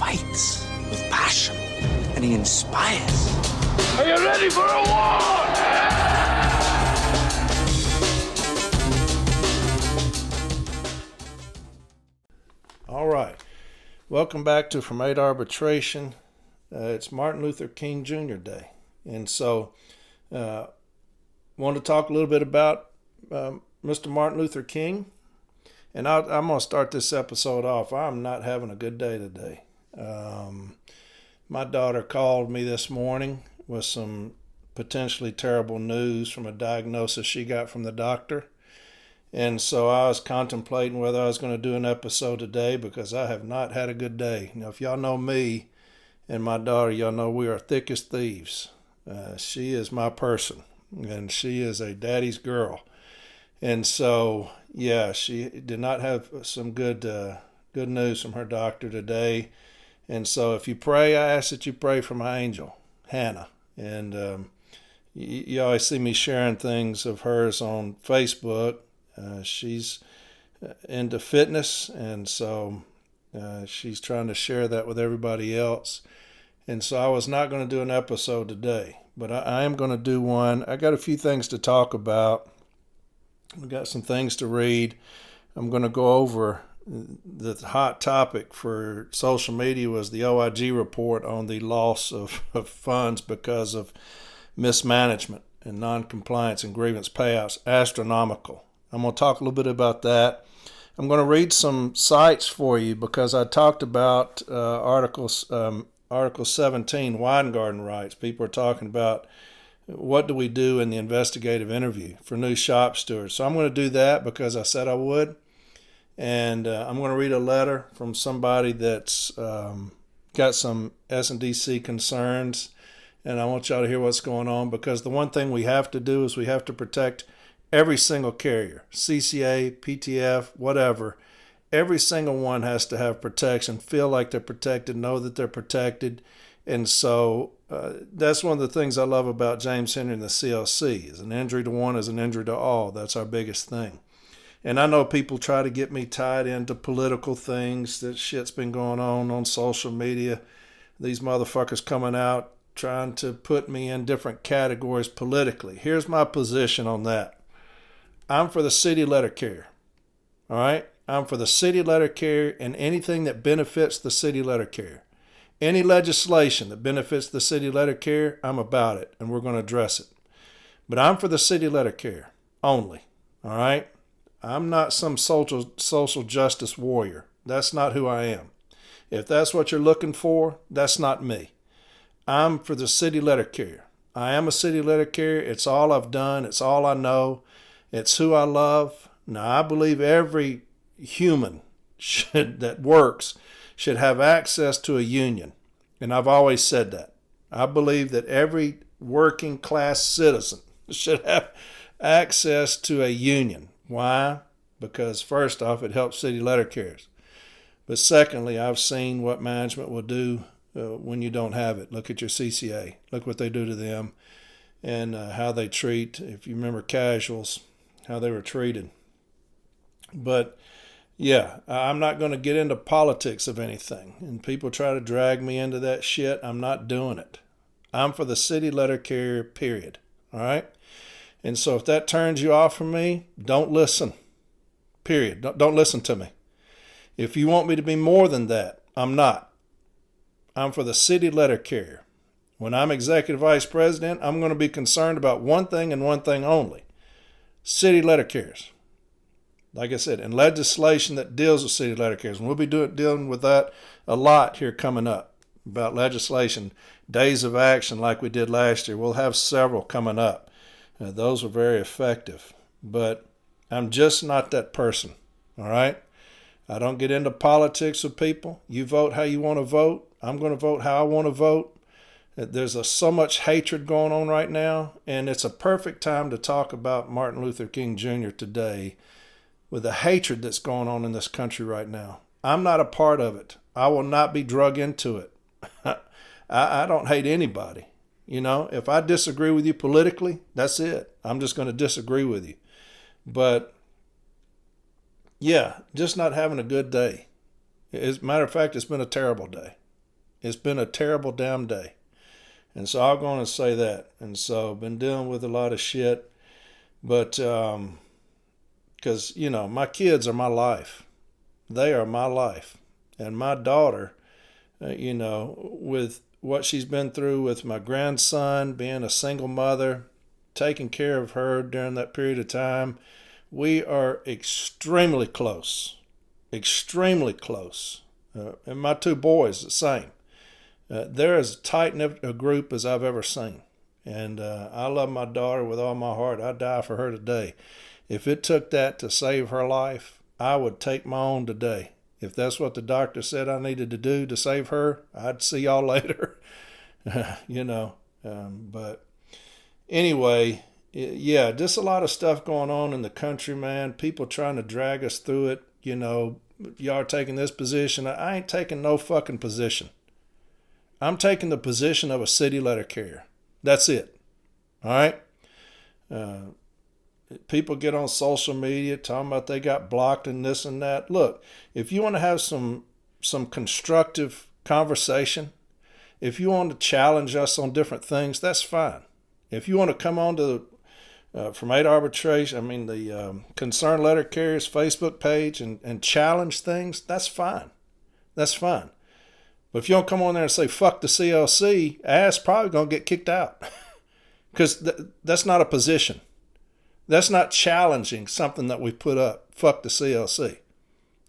fights with passion, and he inspires. Are you ready for a war? All right. Welcome back to From 8 Arbitration. It's Martin Luther King Jr. Day. And so want to talk a little bit about Mr. Martin Luther King. And I'm going to start this episode off. I'm not having a good day today. My daughter called me this morning with some potentially terrible news from a diagnosis she got from the doctor. And so I was contemplating whether I was going to do an episode today because I have not had a good day. Now, if y'all know me and my daughter, y'all know we are thick as thieves. She is my person, and she is a daddy's girl. And so, yeah, she did not have some good news from her doctor today. And so if you pray, I ask that you pray for my angel, Hannah. And you always see me sharing things of hers on Facebook. She's into fitness, and so she's trying to share that with everybody else. And so I was not going to do an episode today, but I am going to do one. I got a few things to talk about. We got some things to read. I'm going to go over the hot topic for social media was the OIG report on the loss of funds because of mismanagement and non-compliance and grievance payouts, astronomical. I'm going to talk a little bit about that. I'm going to read some sites for you because I talked about Article 17, Weingarten rights. People are talking about what do we do in the investigative interview for new shop stewards. So I'm going to do that because I said I would. And I'm going to read a letter from somebody that's got some S&DC concerns. And I want y'all to hear what's going on because the one thing we have to do is we have to protect every single carrier, CCA, PTF, whatever. Every single one has to have protection, feel like they're protected, know that they're protected. And so that's one of the things I love about James Henry and the CLC is an injury to one is an injury to all. That's our biggest thing. And I know people try to get me tied into political things. That shit's been going on social media. These motherfuckers coming out trying to put me in different categories politically. Here's my position on that. I'm for the city letter carrier. All right? I'm for the city letter carrier and anything that benefits the city letter carrier. Any legislation that benefits the city letter carrier, I'm about it, and we're going to address it. But I'm for the city letter carrier only. All right? I'm not some social justice warrior. That's not who I am. If that's what you're looking for, that's not me. I'm for the city letter carrier. I am a city letter carrier. It's all I've done. It's all I know. It's who I love. Now, I believe every human that works should have access to a union. And I've always said that. I believe that every working class citizen should have access to a union. Why? Because first off, it helps city letter carriers. But secondly, I've seen what management will do when you don't have it. Look at your CCA. Look what they do to them and how they treat, if you remember casuals, how they were treated. But yeah, I'm not going to get into politics of anything. And people try to drag me into that shit. I'm not doing it. I'm for the city letter carrier, period. All right? And so if that turns you off from me, don't listen. Period. Don't listen to me. If you want me to be more than that, I'm not. I'm for the city letter carrier. When I'm executive vice president, I'm going to be concerned about one thing and one thing only. City letter carriers. Like I said, and legislation that deals with city letter carriers. And we'll be dealing with that a lot here coming up about legislation. Days of action like we did last year. We'll have several coming up. Those were very effective. But I'm just not that person. All right? I don't get into politics with people. You vote how you want to vote. I'm going to vote how I want to vote. There's so much hatred going on right now, and it's a perfect time to talk about Martin Luther King Jr. today with the hatred that's going on in this country right now. I'm not a part of it. I will not be drug into it. I don't hate anybody. You know, if I disagree with you politically, that's it. I'm just going to disagree with you. But, yeah, just not having a good day. As a matter of fact, it's been a terrible day. It's been a terrible damn day. And so I'm going to say that. And so been dealing with a lot of shit. But, because, you know, my kids are my life. They are my life. And my daughter, you know, with what she's been through with my grandson, being a single mother, taking care of her during that period of time, we are extremely close. Extremely close. And my two boys, the same. They're as tight-knit a group as I've ever seen. And I love my daughter with all my heart. I'd die for her today. If it took that to save her life, I would take my own today. If that's what the doctor said I needed to do to save her, I'd see y'all later. You know. But anyway, yeah, just a lot of stuff going on in the country, man. People trying to drag us through it. You know, y'all are taking this position. I ain't taking no fucking position. I'm taking the position of a city letter carrier. That's it. All right? People get on social media talking about they got blocked and this and that. Look, if you want to have some constructive conversation, if you want to challenge us on different things, that's fine. If you want to come on to From 8 Arbitration, the Concerned Letter Carriers Facebook page and challenge things, that's fine. That's fine. But if you don't come on there and say, fuck the CLC, ass probably going to get kicked out. Because that's not a position. That's not challenging something that we put up. Fuck the CLC.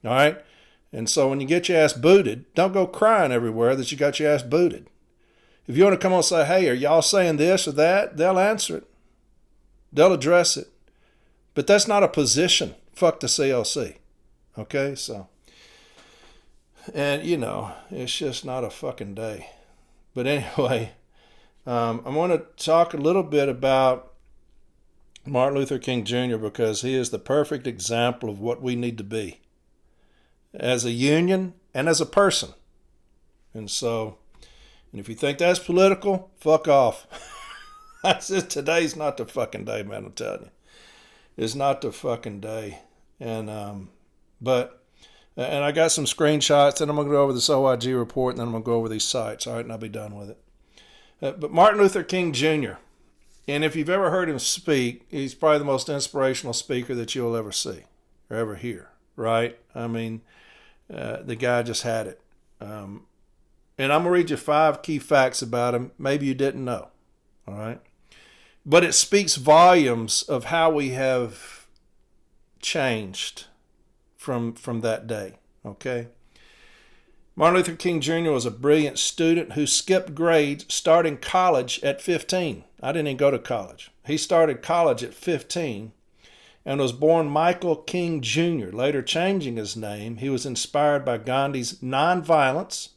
All right? And so when you get your ass booted, don't go crying everywhere that you got your ass booted. If you want to come on and say, hey, are y'all saying this or that, they'll answer it. They'll address it. But that's not a position. Fuck the CLC. Okay? So, and you know, it's just not a fucking day. But anyway, I want to talk a little bit about Martin Luther King Jr. because he is the perfect example of what we need to be as a union and as a person. And so, and if you think that's political, fuck off. I said, today's not the fucking day, man, I'm telling you. It's not the fucking day. And, and I got some screenshots, and I'm going to go over this OIG report, and then I'm going to go over these sites, all right, and I'll be done with it. But Martin Luther King Jr., and if you've ever heard him speak, he's probably the most inspirational speaker that you'll ever see or ever hear, right? I mean, the guy just had it. And I'm going to read you 5 key facts about him. Maybe you didn't know, all right? But it speaks volumes of how we have changed from that day, okay? Martin Luther King Jr. was a brilliant student who skipped grades starting college at 15. I didn't even go to college. He started college at 15 and was born Michael King Jr. Later changing his name, he was inspired by Gandhi's nonviolence,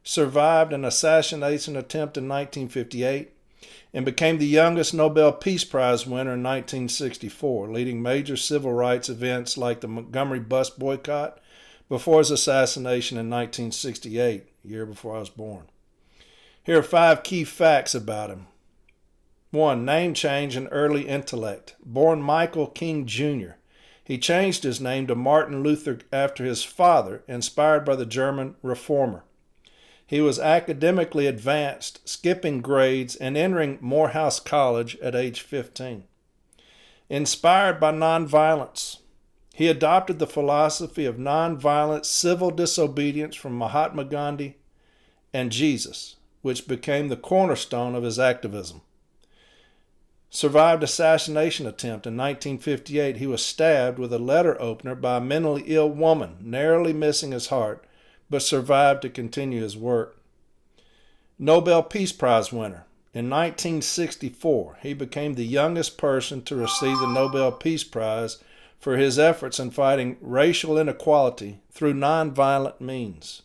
survived an assassination attempt in 1958, and became the youngest Nobel Peace Prize winner in 1964, leading major civil rights events like the Montgomery bus boycott before his assassination in 1968, a year before I was born. Here are 5 key facts about him. 1. Name change and early intellect. Born Michael King Jr., he changed his name to Martin Luther after his father, inspired by the German reformer. He was academically advanced, skipping grades and entering Morehouse College at age 15. Inspired by nonviolence, he adopted the philosophy of nonviolent civil disobedience from Mahatma Gandhi and Jesus, which became the cornerstone of his activism. Survived assassination attempt in 1958. He was stabbed with a letter opener by a mentally ill woman, narrowly missing his heart, but survived to continue his work. Nobel Peace Prize winner. In 1964, he became the youngest person to receive the Nobel Peace Prize for his efforts in fighting racial inequality through nonviolent means.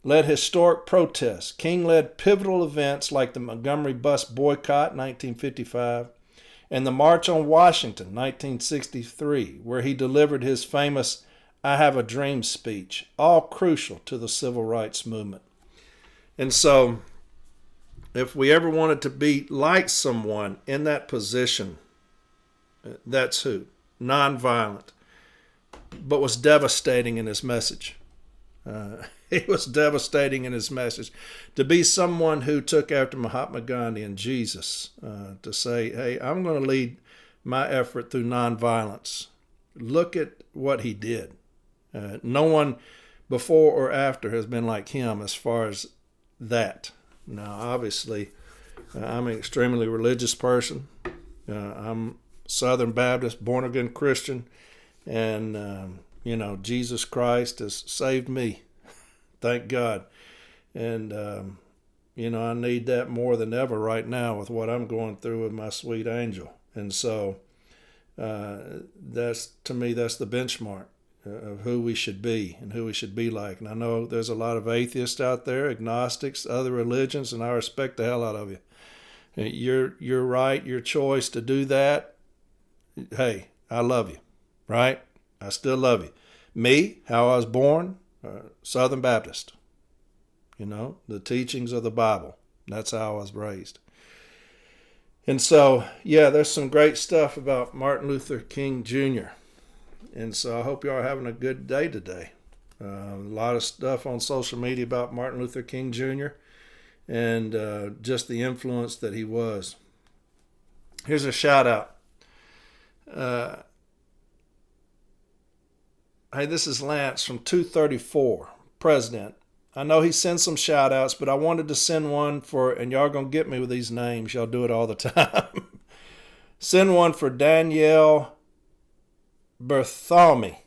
Led historic protests. King led pivotal events like the Montgomery bus boycott, 1955, and the March on Washington, 1963, where he delivered his famous I Have a Dream speech, all crucial to the civil rights movement. And so, if we ever wanted to be like someone in that position, that's who. Nonviolent, but was devastating in his message. He was devastating in his message. To be someone who took after Mahatma Gandhi and Jesus, to say, hey, I'm going to lead my effort through nonviolence. Look at what he did. No one before or after has been like him as far as that. Now, obviously, I'm an extremely religious person. I'm Southern Baptist, born-again Christian, and, Jesus Christ has saved me. Thank God. And, I need that more than ever right now with what I'm going through with my sweet angel. And so that's the benchmark of who we should be and who we should be like. And I know there's a lot of atheists out there, agnostics, other religions, and I respect the hell out of you. You're right, your choice to do that. Hey, I love you, right? I still love you. Me, how I was born, Southern Baptist. The teachings of the Bible. That's how I was raised. And so, there's some great stuff about Martin Luther King Jr. And so I hope you are having a good day today. A lot of stuff on social media about Martin Luther King Jr. and just the influence that he was. Here's a shout out. Hey, this is Lance from 234, President. I know he sends some shout outs, but I wanted to send one for, and y'all going to get me with these names. Y'all do it all the time. Send one for Danielle Berthaume.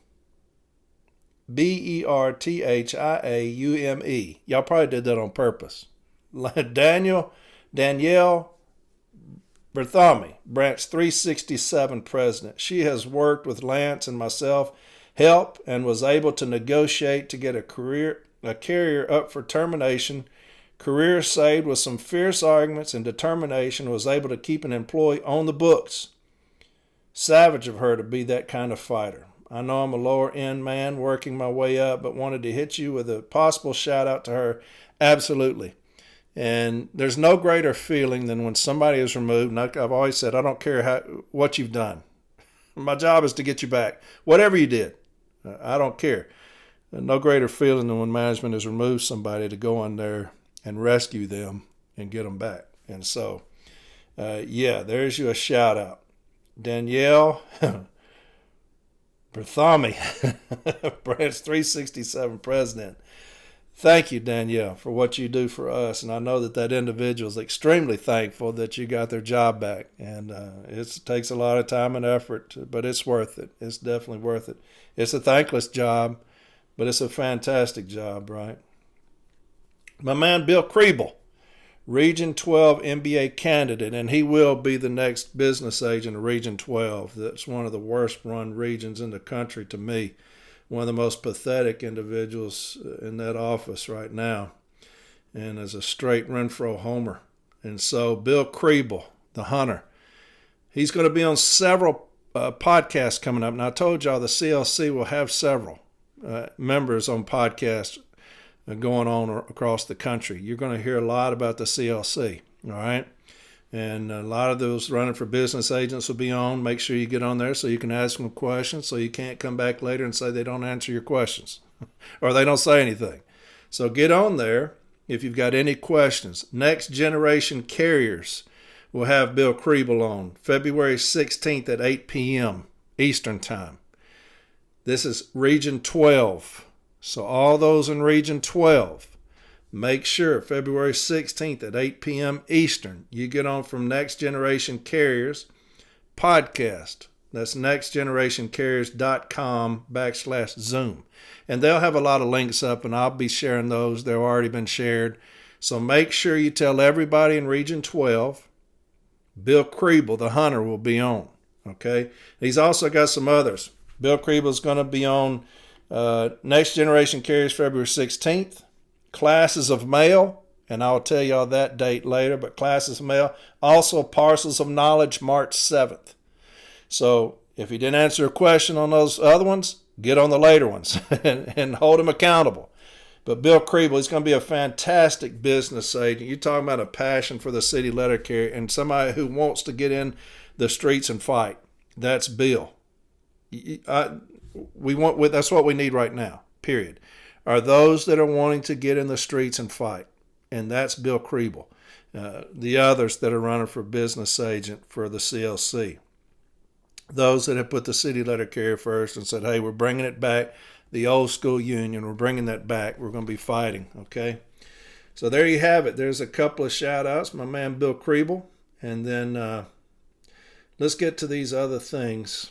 Berthiaume. Y'all probably did that on purpose. Danielle Berthaume, Branch 367 President. She has worked with Lance and myself, helped, and was able to negotiate to get a carrier up for termination. Career saved with some fierce arguments and determination, was able to keep an employee on the books. Savage of her to be that kind of fighter. I know I'm a lower end man working my way up, but wanted to hit you with a possible shout out to her. Absolutely. And there's no greater feeling than when somebody is removed. And I've always said, I don't care what you've done. My job is to get you back. Whatever you did, I don't care. No greater feeling than when management has removed somebody to go in there and rescue them and get them back. And so, there's you a shout out. Danielle Berthaume, Branch 367 President. Thank you, Danielle, for what you do for us. And I know that individual is extremely thankful that you got their job back. And it takes a lot of time and effort, but it's worth it. It's definitely worth it. It's a thankless job, but it's a fantastic job, right? My man, Bill Kriebel, Region 12 MBA candidate, and he will be the next business agent of Region 12. That's one of the worst run regions in the country to me. One of the most pathetic individuals in that office right now, and as a straight Renfro homer. And so Bill Kriebel, the hunter, he's going to be on several podcasts coming up. Now, I told y'all the CLC will have several members on podcasts going on across the country. You're going to hear a lot about the CLC, all right? And a lot of those running for business agents will be on. Make sure you get on there so you can ask them questions so you can't come back later and say they don't answer your questions or they don't say anything. So get on there if you've got any questions. Next Generation Carriers will have Bill Kriebel on February 16th at 8 p.m. Eastern Time. This is Region 12. So all those in Region 12, make sure February 16th at 8 p.m. Eastern, you get on from Next Generation Carriers podcast. That's nextgenerationcarriers.com/Zoom. And they'll have a lot of links up, and I'll be sharing those. They've already been shared. So make sure you tell everybody in Region 12, Bill Kriebel, the hunter, will be on. Okay? He's also got some others. Bill Kriebel is going to be on Next Generation Carriers February 16th. Classes of Mail, and I'll tell y'all that date later, but Classes of Mail. Also Parcels of Knowledge, March 7th. So if you didn't answer a question on those other ones, get on the later ones and hold him accountable. But Bill Kriebel, he's going to be a fantastic business agent. You're talking about a passion for the city letter carrier and somebody who wants to get in the streets and fight. That's Bill. That's what we need right now, period. are those that are wanting to get in the streets and fight. And that's Bill Kriebel. The others that are running for business agent for the CLC. Those that have put the city letter carrier first and said, hey, we're bringing it back. The old school union, we're bringing that back. We're going to be fighting, okay? So there you have it. There's a couple of shout-outs. My man Bill Kriebel. And then let's get to these other things.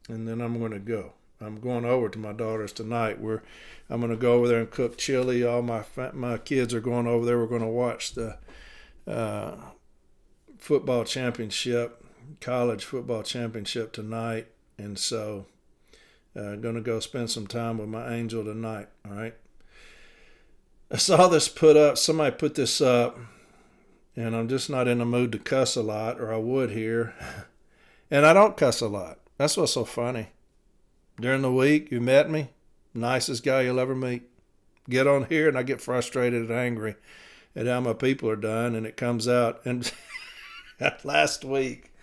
And then I'm going to go. I'm going over to my daughter's tonight. I'm going to go over there and cook chili. All my kids are going over there. We're going to watch the football championship, college football championship tonight. And so going to go spend some time with my angel tonight, all right? I saw this put up. Somebody put this up, and I'm just not in the mood to cuss a lot, or I would here. And I don't cuss a lot. That's what's so funny. During the week, you met me, nicest guy you'll ever meet. Get on here, and I get frustrated and angry at how my people are done, and it comes out. And last week,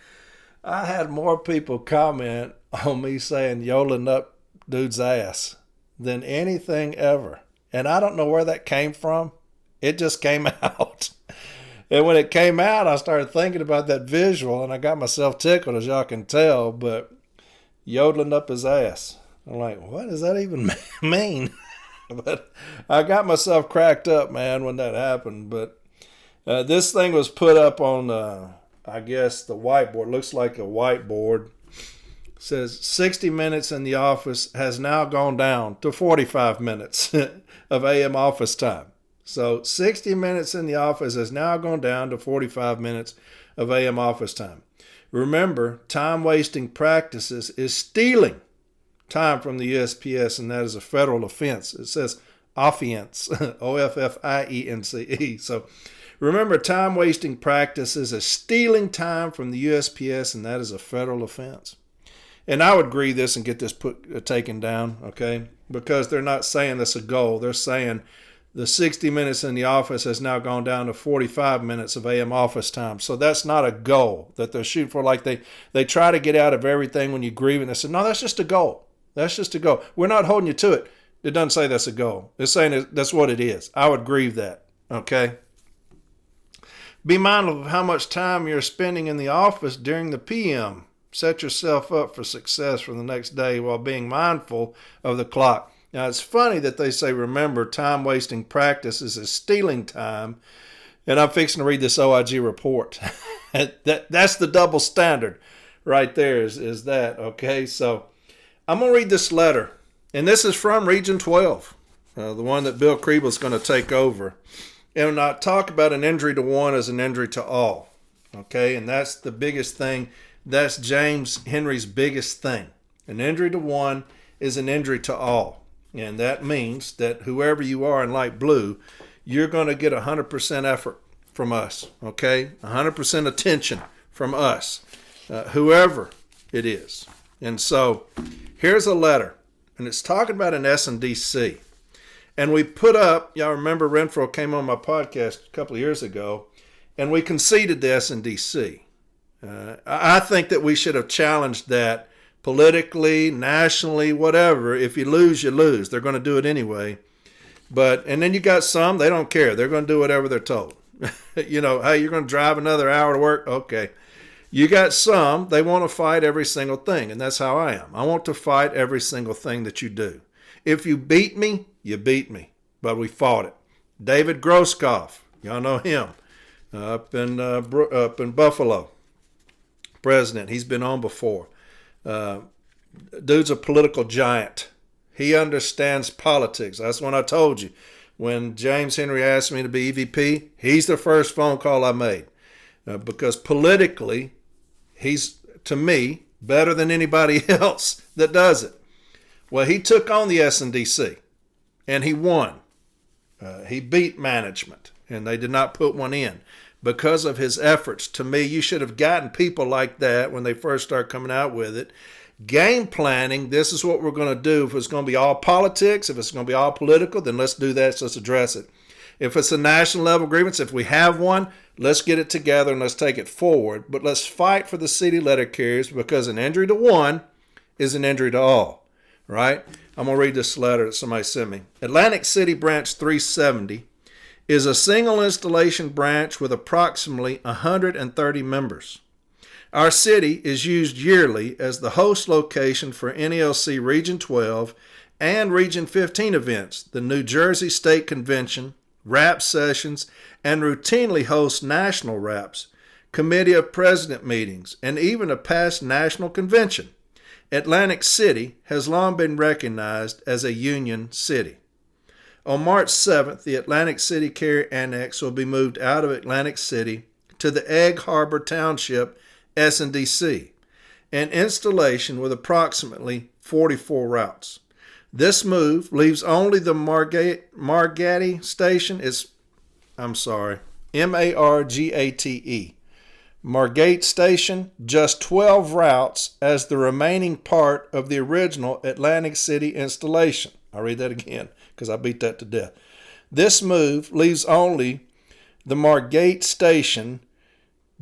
I had more people comment on me saying yodeling up dude's ass than anything ever. And I don't know where that came from. It just came out. And when it came out, I started thinking about that visual, and I got myself tickled, as y'all can tell, but yodeling up his ass. I'm like, what does that even mean? But I got myself cracked up, man, when that happened. But this thing was put up on, I guess, the whiteboard. Looks like a whiteboard. It says 60 minutes in the office has now gone down to 45 minutes of AM office time. So 60 minutes in the office has now gone down to 45 minutes of AM office time. Remember, time-wasting practices is stealing time from the USPS, and that is a federal offense. It says offense, O-F-F-I-E-N-C-E. So remember, time-wasting practices is stealing time from the USPS, and that is a federal offense. And I would agree this and get this taken down, okay? Because they're not saying that's a goal. They're saying the 60 minutes in the office has now gone down to 45 minutes of AM office time. So that's not a goal that they're shooting for. Like they try to get out of everything when you grieve, and they say, no, that's just a goal. That's just a goal. We're not holding you to it. It doesn't say that's a goal. It's saying that's what it is. I would grieve that, okay? Be mindful of how much time you're spending in the office during the PM. Set yourself up for success for the next day while being mindful of the clock. Now, it's funny that they say, remember, time-wasting practices is stealing time. And I'm fixing to read this OIG report. That's the double standard right there is that, okay? So I'm going to read this letter. And this is from Region 12, the one that Bill Kriebel is going to take over. And I talk about an injury to one as an injury to all, okay? And that's the biggest thing. That's James Henry's biggest thing. An injury to one is an injury to all. And that means that whoever you are in light blue, you're going to get 100% effort from us, okay? 100% attention from us, whoever it is. And so here's a letter, and it's talking about an S&DC. And we put up, y'all remember Renfro came on my podcast a couple of years ago, and we conceded the S&DC. I think that we should have challenged that politically, nationally, whatever. If you lose, you lose. They're going to do it anyway. And then you got some, they don't care. They're going to do whatever they're told. Hey, you're going to drive another hour to work? Okay. You got some, they want to fight every single thing, and that's how I am. I want to fight every single thing that you do. If you beat me, you beat me. But we fought it. David Groskopf, y'all know him, up in Buffalo. President. He's been on before. Dude's a political giant. He understands politics. That's when I told you. When James Henry asked me to be EVP, he's the first phone call I made. Because politically, he's, to me, better than anybody else that does it. Well, he took on the S&DC, and he won. He beat management, and they did not put one in. Because of his efforts. To me, you should have gotten people like that when they first start coming out with it. Game planning, this is what we're going to do. If it's going to be all politics, if it's going to be all political, then let's do that. So let's address it. If it's a national level grievance, if we have one, let's get it together and let's take it forward. But let's fight for the city letter carriers, because an injury to one is an injury to all. right? I'm going to read this letter that somebody sent me. Atlantic City Branch 370 is a single installation branch with approximately 130 members. Our city is used yearly as the host location for NELC Region 12 and Region 15 events, the New Jersey State Convention, RAP sessions, and routinely hosts national RAPs, Committee of President meetings, and even a past national convention. Atlantic City has long been recognized as a union city. On March 7th, the Atlantic City Carrier Annex will be moved out of Atlantic City to the Egg Harbor Township S&DC, an installation with approximately 44 routes. This move leaves only the Margate Station Margate. Margate Station, just 12 routes as the remaining part of the original Atlantic City installation. I'll read that again because I beat that to death. This move leaves only the Margate Station,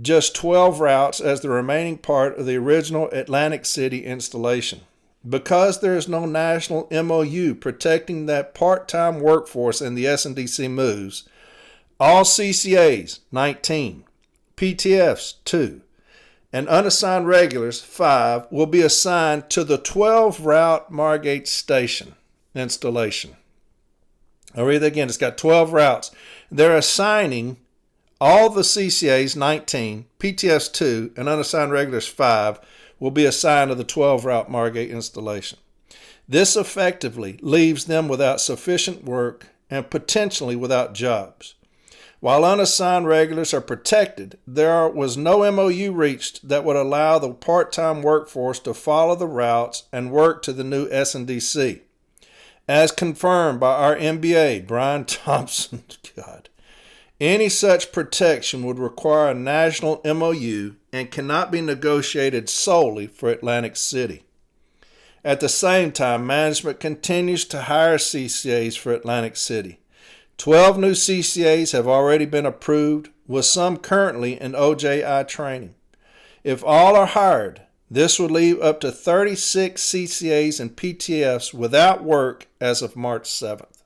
just 12 routes as the remaining part of the original Atlantic City installation. Because there is no national MOU protecting that part-time workforce in the S&DC moves, all CCAs, 19, PTFs, 2, and unassigned regulars, 5, will be assigned to the 12-route Margate Station installation. I'll read that again. It's got 12 routes. They're assigning all the CCAs, 19, PTFs, 2, and unassigned regulars, 5, will be assigned to the 12-route Margate installation. This effectively leaves them without sufficient work and potentially without jobs. While unassigned regulars are protected, there was no MOU reached that would allow the part-time workforce to follow the routes and work to the new S&DC. As confirmed by our MBA, Brian Thompson, any such protection would require a national MOU and cannot be negotiated solely for Atlantic City. At the same time, management continues to hire CCAs for Atlantic City. 12 new CCAs have already been approved, with some currently in OJI training. If all are hired, this would leave up to 36 CCAs and PTFs without work as of March 7th.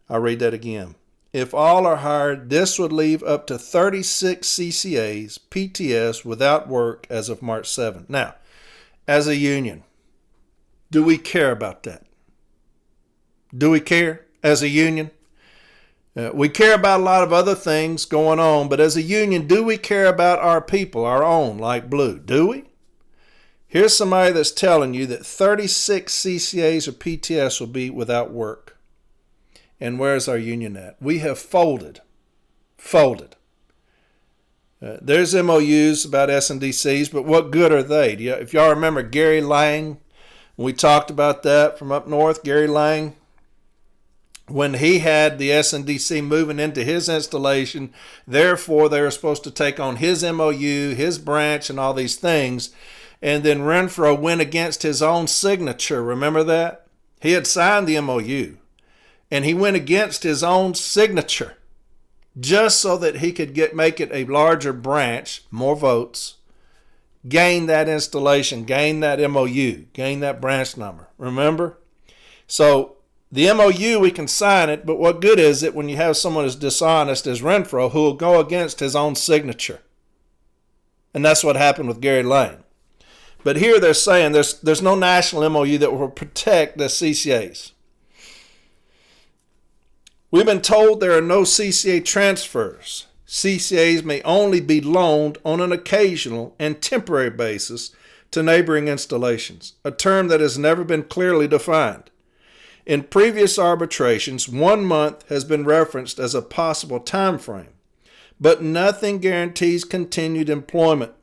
I'll read that again. If all are hired, this would leave up to 36 CCAs, PTFs without work as of March 7th. Now, as a union, do we care about that? Do we care as a union? We care about a lot of other things going on, but as a union, do we care about our people, our own, like Blue? Do we? Here's somebody that's telling you that 36 CCAs or PTS will be without work. And where's our union at? We have folded. There's MOUs about S&DCs, but what good are they? If y'all remember Gary Lang, we talked about that from up north, Gary Lang, when he had the S&DC moving into his installation, therefore they were supposed to take on his MOU, his branch, and all these things. And then Renfro went against his own signature. Remember that? He had signed the MOU, and he went against his own signature just so that he could make it a larger branch, more votes, gain that installation, gain that MOU, gain that branch number. Remember? So the MOU, we can sign it, but what good is it when you have someone as dishonest as Renfro who will go against his own signature? And that's what happened with Gary Lane. But here they're saying there's no national MOU that will protect the CCAs. We've been told there are no CCA transfers. CCAs may only be loaned on an occasional and temporary basis to neighboring installations, a term that has never been clearly defined. In previous arbitrations, 1 month has been referenced as a possible time frame, but nothing guarantees continued employment.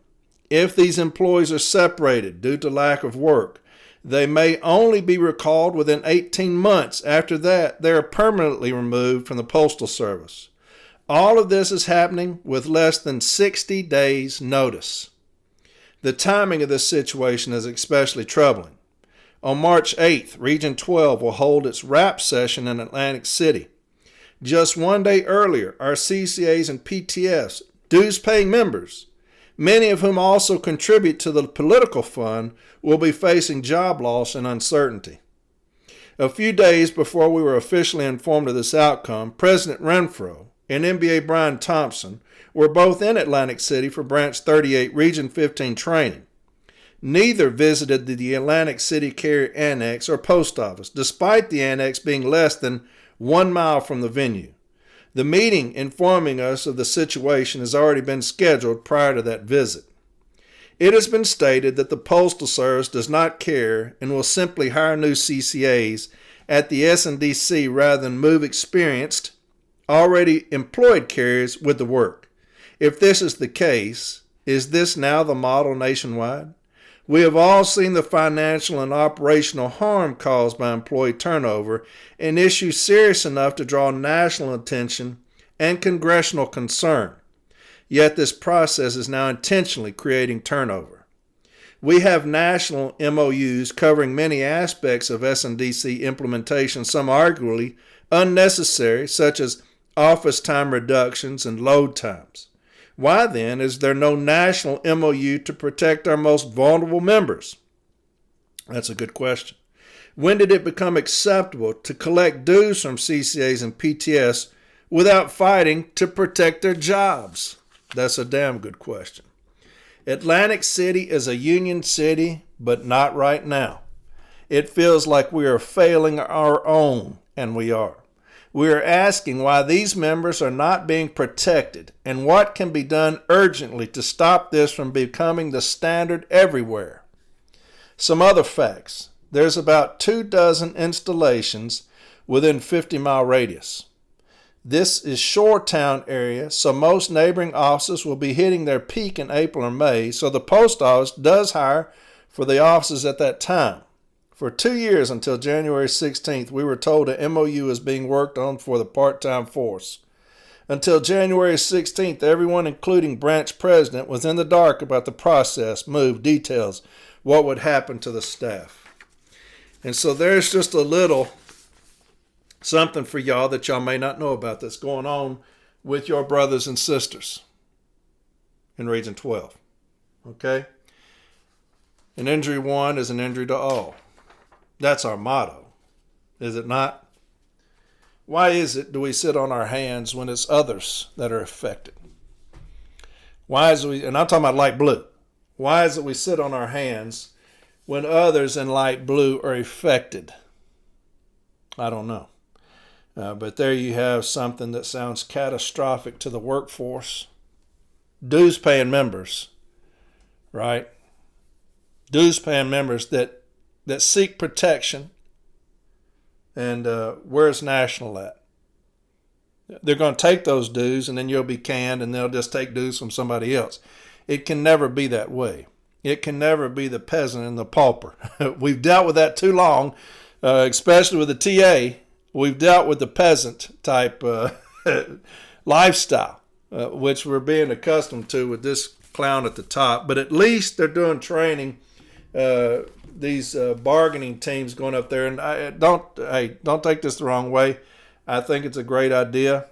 If these employees are separated due to lack of work, they may only be recalled within 18 months. After that, they are permanently removed from the Postal Service. All of this is happening with less than 60 days' notice. The timing of this situation is especially troubling. On March 8th, Region 12 will hold its RAP session in Atlantic City. Just 1 day earlier, our CCAs and PTFs, dues-paying members, many of whom also contribute to the political fund, will be facing job loss and uncertainty. A few days before we were officially informed of this outcome, President Renfro and NBA Brian Thompson were both in Atlantic City for Branch 38 Region 15 training. Neither visited the Atlantic City Carrier Annex or post office, despite the annex being less than 1 mile from the venue. The meeting informing us of the situation has already been scheduled prior to that visit. It has been stated that the Postal Service does not care and will simply hire new CCAs at the SNDC rather than move experienced, already employed carriers with the work. If this is the case, is this now the model nationwide? We have all seen the financial and operational harm caused by employee turnover, an issue serious enough to draw national attention and congressional concern. Yet this process is now intentionally creating turnover. We have national MOUs covering many aspects of SNDC implementation, some arguably unnecessary, such as office time reductions and load times. Why then is there no national MOU to protect our most vulnerable members? That's a good question. When did it become acceptable to collect dues from CCAs and PTS without fighting to protect their jobs? That's a damn good question. Atlantic City is a union city, but not right now. It feels like we are failing our own, and we are. We are asking why these members are not being protected and what can be done urgently to stop this from becoming the standard everywhere. Some other facts. There's about 24 installations within 50-mile radius. This is shore town area, so most neighboring offices will be hitting their peak in April or May, so the post office does hire for the offices at that time. For 2 years until January 16th, we were told an MOU is being worked on for the part-time force. Until January 16th, everyone, including branch president, was in the dark about the process, move, details, what would happen to the staff. And so there's just a little something for y'all that y'all may not know about that's going on with your brothers and sisters in Region 12. Okay? An injury one is an injury to all. That's our motto, is it not? Why is it do we sit on our hands when it's others that are affected? Why is we, and I'm talking about light blue, why is it we sit on our hands when others in light blue are affected? I don't know. But there you have something that sounds catastrophic to the workforce. Dues paying members, right? Dues paying members that seek protection. And where's National at? They're going to take those dues and then you'll be canned and they'll just take dues from somebody else. It can never be that way. It can never be the peasant and the pauper. We've dealt with that too long, especially with the TA. We've dealt with the peasant type lifestyle, which we're being accustomed to with this clown at the top. But at least they're doing training, these bargaining teams going up there. And don't take this the wrong way. I think it's a great idea.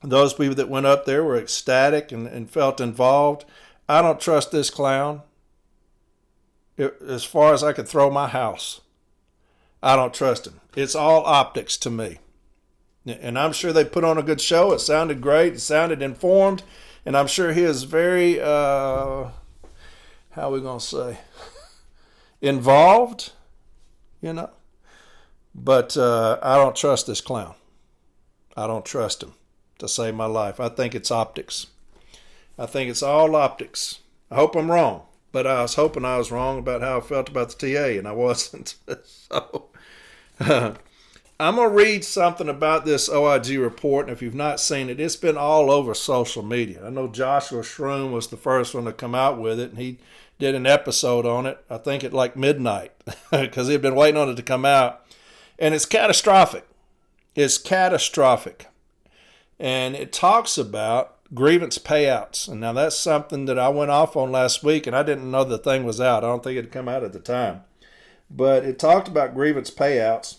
Those people that went up there were ecstatic and felt involved. I don't trust this clown as far as I could throw my house. I don't trust him. It's all optics to me. And I'm sure they put on a good show. It sounded great. It sounded informed. And I'm sure he is very, how are we going to say, involved, you know. But I don't trust this clown. I don't trust him to save my life. I think it's optics. I think it's all optics. I hope I'm wrong. But I was hoping I was wrong about how I felt about the TA, and I wasn't. So I'm going to read something about this OIG report, and if you've not seen it, it's been all over social media. I know Joshua Shroom was the first one to come out with it, and he did an episode on it, I think at like midnight, because he had been waiting on it to come out. And it's catastrophic. It's catastrophic. And it talks about grievance payouts. And now that's something that I went off on last week, and I didn't know the thing was out. I don't think it had come out at the time. But it talked about grievance payouts.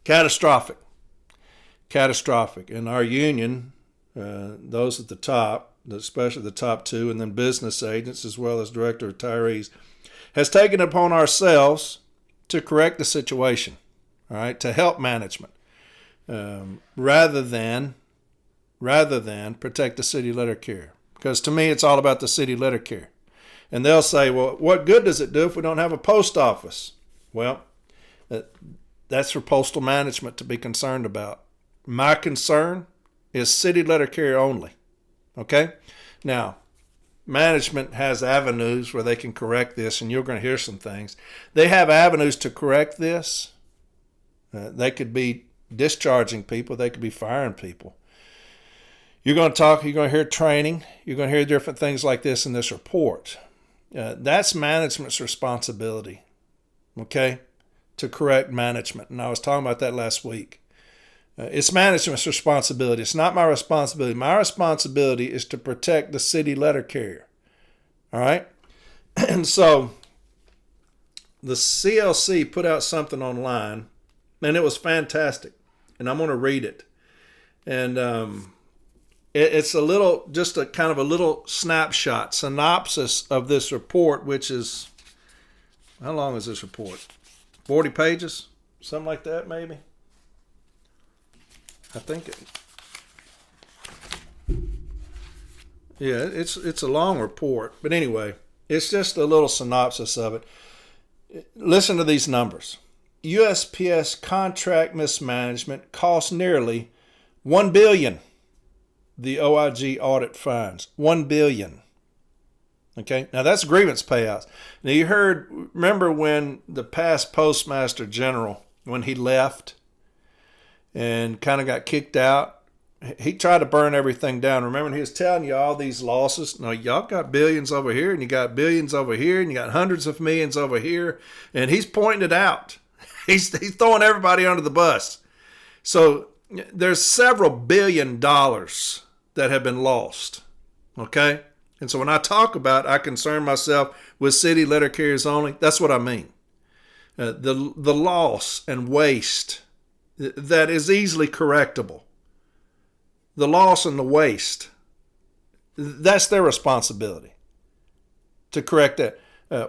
Catastrophic. Catastrophic. And our union, those at the top, especially the top two, and then business agents as well as director retirees, has taken it upon ourselves to correct the situation, all right, to help management, rather than protect the city letter carrier. Because to me, it's all about the city letter carrier. And they'll say, well, what good does it do if we don't have a post office? Well, that's for postal management to be concerned about. My concern is city letter carrier only. Okay? Now, management has avenues where they can correct this, and you're going to hear some things. They have avenues to correct this. They could be discharging people. They could be firing people. You're going to hear training. You're going to hear different things like this in this report. That's management's responsibility, okay, to correct management. And I was talking about that last week. It's management's responsibility. It's not my responsibility. My responsibility is to protect the city letter carrier, all right? And so the CLC put out something online, and it was fantastic. And I'm going to read it. And it's just a kind of a little synopsis of this report, which is, how long is this report? 40 pages? Something like that, maybe? I think it's a long report. But anyway, it's just a little synopsis of it. Listen to these numbers. USPS contract mismanagement cost nearly $1 billion. The OIG audit fines, $1 billion. Okay, now that's grievance payouts. Now remember when the past Postmaster General, when he left and kind of got kicked out, he tried to burn everything down. Remember, he was telling you all these losses. No, y'all got billions over here, and you got billions over here, and you got hundreds of millions over here, and he's pointing it out. He's throwing everybody under the bus. So there's several $1 billion that have been lost, okay? And so when I talk about I concern myself with city letter carriers only, that's what I mean. The loss and waste that is easily correctable, the loss and the waste, that's their responsibility to correct that.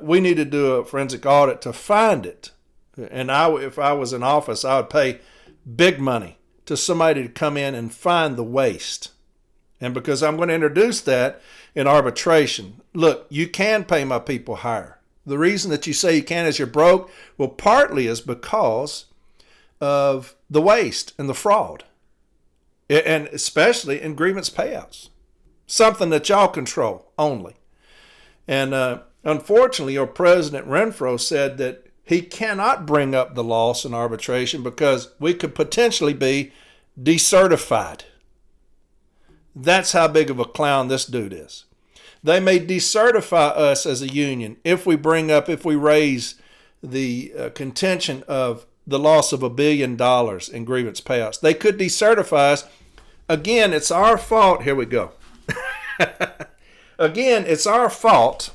We need to do a forensic audit to find it. And if I was in office, I would pay big money to somebody to come in and find the waste. And because I'm going to introduce that in arbitration. Look, you can pay my people higher. The reason that you say you can is you're broke, well, partly is because of the waste and the fraud. And especially in grievance payouts. Something that y'all control only. And unfortunately, your President Renfro said that he cannot bring up the loss in arbitration because we could potentially be decertified. That's how big of a clown this dude is. They may decertify us as a union if we raise the contention of the loss of $1 billion in grievance payouts. They could decertify us. Again, it's our fault. Here we go. Again, it's our fault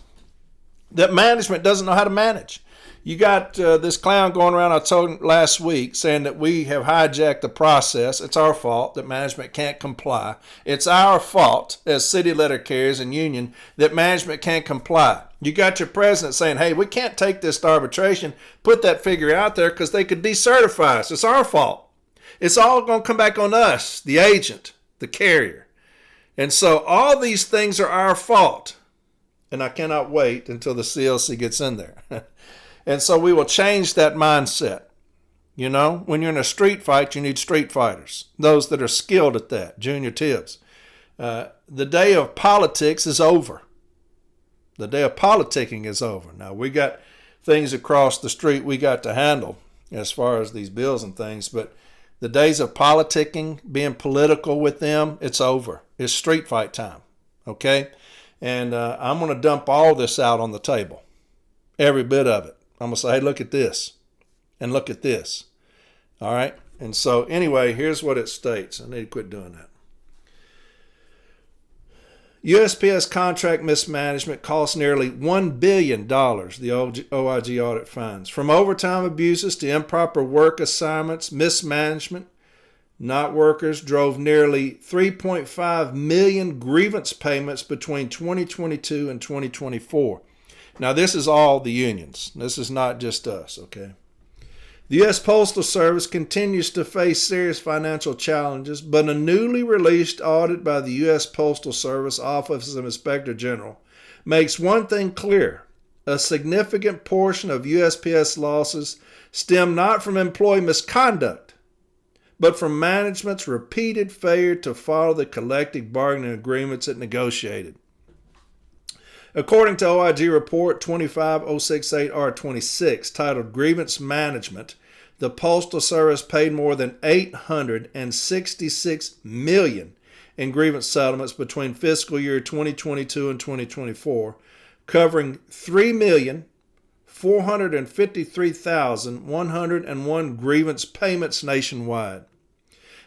that management doesn't know how to manage. You got this clown going around, I told him last week, saying that we have hijacked the process. It's our fault that management can't comply. It's our fault as city letter carriers and union that management can't comply. You got your president saying, hey, we can't take this to arbitration, put that figure out there because they could decertify us. It's our fault. It's all going to come back on us, the agent, the carrier. And so all these things are our fault. And I cannot wait until the CLC gets in there. And so we will change that mindset. You know, when you're in a street fight, you need street fighters, those that are skilled at that, junior tips. The day of politics is over. The day of politicking is over. Now, we got things across the street we got to handle as far as these bills and things, but the days of politicking, being political with them, it's over. It's street fight time, okay? And I'm going to dump all this out on the table, every bit of it. I'm going to say, hey, look at this, and look at this, all right? And so, anyway, here's what it states. I need to quit doing that. USPS contract mismanagement cost nearly $1 billion, the OIG audit finds. From overtime abuses to improper work assignments, mismanagement, not workers, drove nearly 3.5 million grievance payments between 2022 and 2024. Now, this is all the unions. This is not just us, okay? The U.S. Postal Service continues to face serious financial challenges, but a newly released audit by the U.S. Postal Service Office of Inspector General makes one thing clear. A significant portion of USPS losses stem not from employee misconduct, but from management's repeated failure to follow the collective bargaining agreements it negotiated. According to OIG Report 25068R26, titled Grievance Management, the Postal Service paid more than $866 million in grievance settlements between fiscal year 2022 and 2024, covering 3,453,101 grievance payments nationwide.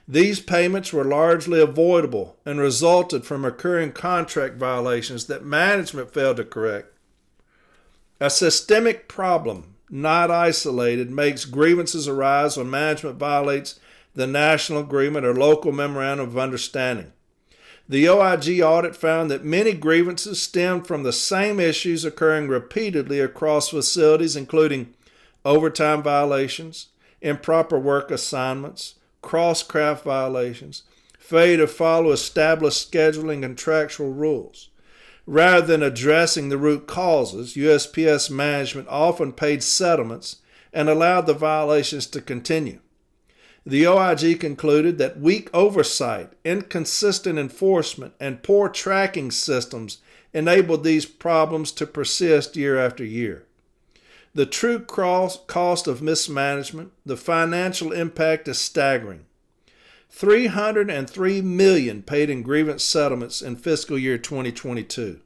These payments were largely avoidable and resulted from occurring contract violations that management failed to correct. A systemic problem, not isolated, makes grievances arise when management violates the national agreement or local memorandum of understanding. The OIG audit found that many grievances stemmed from the same issues occurring repeatedly across facilities, including overtime violations, improper work assignments, cross-craft violations, failure to follow established scheduling and contractual rules. Rather than addressing the root causes, USPS management often paid settlements and allowed the violations to continue. The OIG concluded that weak oversight, inconsistent enforcement, and poor tracking systems enabled these problems to persist year after year. The true cost of mismanagement, the financial impact is staggering. $303 million paid in grievance settlements in fiscal year 2022.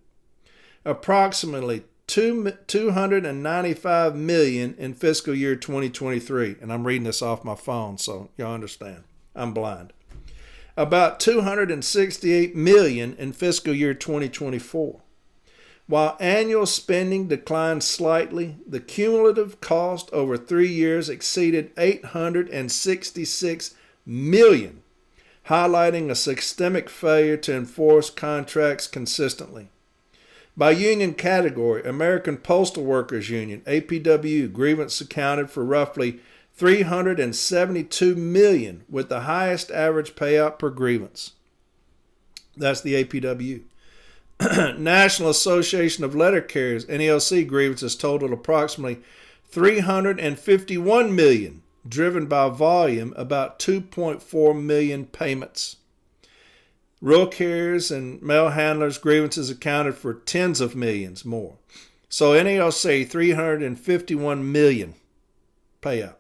Approximately $295 million in fiscal year 2023. And I'm reading this off my phone, so y'all understand. I'm blind. About $268 million in fiscal year 2024. While annual spending declined slightly, the cumulative cost over 3 years exceeded $866 million, highlighting a systemic failure to enforce contracts consistently. By union category, American Postal Workers Union, APW, grievance accounted for roughly $372 million, with the highest average payout per grievance. That's the APW. National Association of Letter Carriers, NALC, grievances totaled approximately $351 million, driven by volume, about 2.4 million payments. Rural carriers and mail handlers' grievances accounted for tens of millions more. So NALC, $351 million payout.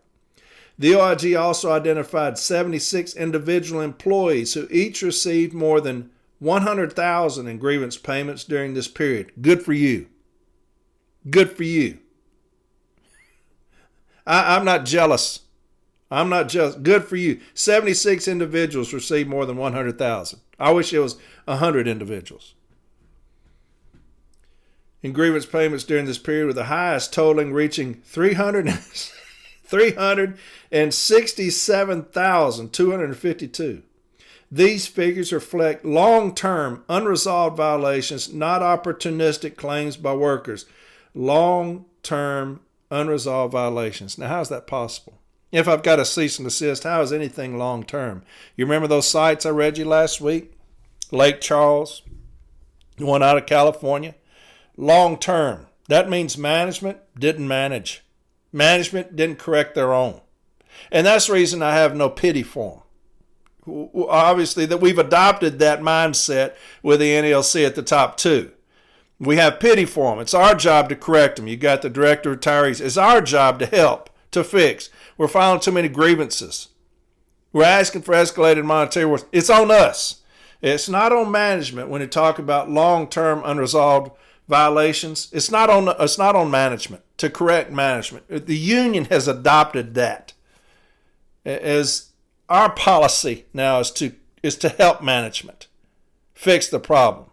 The OIG also identified 76 individual employees who each received more than $100,000 in grievance payments during this period. Good for you. Good for you. I'm not jealous. I'm not jealous. Good for you. 76 individuals received more than $100,000. I wish it was 100 individuals. In grievance payments during this period, with the highest totaling reaching $367,252. These figures reflect long-term unresolved violations, not opportunistic claims by workers. Long-term unresolved violations. Now, how is that possible? If I've got a cease and desist, how is anything long-term? You remember those sites I read you last week? Lake Charles, the one out of California. Long-term. That means management didn't manage. Management didn't correct their own. And that's the reason I have no pity for them. Obviously, that we've adopted that mindset with the NLC at the top too. We have pity for them. It's our job to correct them. You got the director of retirees. It's our job to help, to fix. We're filing too many grievances. We're asking for escalated monetary awards. It's on us. It's not on management when you talk about long-term unresolved violations. It's not on management to correct management. The union has adopted that as our policy now is to help management fix the problem,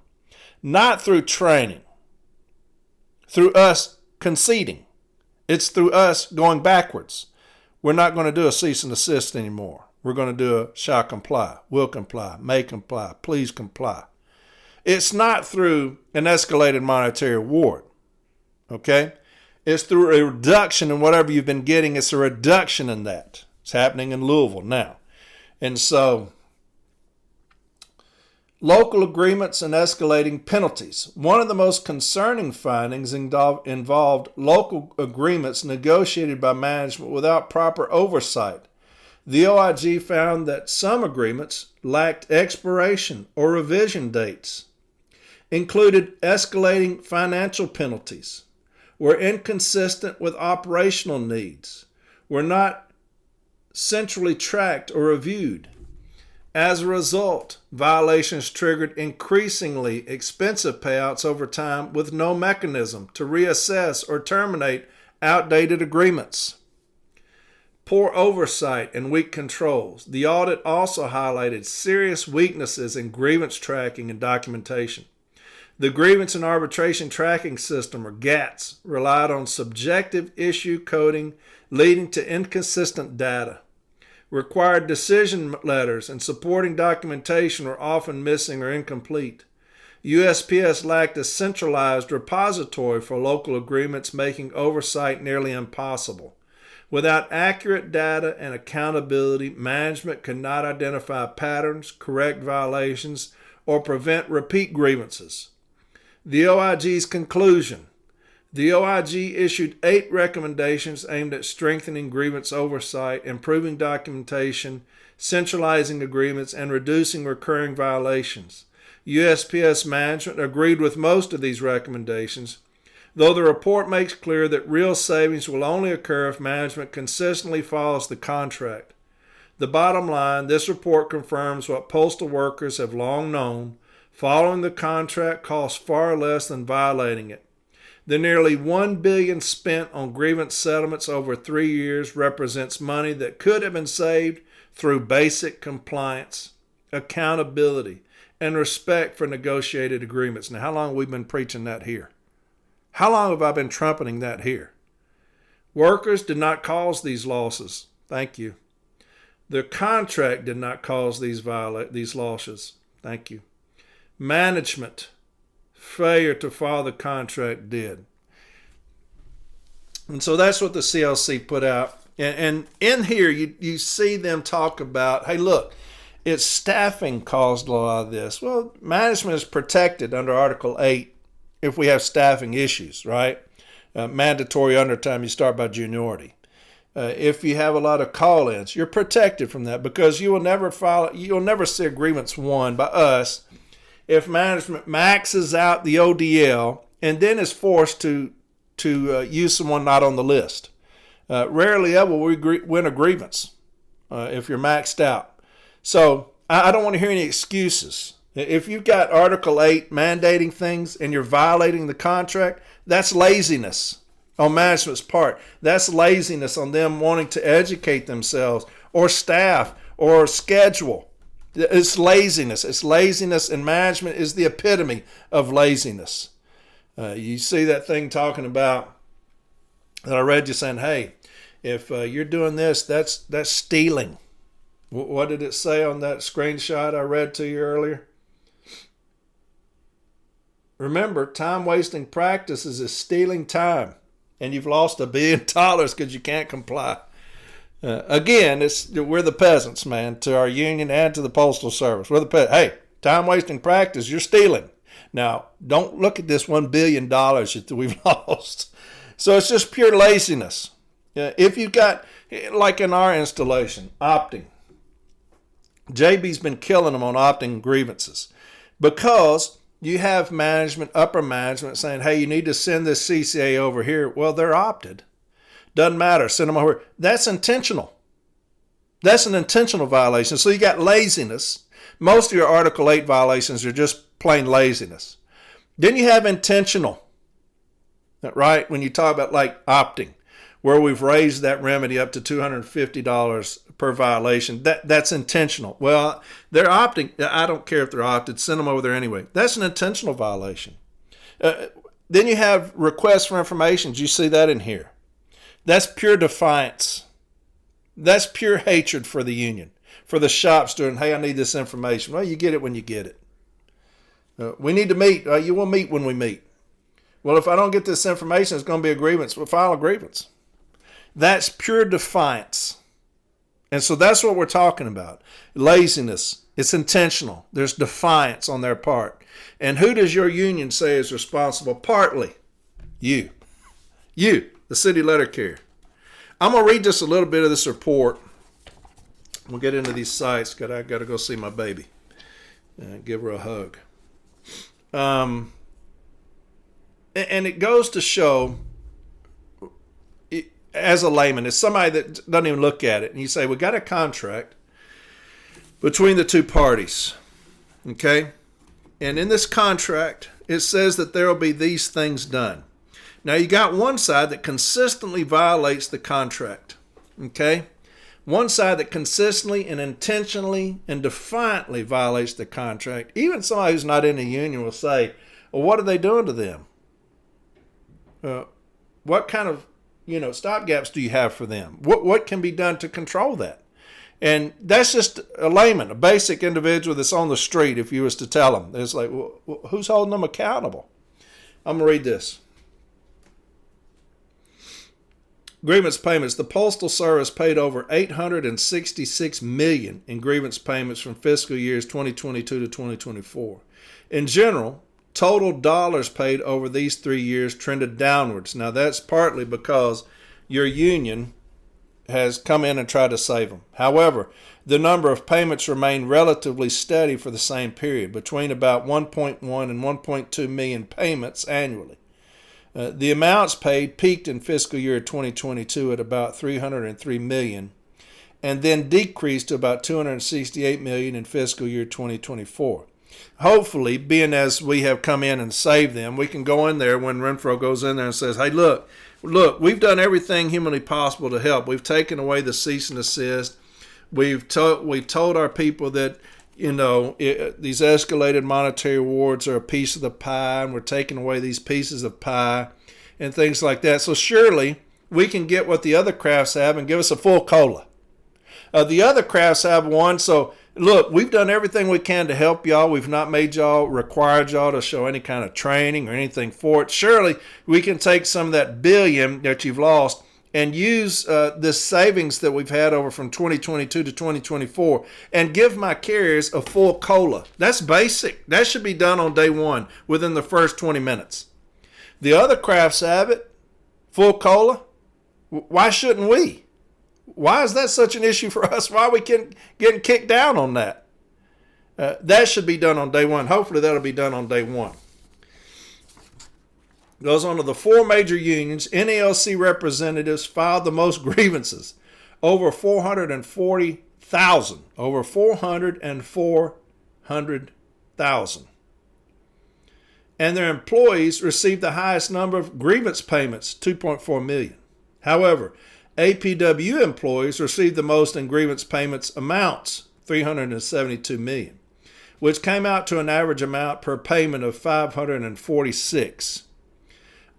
not through training, through us conceding. It's through us going backwards. We're not going to do a cease and desist anymore. we're going to do a shall comply, will comply, may comply, please comply. It's not through an escalated monetary reward, okay? It's through a reduction in whatever you've been getting. It's a reduction in that. It's happening in Louisville now. And so, local agreements and escalating penalties. One of the most concerning findings involved local agreements negotiated by management without proper oversight. The OIG found that some agreements lacked expiration or revision dates, included escalating financial penalties, were inconsistent with operational needs, were not centrally tracked or reviewed. As a result, violations triggered increasingly expensive payouts over time with no mechanism to reassess or terminate outdated agreements. Poor oversight and weak controls. The audit also highlighted serious weaknesses in grievance tracking and documentation. The Grievance and Arbitration Tracking System, or GATS, relied on subjective issue coding, leading to inconsistent data. Required decision letters and supporting documentation were often missing or incomplete. USPS lacked a centralized repository for local agreements, making oversight nearly impossible. Without accurate data and accountability, management could not identify patterns, correct violations, or prevent repeat grievances. The OIG's conclusion. The OIG issued 8 recommendations aimed at strengthening grievance oversight, improving documentation, centralizing agreements, and reducing recurring violations. USPS management agreed with most of these recommendations, though the report makes clear that real savings will only occur if management consistently follows the contract. The bottom line, this report confirms what postal workers have long known: following the contract costs far less than violating it. The nearly $1 billion spent on grievance settlements over 3 years represents money that could have been saved through basic compliance, accountability, and respect for negotiated agreements. Now, how long have we been preaching that here? How long have I been trumpeting that here? Workers did not cause these losses. Thank you. The contract did not cause these losses. Thank you. Management failure to follow the contract did. And so that's what the CLC put out. And in here, you see them talk about, hey, look, it's staffing caused a lot of this. Well, management is protected under Article 8 if we have staffing issues, right? Mandatory undertime, you start by juniority. If you have a lot of call-ins, you're protected from that because you'll never see agreements won by us if management maxes out the ODL and then is forced to use someone not on the list. Rarely ever will we win a grievance if you're maxed out. So I don't want to hear any excuses. If you've got Article 8 mandating things and you're violating the contract, that's laziness on management's part. That's laziness on them wanting to educate themselves or staff or schedule. It's laziness. It's laziness, and management is the epitome of laziness. You see that thing talking about that I read you saying, hey, if you're doing this, that's stealing. What did it say on that screenshot I read to you earlier? Remember, time-wasting practices is stealing time, and you've lost $1 billion because you can't comply. Again, we're the peasants, man, to our union and to the Postal Service. We're the peasants. Hey, time-wasting practice, you're stealing. Now, don't look at this $1 billion that we've lost. So it's just pure laziness. If you've got, like in our installation, opting. JB's been killing them on opting grievances because you have management, upper management saying, hey, you need to send this CCA over here. Well, they're opted. Doesn't matter. Send them over. That's intentional. That's an intentional violation. So you got laziness. Most of your Article 8 violations are just plain laziness. Then you have intentional, right? When you talk about like opting, where we've raised that remedy up to $250 per violation, that's intentional. Well, they're opting. I don't care if they're opted. Send them over there anyway. That's an intentional violation. Then you have requests for information. Do you see that in here? That's pure defiance. That's pure hatred for the union, for the shops doing, hey, I need this information. Well, you get it when you get it. We need to meet. You will meet when we meet. Well, if I don't get this information, it's going to be a grievance. We'll file a grievance. That's pure defiance. And so that's what we're talking about. Laziness. It's intentional. There's defiance on their part. And who does your union say is responsible? Partly you. You, the city letter carrier. I'm going to read just a little bit of this report. We'll get into these sites. I got to go see my baby. Give her a hug. And it goes to show, as a layman, as somebody that doesn't even look at it, and you say, we got a contract between the two parties, okay? And in this contract, it says that there will be these things done. Now, you got one side that consistently violates the contract, okay? One side that consistently and intentionally and defiantly violates the contract. Even somebody who's not in the union will say, well, what are they doing to them? What kind of, stopgaps do you have for them? What can be done to control that? And that's just a layman, a basic individual that's on the street. If you was to tell them, it's like, well, who's holding them accountable? I'm going to read this. Grievance payments. The Postal Service paid over $866 million in grievance payments from fiscal years 2022 to 2024. In general, total dollars paid over these 3 years trended downwards. Now, that's partly because your union has come in and tried to save them. However, the number of payments remained relatively steady for the same period, between about 1.1 and 1.2 million payments annually. The amounts paid peaked in fiscal year 2022 at about $303 million and then decreased to about $268 million in fiscal year 2024. Hopefully, being as we have come in and saved them, we can go in there when Renfro goes in there and says, hey, look, we've done everything humanly possible to help. We've taken away the cease and desist. We've told our people that, these escalated monetary rewards are a piece of the pie, and we're taking away these pieces of pie and things like that. So surely we can get what the other crafts have and give us a full cola. The other crafts have one. So look, we've done everything we can to help y'all. We've not required y'all to show any kind of training or anything for it. Surely we can take some of that billion that you've lost and use this savings that we've had over from 2022 to 2024 and give my carriers a full COLA. That's basic. That should be done on day one within the first 20 minutes. The other crafts have it, full COLA. Why shouldn't we? Why is that such an issue for us? Why are we getting kicked down on that? That should be done on day one. Hopefully that'll be done on day one. Goes on to the four major unions. NALC representatives filed the most grievances, over 440,000. Over 400,000. And their employees received the highest number of grievance payments, 2.4 million. However, APW employees received the most in grievance payments amounts, 372 million, which came out to an average amount per payment of 546.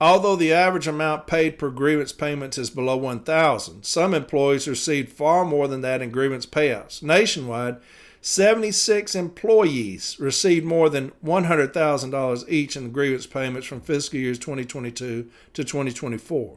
Although the average amount paid per grievance payments is below 1,000, some employees received far more than that in grievance payouts. Nationwide, 76 employees received more than $100,000 each in grievance payments from fiscal years 2022 to 2024.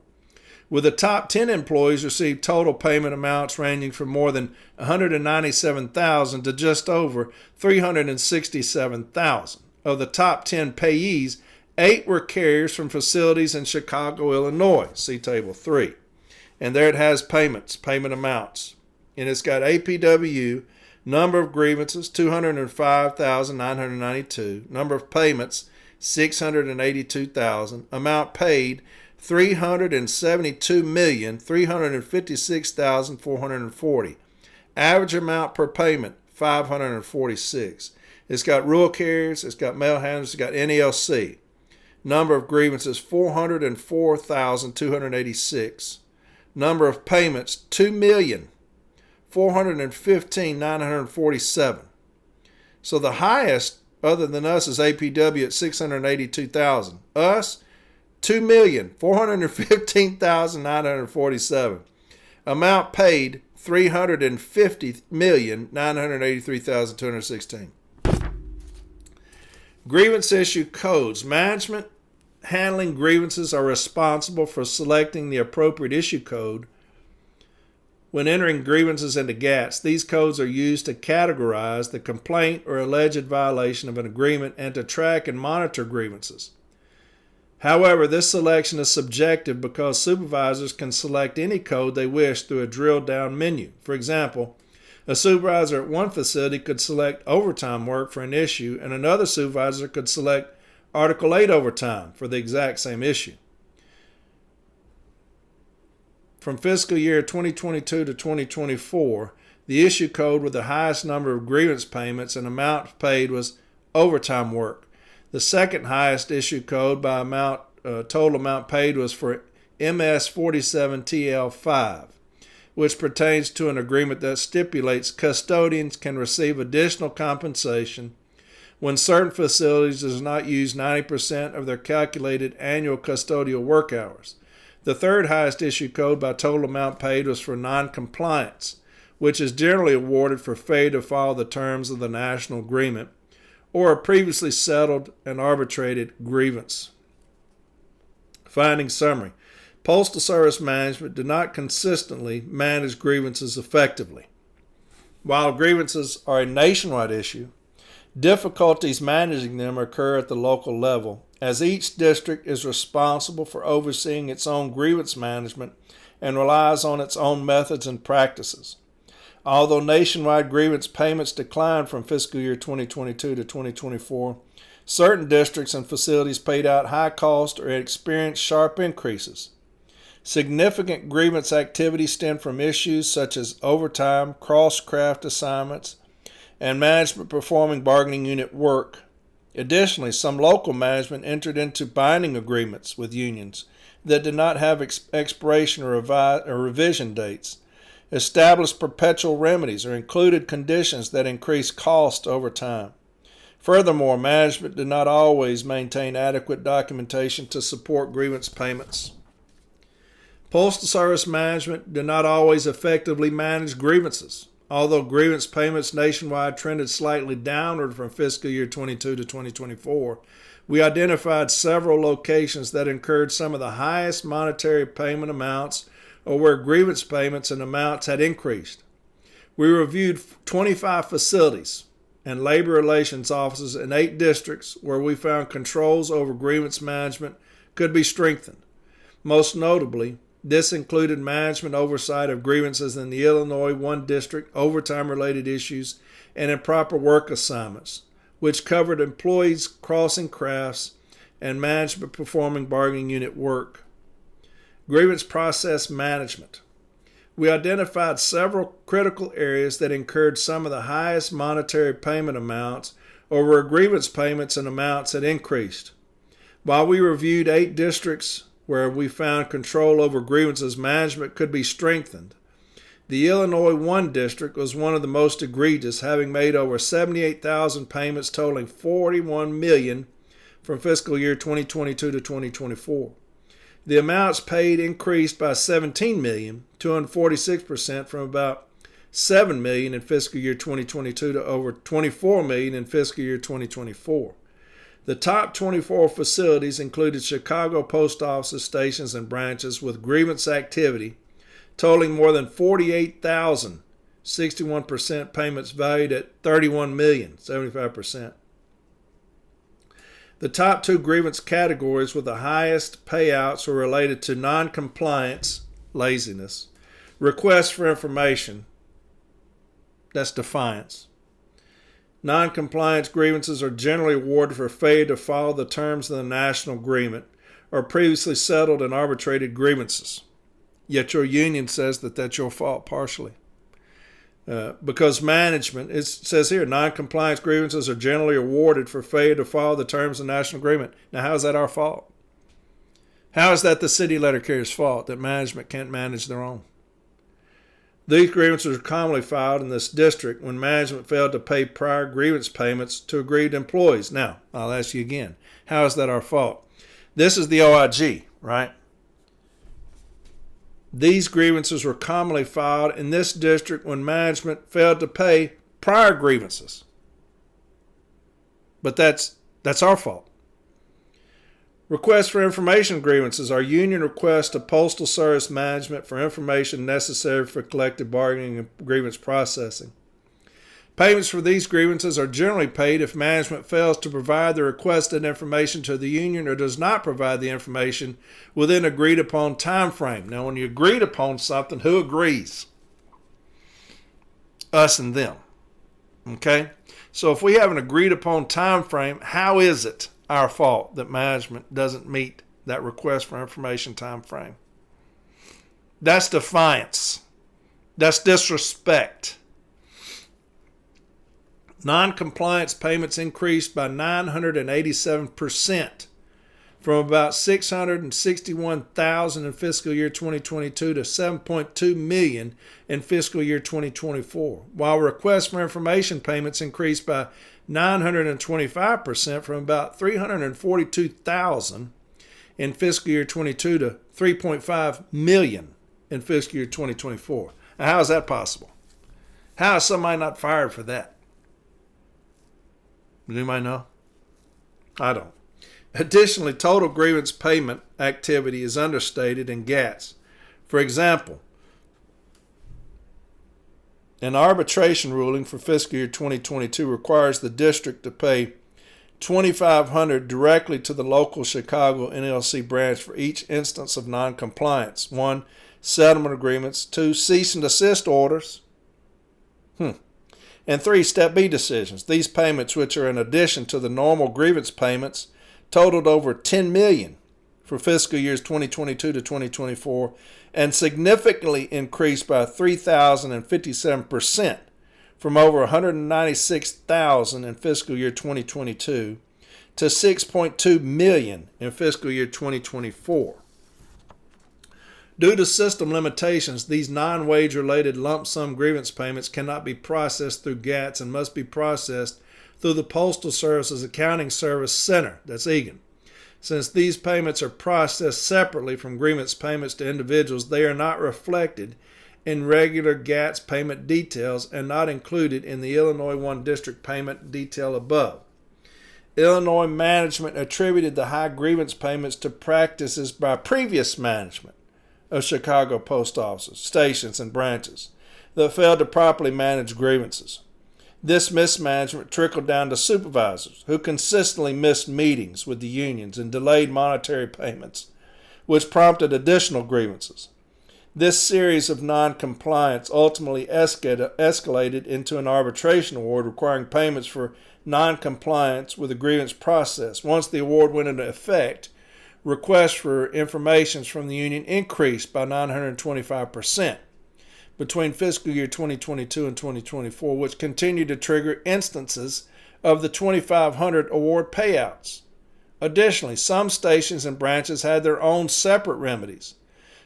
With the top 10 employees received total payment amounts ranging from more than $197,000 to just over $367,000. Of the top 10 payees, 8 were carriers from facilities in Chicago, Illinois. See Table 3. And there it has payment amounts. And it's got APW, number of grievances, 205,992. Number of payments, 682,000. Amount paid, $372,356,440. Average amount per payment, 546. It's got rural carriers, it's got mail handlers, it's got NALC. Number of grievances, 404,286. Number of payments, 2,415,947. So the highest, other than us, is APW at 682,000. Us, 2,415,947. Amount paid, $350,983,216. Grievance issue codes. Management handling grievances are responsible for selecting the appropriate issue code when entering grievances into GATS. These codes are used to categorize the complaint or alleged violation of an agreement and to track and monitor grievances. However, this selection is subjective because supervisors can select any code they wish through a drill-down menu. For example, a supervisor at one facility could select overtime work for an issue, and another supervisor could select Article 8 overtime for the exact same issue. From fiscal year 2022 to 2024, the issue code with the highest number of grievance payments and amount paid was overtime work. The second highest issue code by total amount paid was for MS 47TL5, which pertains to an agreement that stipulates custodians can receive additional compensation when certain facilities does not use 90% of their calculated annual custodial work hours. The third highest issue code by total amount paid was for non-compliance, which is generally awarded for failure to follow the terms of the national agreement or a previously settled and arbitrated grievance. Finding summary. Postal Service management did not consistently manage grievances effectively. While grievances are a nationwide issue, difficulties managing them occur at the local level, as each district is responsible for overseeing its own grievance management and relies on its own methods and practices. Although nationwide grievance payments declined from fiscal year 2022 to 2024, certain districts and facilities paid out high cost or experienced sharp increases. Significant grievance activity stemmed from issues such as overtime, cross-craft assignments, and management performing bargaining unit work. Additionally, some local management entered into binding agreements with unions that did not have expiration or revision dates, established perpetual remedies, or included conditions that increased cost over time. Furthermore, management did not always maintain adequate documentation to support grievance payments. Postal Service management did not always effectively manage grievances. Although grievance payments nationwide trended slightly downward from fiscal year 22 to 2024, we identified several locations that incurred some of the highest monetary payment amounts or where grievance payments and amounts had increased. We reviewed 25 facilities and labor relations offices in 8 districts where we found controls over grievance management could be strengthened. Most notably, this included management oversight of grievances in the Illinois 1 district, overtime-related issues, and improper work assignments, which covered employees crossing crafts and management performing bargaining unit work. Grievance process management. We identified several critical areas that incurred some of the highest monetary payment amounts or where grievance payments and amounts had increased. While we reviewed 8 districts where we found control over grievances management could be strengthened, the Illinois 1 district was one of the most egregious, having made over 78,000 payments totaling $41 million from fiscal year 2022 to 2024. The amounts paid increased by $17 million, 246% from about $7 million in fiscal year 2022 to over $24 million in fiscal year 2024. The top 24 facilities included Chicago post offices, stations, and branches with grievance activity totaling more than 48,000, 61% payments valued at $31 million, 75%. The top 2 grievance categories with the highest payouts were related to non-compliance, laziness, requests for information, that's defiance. Non-compliance grievances are generally awarded for failure to follow the terms of the national agreement or previously settled and arbitrated grievances. Yet your union says that that's your fault partially. Because management, it says here, non-compliance grievances are generally awarded for failure to follow the terms of the national agreement. Now, how is that our fault? How is that the city letter carrier's fault that management can't manage their own? These grievances are commonly filed in this district when management failed to pay prior grievance payments to aggrieved employees. Now, I'll ask you again, how is that our fault? This is the OIG, right? These grievances were commonly filed in this district when management failed to pay prior grievances. But that's our fault. Requests for information grievances are union requests to Postal Service management for information necessary for collective bargaining and grievance processing. Payments for these grievances are generally paid if management fails to provide the requested information to the union or does not provide the information within agreed upon time frame. Now, when you agreed upon something, who agrees? Us and them. Okay? So if we have an agreed upon time frame, how is it our fault that management doesn't meet that request for information time frame? That's defiance. That's disrespect. Non-compliance payments increased by 987% from about $661,000 in fiscal year 2022 to $7.2 million in fiscal year 2024, while requests for information payments increased by 925% from about $342,000 in fiscal year 22 to $3.5 million in fiscal year 2024. Now, how is that possible? How is somebody not fired for that? Does anybody know? I don't. Additionally, total grievance payment activity is understated in GATS. For example, an arbitration ruling for fiscal year 2022 requires the district to pay $2,500 directly to the local Chicago NLC branch for each instance of noncompliance. 1. Settlement agreements. 2. Cease and desist orders. And 3. Step B decisions. These payments, which are in addition to the normal grievance payments, totaled over $10 million for fiscal years 2022 to 2024 and significantly increased by 3,057% from over $196,000 in fiscal year 2022 to $6.2 million in fiscal year 2024. Due to system limitations, these non-wage related lump sum grievance payments cannot be processed through GATS and must be processed through the Postal Service's Accounting Service Center, that's EGAN. Since these payments are processed separately from grievance payments to individuals, they are not reflected in regular GATS payment details and not included in the Illinois 1 District payment detail above. Illinois management attributed the high grievance payments to practices by previous management of Chicago post offices, stations, and branches that failed to properly manage grievances. This mismanagement trickled down to supervisors who consistently missed meetings with the unions and delayed monetary payments, which prompted additional grievances. This series of non-compliance ultimately escalated into an arbitration award requiring payments for non-compliance with the grievance process. Once the award went into effect, requests for information from the union increased by 925% between fiscal year 2022 and 2024, which continued to trigger instances of the $2,500 award payouts. Additionally, some stations and branches had their own separate remedies,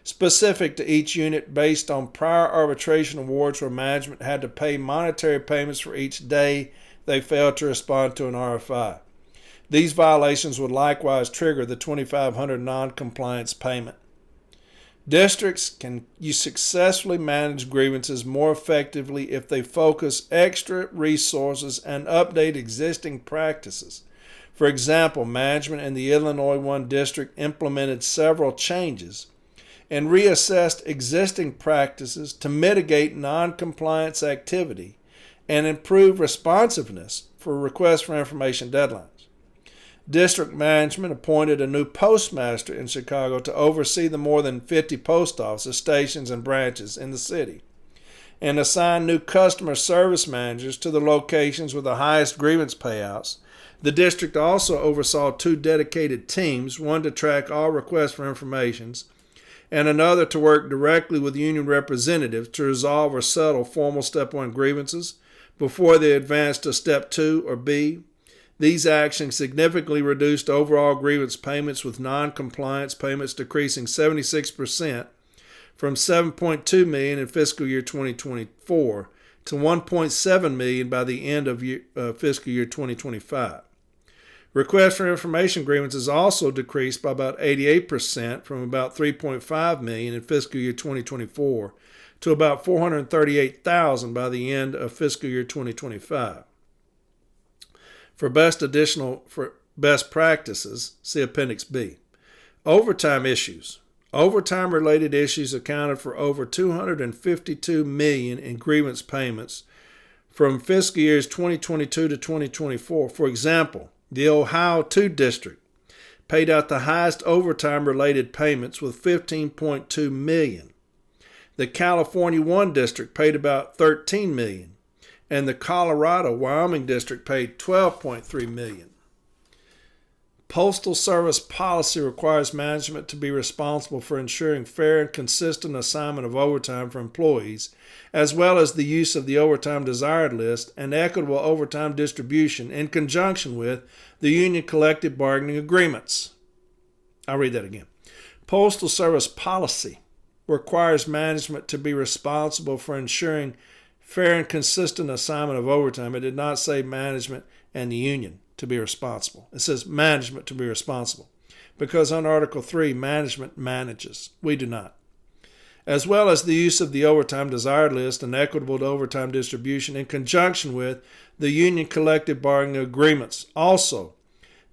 specific to each unit based on prior arbitration awards where management had to pay monetary payments for each day they failed to respond to an RFI. These violations would likewise trigger the $2,500 non-compliance payment. Districts can successfully manage grievances more effectively if they focus extra resources and update existing practices. For example, management in the Illinois 1 District implemented several changes and reassessed existing practices to mitigate non-compliance activity and improve responsiveness for requests for information deadlines. District management appointed a new postmaster in Chicago to oversee the more than 50 post offices, stations, and branches in the city, and assigned new customer service managers to the locations with the highest grievance payouts. The district also oversaw 2 dedicated teams, one to track all requests for information, and another to work directly with union representatives to resolve or settle formal Step 1 grievances before they advance to Step 2 or B. These actions significantly reduced overall grievance payments, with non-compliance payments decreasing 76% from $7.2 million in fiscal year 2024 to $1.7 million by the end of fiscal year 2025. Requests for information grievances also decreased by about 88% from about 3.5 million in fiscal year 2024 to about 438,000 by the end of fiscal year 2025. For best practices, see Appendix B. Overtime issues. Overtime-related issues accounted for over 252 million in grievance payments from fiscal years 2022 to 2024. For example, the Ohio 2 District paid out the highest overtime-related payments with 15.2 million. The California 1 District paid about 13 million, and the Colorado Wyoming District paid 12.3 million. Postal Service policy requires management to be responsible for ensuring fair and consistent assignment of overtime for employees, as well as the use of the overtime desired list and equitable overtime distribution in conjunction with the union collective bargaining agreements. I'll read that again. Postal Service policy requires management to be responsible for ensuring fair and consistent assignment of overtime. It did not say management and the union to be responsible. It says management to be responsible, because on Article 3, management manages. We do not. As well as the use of the overtime desired list and equitable overtime distribution in conjunction with the union collective bargaining agreements. Also,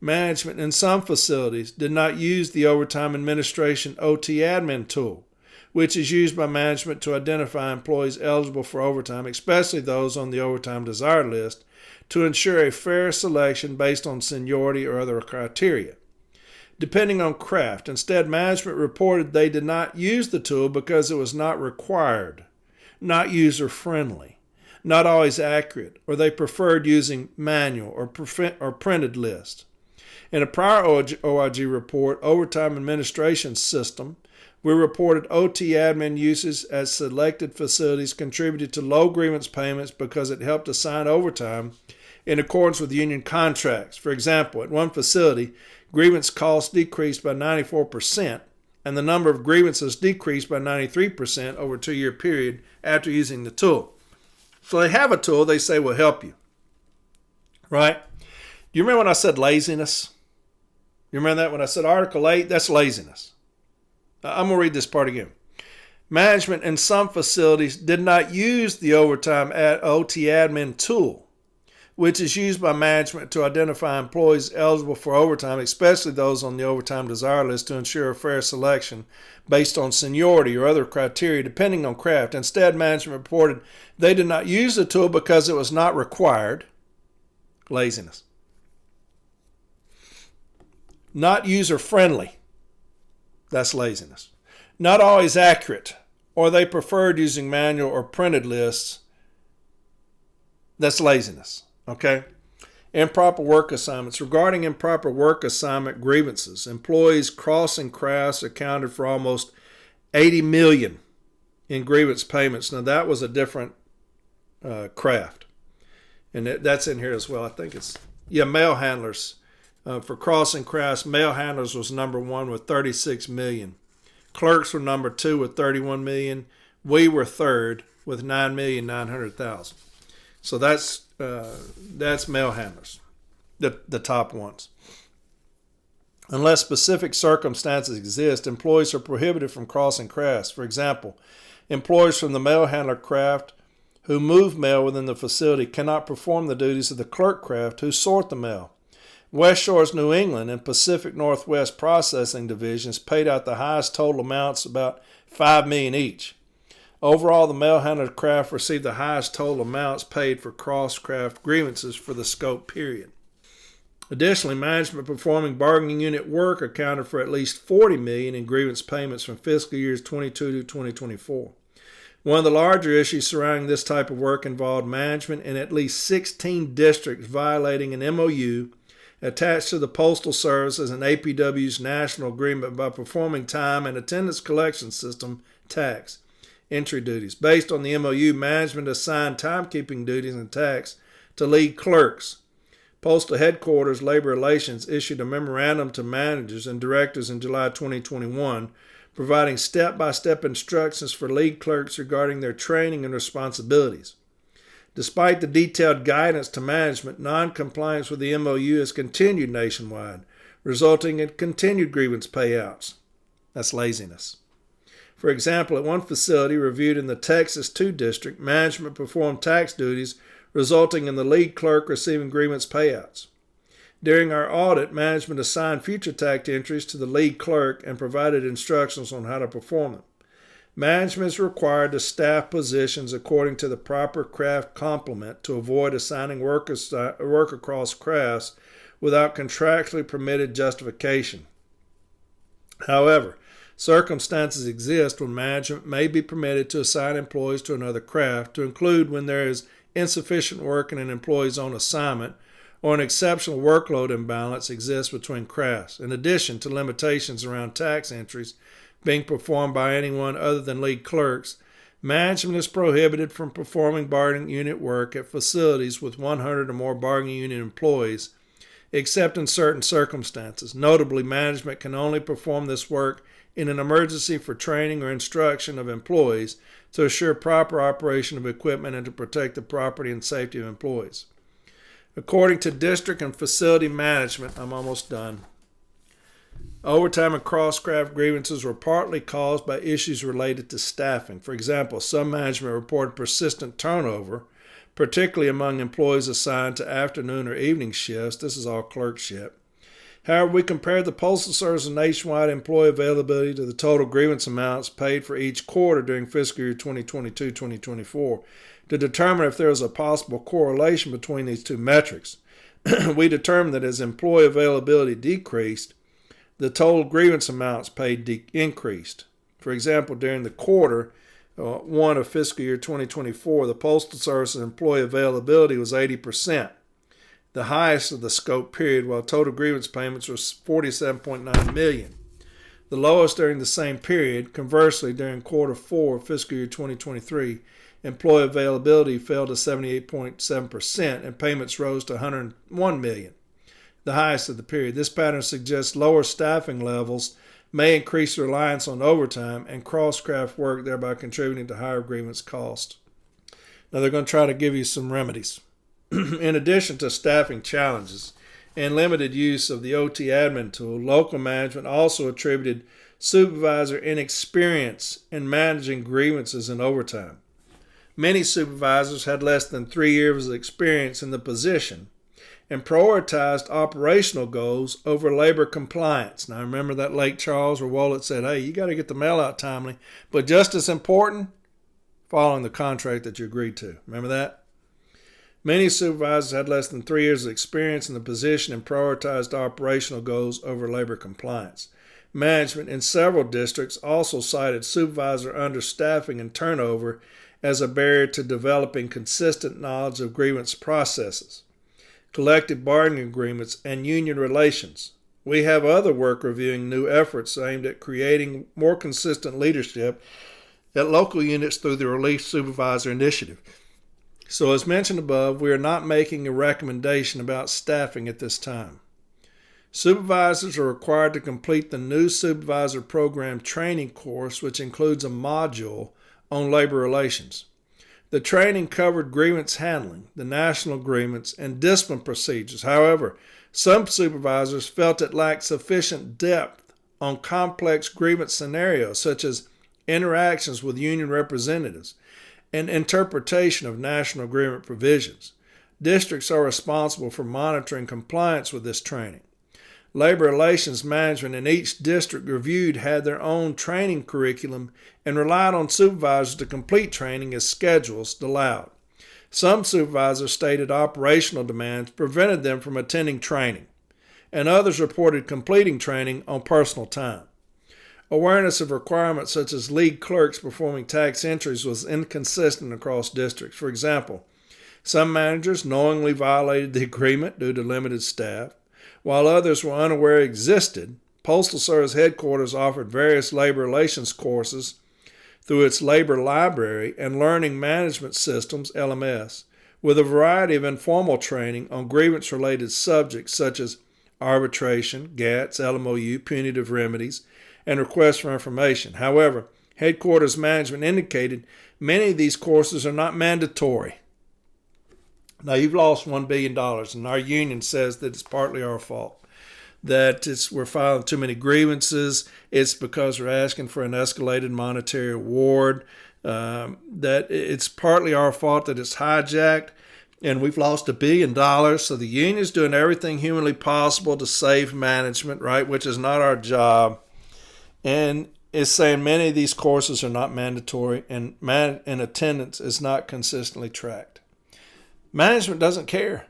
management in some facilities did not use the overtime administration OT admin tool, which is used by management to identify employees eligible for overtime, especially those on the overtime desired list, to ensure a fair selection based on seniority or other criteria. Depending on craft, instead, management reported they did not use the tool because it was not required, not user-friendly, not always accurate, or they preferred using manual or printed lists. In a prior OIG report, Overtime Administration System, we reported OT admin uses at selected facilities contributed to low grievance payments because it helped assign overtime in accordance with union contracts. For example, at one facility, grievance costs decreased by 94%, and the number of grievances decreased by 93% over a 2-year period after using the tool. So they have a tool they say will help you, right? Do you remember when I said laziness? You remember that when I said Article 8? That's laziness. I'm going to read this part again. Management in some facilities did not use the overtime OT admin tool, which is used by management to identify employees eligible for overtime, especially those on the overtime desire list, to ensure a fair selection based on seniority or other criteria depending on craft. Instead, management reported they did not use the tool because it was not required. Laziness. Not user-friendly. That's laziness. Not always accurate, or they preferred using manual or printed lists. That's laziness. Okay? Improper work assignments. Regarding improper work assignment grievances, employees crossing crafts accounted for almost 80 million in grievance payments. Now, that was a different craft. And that's in here as well. I think it's, mail handlers. For crossing crafts, mail handlers was number 1 with 36 million. Clerks were number 2 with 31 million. We were third with 9,900,000. So that's mail handlers, the top ones. Unless specific circumstances exist, employees are prohibited from crossing crafts. For example, employees from the mail handler craft who move mail within the facility cannot perform the duties of the clerk craft who sort the mail. West Shores, New England, and Pacific Northwest processing divisions paid out the highest total amounts, about $5 million each. Overall, the mail handler craft received the highest total amounts paid for cross-craft grievances for the scope period. Additionally, management performing bargaining unit work accounted for at least $40 million in grievance payments from fiscal years 22 to 2024. One of the larger issues surrounding this type of work involved management in at least 16 districts violating an MOU attached to the Postal Service as an APW's national agreement by performing time and attendance collection system tax entry duties. Based on the MOU, management assigned timekeeping duties and tax to lead clerks. Postal Headquarters Labor Relations issued a memorandum to managers and directors in July 2021, providing step-by-step instructions for lead clerks regarding their training and responsibilities. Despite the detailed guidance to management, non-compliance with the MOU has continued nationwide, resulting in continued grievance payouts. That's laziness. For example, at one facility reviewed in the Texas 2 district, management performed tax duties, resulting in the lead clerk receiving grievance payouts. During our audit, management assigned future tax entries to the lead clerk and provided instructions on how to perform them. Management is required to staff positions according to the proper craft complement to avoid assigning work across crafts without contractually permitted justification. However, circumstances exist when management may be permitted to assign employees to another craft, to include when there is insufficient work in an employee's own assignment or an exceptional workload imbalance exists between crafts, in addition to limitations around tax entries being performed by anyone other than lead clerks. Management is prohibited from performing bargaining unit work at facilities with 100 or more bargaining unit employees, except in certain circumstances. Notably, management can only perform this work in an emergency for training or instruction of employees to assure proper operation of equipment and to protect the property and safety of employees. According to district and facility management, I'm almost done. Overtime and cross-craft grievances were partly caused by issues related to staffing. For example, some management reported persistent turnover, particularly among employees assigned to afternoon or evening shifts. This is all clerkship. However, we compared the Postal Service's nationwide employee availability to the total grievance amounts paid for each quarter during fiscal year 2022-2024 to determine if there was a possible correlation between these two metrics. We determined that as employee availability decreased, the total grievance amounts paid increased. For example, during the quarter one of fiscal year 2024, the Postal Service's employee availability was 80%, the highest of the scope period, while total grievance payments were $47.9 million. The lowest during the same period. Conversely, during quarter 4 of fiscal year 2023, employee availability fell to 78.7% and payments rose to $101 million, the highest of the period. This pattern suggests lower staffing levels may increase reliance on overtime and cross-craft work, thereby contributing to higher grievance costs. Now they're going to try to give you some remedies. In addition to staffing challenges and limited use of the OT admin tool, local management also attributed supervisor inexperience in managing grievances and overtime. Many supervisors had less than 3 years of experience in the position and prioritized operational goals over labor compliance. Now remember that Lake Charles where Wallet said, hey, you got to get the mail out timely, but just as important, following the contract that you agreed to. Remember that? Many supervisors had less than 3 years of experience in the position and prioritized operational goals over labor compliance. Management in several districts also cited supervisor understaffing and turnover as a barrier to developing consistent knowledge of grievance processes, collective bargaining agreements, and union relations. We have other work reviewing new efforts aimed at creating more consistent leadership at local units through the Relief Supervisor Initiative. So as mentioned above, we are not making a recommendation about staffing at this time. Supervisors are required to complete the new Supervisor Program training course, which includes a module on labor relations. The training covered grievance handling, the national agreements, and discipline procedures. However, some supervisors felt it lacked sufficient depth on complex grievance scenarios, such as interactions with union representatives and interpretation of national agreement provisions. Districts are responsible for monitoring compliance with this training. Labor relations management in each district reviewed had their own training curriculum and relied on supervisors to complete training as schedules allowed. Some supervisors stated operational demands prevented them from attending training, and others reported completing training on personal time. Awareness of requirements such as lead clerks performing tax entries was inconsistent across districts. For example, some managers knowingly violated the agreement due to limited staff, while others were unaware it existed. Postal Service headquarters offered various labor relations courses through its labor library and learning management systems, LMS, with a variety of informal training on grievance-related subjects such as arbitration, GATS, LMOU, punitive remedies, and requests for information. However, headquarters management indicated many of these courses are not mandatory. Now, you've lost $1 billion, and our union says that it's partly our fault, that we're filing too many grievances, it's because we're asking for an escalated monetary award, that it's partly our fault that it's hijacked, and we've lost $1 billion. So the union's doing everything humanly possible to save management, right, which is not our job, and is saying many of these courses are not mandatory, and attendance is not consistently tracked. Management doesn't care.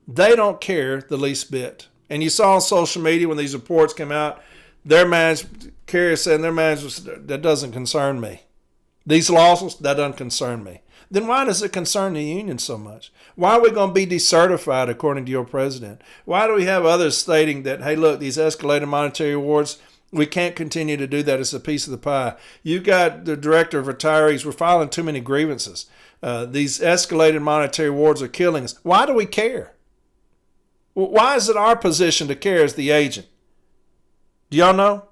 They don't care the least bit. And you saw on social media when these reports came out, carriers saying their management, that doesn't concern me. These losses, that doesn't concern me. Then why does it concern the union so much? Why are we going to be decertified according to your president? Why do we have others stating that, hey, look, these escalated monetary awards, we can't continue to do that. It's a piece of the pie. You got the director of retirees, we're filing too many grievances. These escalated monetary awards are killing us. Why do we care? Why is it our position to care as the agent? Do y'all know?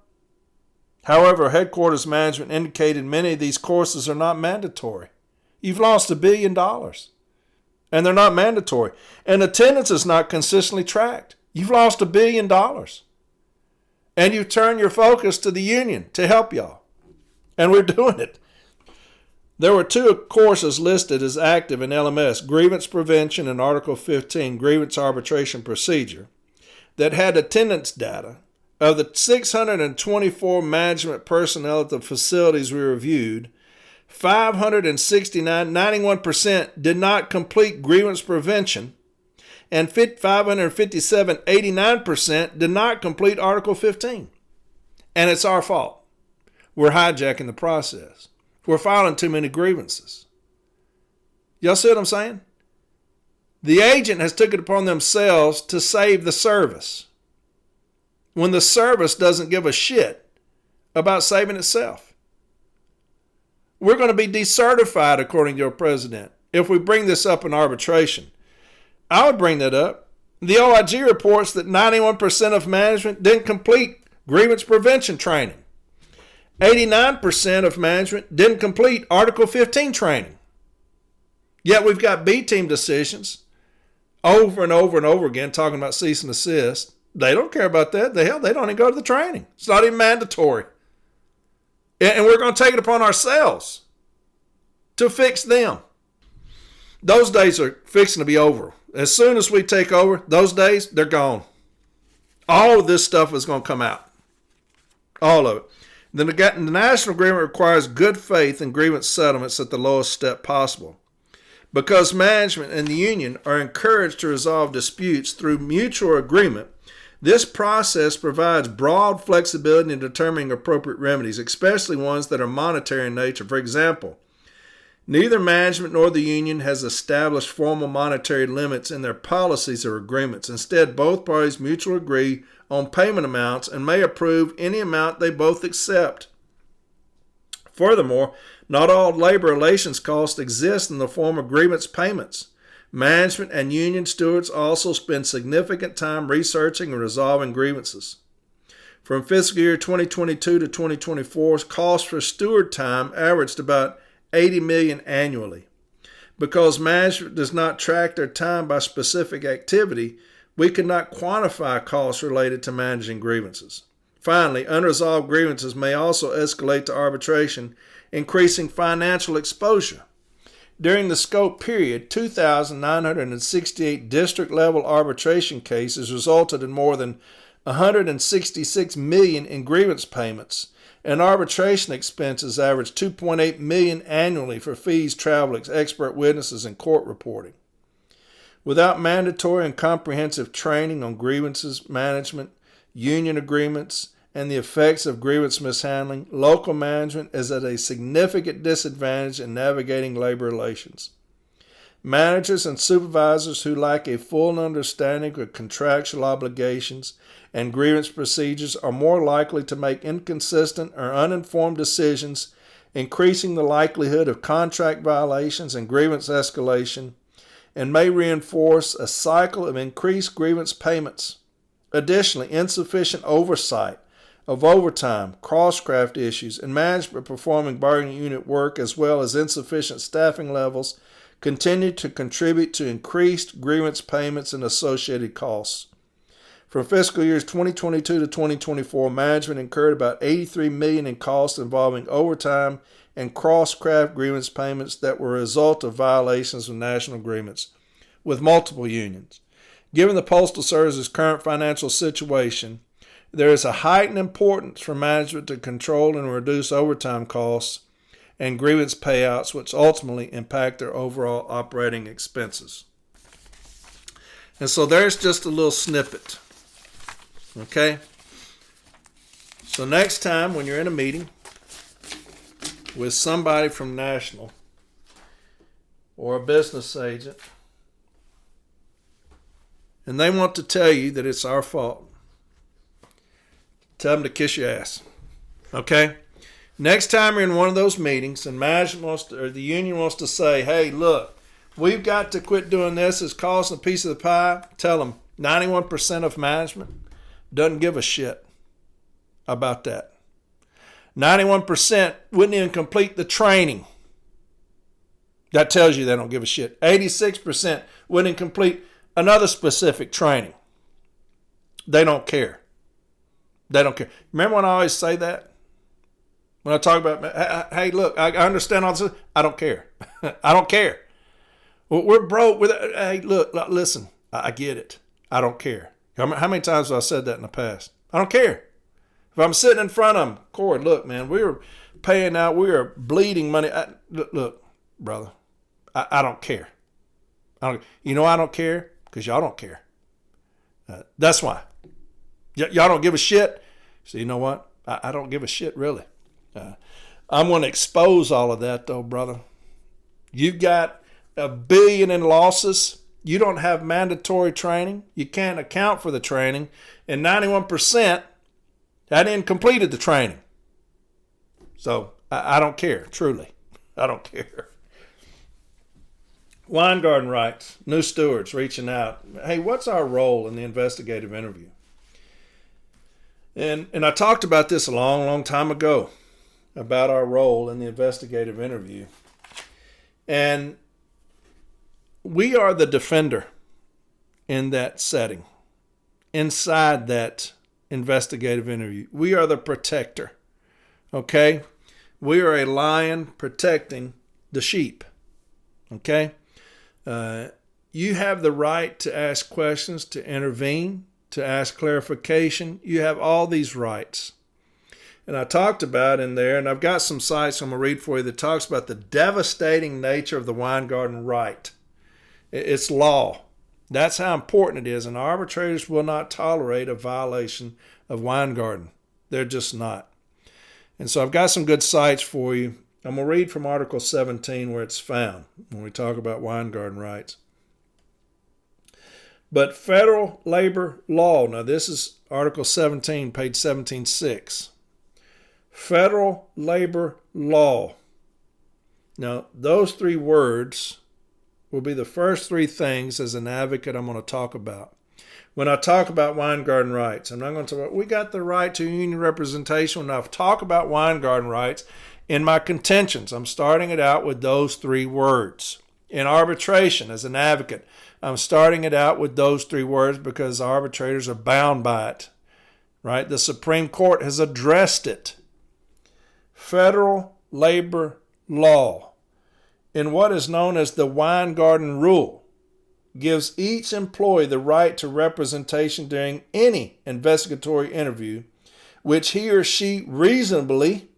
However, headquarters management indicated many of these courses are not mandatory. You've lost $1 billion, and they're not mandatory. And attendance is not consistently tracked. You've lost $1 billion. And you turn your focus to the union to help y'all. And we're doing it. There were 2 courses listed as active in LMS, Grievance Prevention and Article 15, Grievance Arbitration Procedure, that had attendance data. Of the 624 management personnel at the facilities we reviewed, 569, 91% did not complete grievance prevention, and 557, 89% did not complete Article 15. And it's our fault. We're hijacking the process. We're filing too many grievances. Y'all see what I'm saying? The agent has took it upon themselves to save the service, when the service doesn't give a shit about saving itself. We're going to be decertified, according to your president, if we bring this up in arbitration. I would bring that up. The OIG reports that 91% of management didn't complete grievance prevention training. 89% of management didn't complete Article 15 training. Yet we've got B-team decisions over and over and over again talking about cease and desist. They don't care about that. They don't even go to the training. It's not even mandatory. And we're going to take it upon ourselves to fix them. Those days are fixing to be over. As soon as we take over, those days, they're gone. All of this stuff is going to come out. All of it. The national agreement requires good faith in grievance settlements at the lowest step possible. Because management and the union are encouraged to resolve disputes through mutual agreement, this process provides broad flexibility in determining appropriate remedies, especially ones that are monetary in nature. For example, neither management nor the union has established formal monetary limits in their policies or agreements. Instead, both parties mutually agree on payment amounts and may approve any amount they both accept. Furthermore, not all labor relations costs exist in the form of grievance payments. Management and union stewards also spend significant time researching and resolving grievances. From fiscal year 2022 to 2024, costs for steward time averaged about $80 million annually. Because management does not track their time by specific activity, we cannot quantify costs related to managing grievances. Finally, unresolved grievances may also escalate to arbitration, increasing financial exposure. During the scope period, 2,968 district-level arbitration cases resulted in more than $166 million in grievance payments, and arbitration expenses averaged $2.8 million annually for fees, travel, expert witnesses, and court reporting. Without mandatory and comprehensive training on grievances management, union agreements, and the effects of grievance mishandling, local management is at a significant disadvantage in navigating labor relations. Managers and supervisors who lack a full understanding of contractual obligations and grievance procedures are more likely to make inconsistent or uninformed decisions, increasing the likelihood of contract violations and grievance escalation, and may reinforce a cycle of increased grievance payments. Additionally, insufficient oversight of overtime, cross-craft issues, and management performing bargaining unit work, as well as insufficient staffing levels, continue to contribute to increased grievance payments and associated costs. For fiscal years 2022 to 2024, management incurred about $83 million in costs involving overtime and cross-craft grievance payments that were a result of violations of national agreements with multiple unions. Given the Postal Service's current financial situation, there is a heightened importance for management to control and reduce overtime costs and grievance payouts, which ultimately impact their overall operating expenses. And so there's just a little snippet. Okay? So next time when you're in a meeting with somebody from National or a business agent, and they want to tell you that it's our fault, tell them to kiss your ass. Okay? Next time you're in one of those meetings and management wants to, or the union wants to say, hey, look, we've got to quit doing this, it's costing a piece of the pie, tell them 91% of management doesn't give a shit about that. 91% wouldn't even complete the training. That tells you they don't give a shit. 86% wouldn't complete another specific training. They don't care. They don't care. Remember when I always say that? When I talk about, hey, look, I understand all this. I don't care. I don't care. We're broke. Hey, look, listen, I get it. I don't care. How many times have I said that in the past? I don't care. If I'm sitting in front of them, Corey, look, man, we were paying out, we are bleeding money. Look, brother, I don't care. You know I don't care? Because y'all don't care. That's why. Y'all don't give a shit. So you know what? I don't give a shit, really. I'm going to expose all of that, though, brother. You've got $1 billion in losses. You don't have mandatory training. You can't account for the training. And 91% hadn't completed the training. So I don't care, truly. I don't care. Weingarten writes, new stewards reaching out. Hey, what's our role in the investigative interview? And I talked about this a long, long time ago, about our role in the investigative interview. And we are the defender in that setting, inside that investigative interview. We are the protector, okay? We are a lion protecting the sheep, okay? You have the right to ask questions, to intervene, to ask clarification. You have all these rights. And I talked about in there, and I've got some sites I'm going to read for you that talks about the devastating nature of the Weingarten right. It's law. That's how important it is, and arbitrators will not tolerate a violation of Weingarten. They're just not. And so I've got some good sites for you. I'm going to read from Article 17 where it's found when we talk about Weingarten rights. But federal labor law, now this is Article 17, page 17.6. Federal labor law. Now, those three words will be the first three things as an advocate I'm going to talk about. When I talk about Weingarten rights, I'm not going to talk about, we got the right to union representation. When I talk about Weingarten rights, in my contentions, I'm starting it out with those three words. In arbitration, as an advocate, I'm starting it out with those three words because arbitrators are bound by it, right? The Supreme Court has addressed it. Federal labor law, in what is known as the Weingarten Rule, gives each employee the right to representation during any investigatory interview which he or she reasonably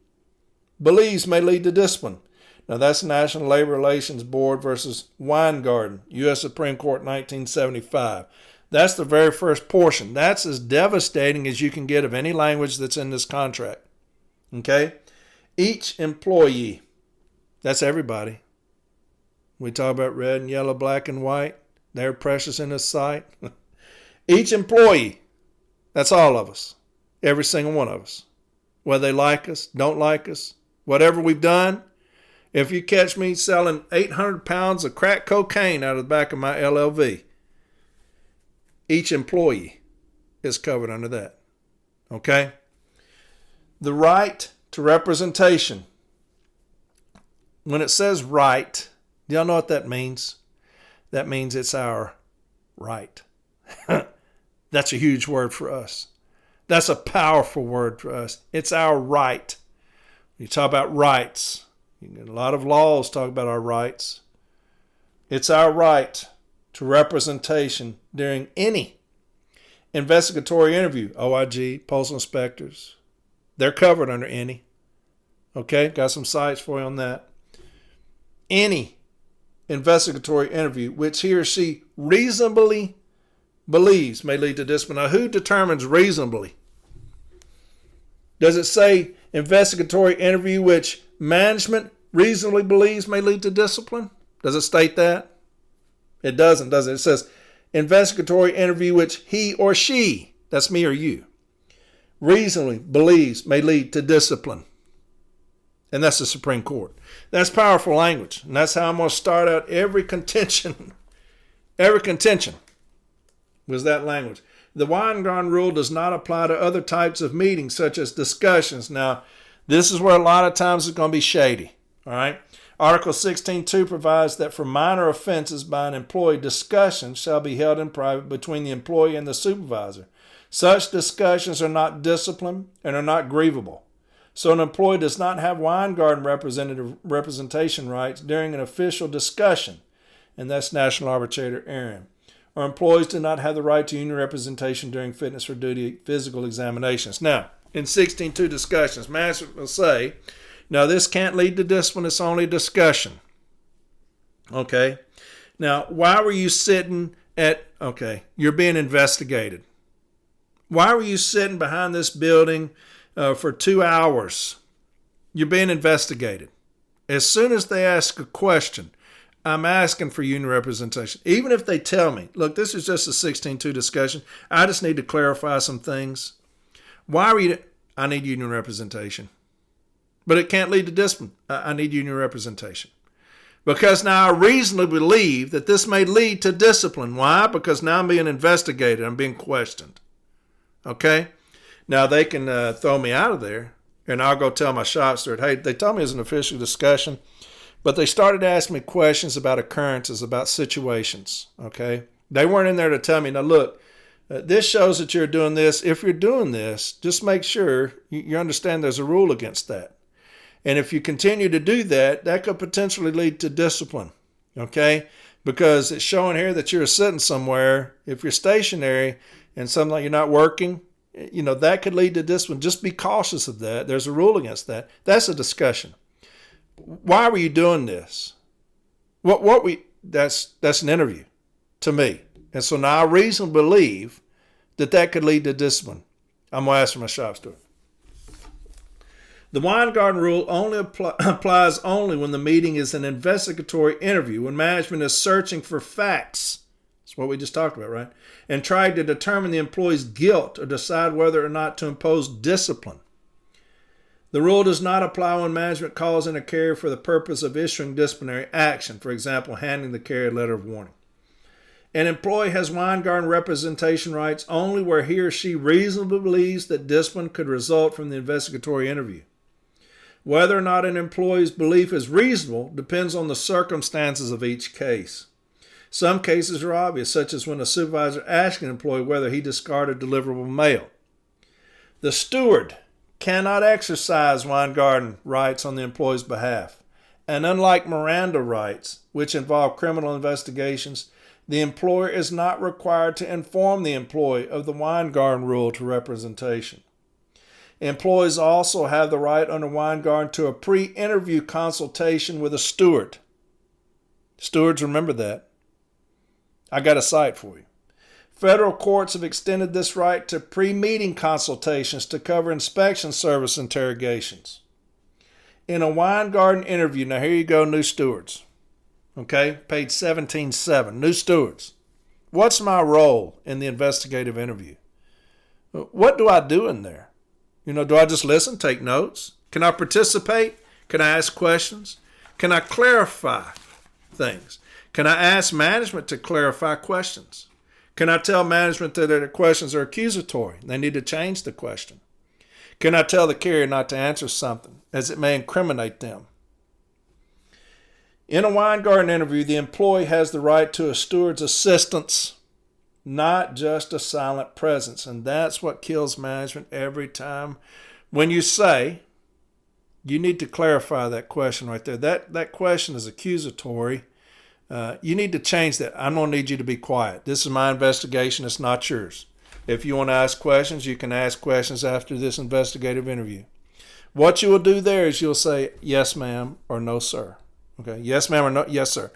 believes may lead to discipline. Now that's National Labor Relations Board versus Weingarten, U.S. Supreme Court, 1975. That's the very first portion. That's as devastating as you can get of any language that's in this contract. Okay? Each employee, that's everybody. We talk about red and yellow, black and white. They're precious in His sight. Each employee, that's all of us. Every single one of us. Whether they like us, don't like us, whatever we've done. If you catch me selling 800 pounds of crack cocaine out of the back of my LLV, each employee is covered under that. Okay? The right to representation. When it says right, Y'all know what that means? That means it's our right. That's a huge word for us. That's a powerful word for us. It's our right. You talk about rights. A lot of laws talk about our rights. It's our right to representation during any investigatory interview. OIG, postal inspectors, they're covered under any. Okay, got some sites for you on that. Any investigatory interview which he or she reasonably believes may lead to discipline. Now, who determines reasonably? Does it say investigatory interview which management reasonably believes may lead to discipline? Does it state that? It doesn't, does it? It says investigatory interview which he or she, that's me or you, reasonably believes may lead to discipline. And that's the Supreme Court. That's powerful language. And that's how I'm going to start out every contention. Every contention was that language. The Weingarten rule does not apply to other types of meetings, such as discussions. Now, this is where a lot of times it's going to be shady. All right. Article 16.2 provides that for minor offenses by an employee, discussions shall be held in private between the employee and the supervisor. Such discussions are not discipline and are not grievable. So an employee does not have Weingarten representation rights during an official discussion, and that's National Arbitrator Aaron. Or employees do not have the right to union representation during fitness for duty physical examinations. Now, in 16.2 discussions, management will say, now this can't lead to discipline, it's only discussion. Okay? Now, why were you sitting you're being investigated. Why were you sitting behind this building for 2 hours? You're being investigated. As soon as they ask a question, I'm asking for union representation. Even if they tell me, look, this is just a 16.2 discussion. I just need to clarify some things. Why are you? I need union representation. But it can't lead to discipline. I need union representation. Because now I reasonably believe that this may lead to discipline. Why? Because now I'm being investigated. I'm being questioned. Okay? Now they can throw me out of there, and I'll go tell my shop steward, hey, they told me it was an official discussion, but they started asking me questions about occurrences, about situations. Okay? They weren't in there to tell me, now look, this shows that you're doing this. If you're doing this, just make sure you understand there's a rule against that. And if you continue to do that, that could potentially lead to discipline, okay? Because it's showing here that you're sitting somewhere. If you're stationary and something like you're not working, that could lead to discipline. Just be cautious of that. There's a rule against that. That's a discussion. Why were you doing this? That's an interview to me. And so now I reasonably believe that could lead to discipline. I'm going to ask for my shop steward. The Weingarten rule only applies only when the meeting is an investigatory interview, when management is searching for facts. That's what we just talked about, right? And trying to determine the employee's guilt or decide whether or not to impose discipline. The rule does not apply when management calls in a carrier for the purpose of issuing disciplinary action, for example, handing the carrier a letter of warning. An employee has Weingarten representation rights only where he or she reasonably believes that discipline could result from the investigatory interview. Whether or not an employee's belief is reasonable depends on the circumstances of each case. Some cases are obvious, such as when a supervisor asks an employee whether he discarded deliverable mail. The steward cannot exercise Weingarten rights on the employee's behalf. And unlike Miranda rights, which involve criminal investigations, the employer is not required to inform the employee of the Weingarten rule to representation. Employees also have the right under Weingarten to a pre-interview consultation with a steward. Stewards, remember that. I got a cite for you. Federal courts have extended this right to pre-meeting consultations to cover inspection service interrogations. In a Weingarten interview, now here you go, new stewards. Okay, page 17.7, new stewards. What's my role in the investigative interview? What do I do in there? Do I just listen, take notes? Can I participate? Can I ask questions? Can I clarify things? Can I ask management to clarify questions? Can I tell management that their questions are accusatory? They need to change the question. Can I tell the carrier not to answer something as it may incriminate them? In a Weingarten interview, the employee has the right to a steward's assistance, not just a silent presence. And that's what kills management every time. When you say, you need to clarify that question right there. That question is accusatory. You need to change that. I'm going to need you to be quiet. This is my investigation. It's not yours. If you want to ask questions, you can ask questions after this investigative interview. What you will do there is you'll say, yes, ma'am, or no, sir. Okay, yes, ma'am, or no, yes, sir.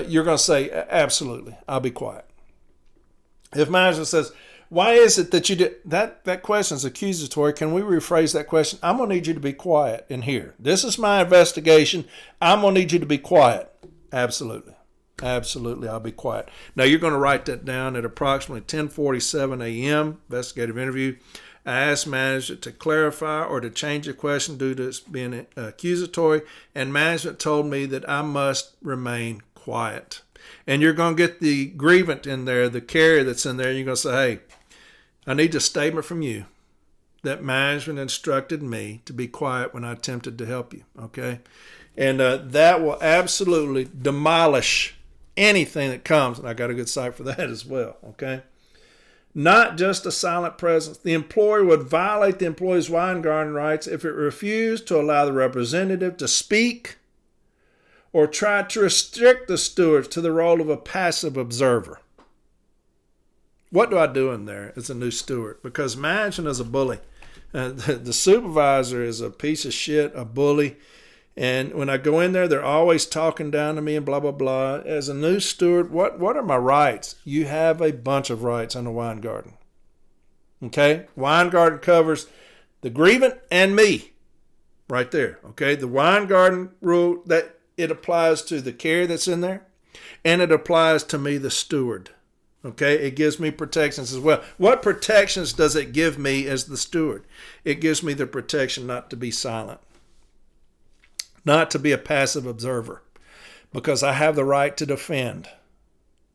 You're going to say, absolutely, I'll be quiet. If management says, why is it that you did that question is accusatory? Can we rephrase that question? I'm going to need you to be quiet in here. This is my investigation. I'm going to need you to be quiet. Absolutely. Absolutely, I'll be quiet. Now, you're going to write that down at approximately 10:47 a.m., investigative interview. I asked management to clarify or to change the question due to it being accusatory, and management told me that I must remain quiet. And you're going to get the grievant in there, the carrier that's in there, and you're going to say, hey, I need a statement from you that management instructed me to be quiet when I attempted to help you, okay? And that will absolutely demolish anything that comes, and I got a good site for that as well, okay? Not just a silent presence. The employer would violate the employee's Weingarten rights if it refused to allow the representative to speak or tried to restrict the stewards to the role of a passive observer. What do I do in there as a new steward? Because management is a bully. The supervisor is a piece of shit, a bully. And when I go in there, they're always talking down to me and blah, blah, blah. As a new steward, what are my rights? You have a bunch of rights under Weingarten. Okay? Weingarten covers the grievant and me right there. Okay? The Weingarten rule, that it applies to the carrier that's in there, and it applies to me, the steward. Okay? It gives me protections as well. What protections does it give me as the steward? It gives me the protection not to be silent, not to be a passive observer, because I have the right to defend.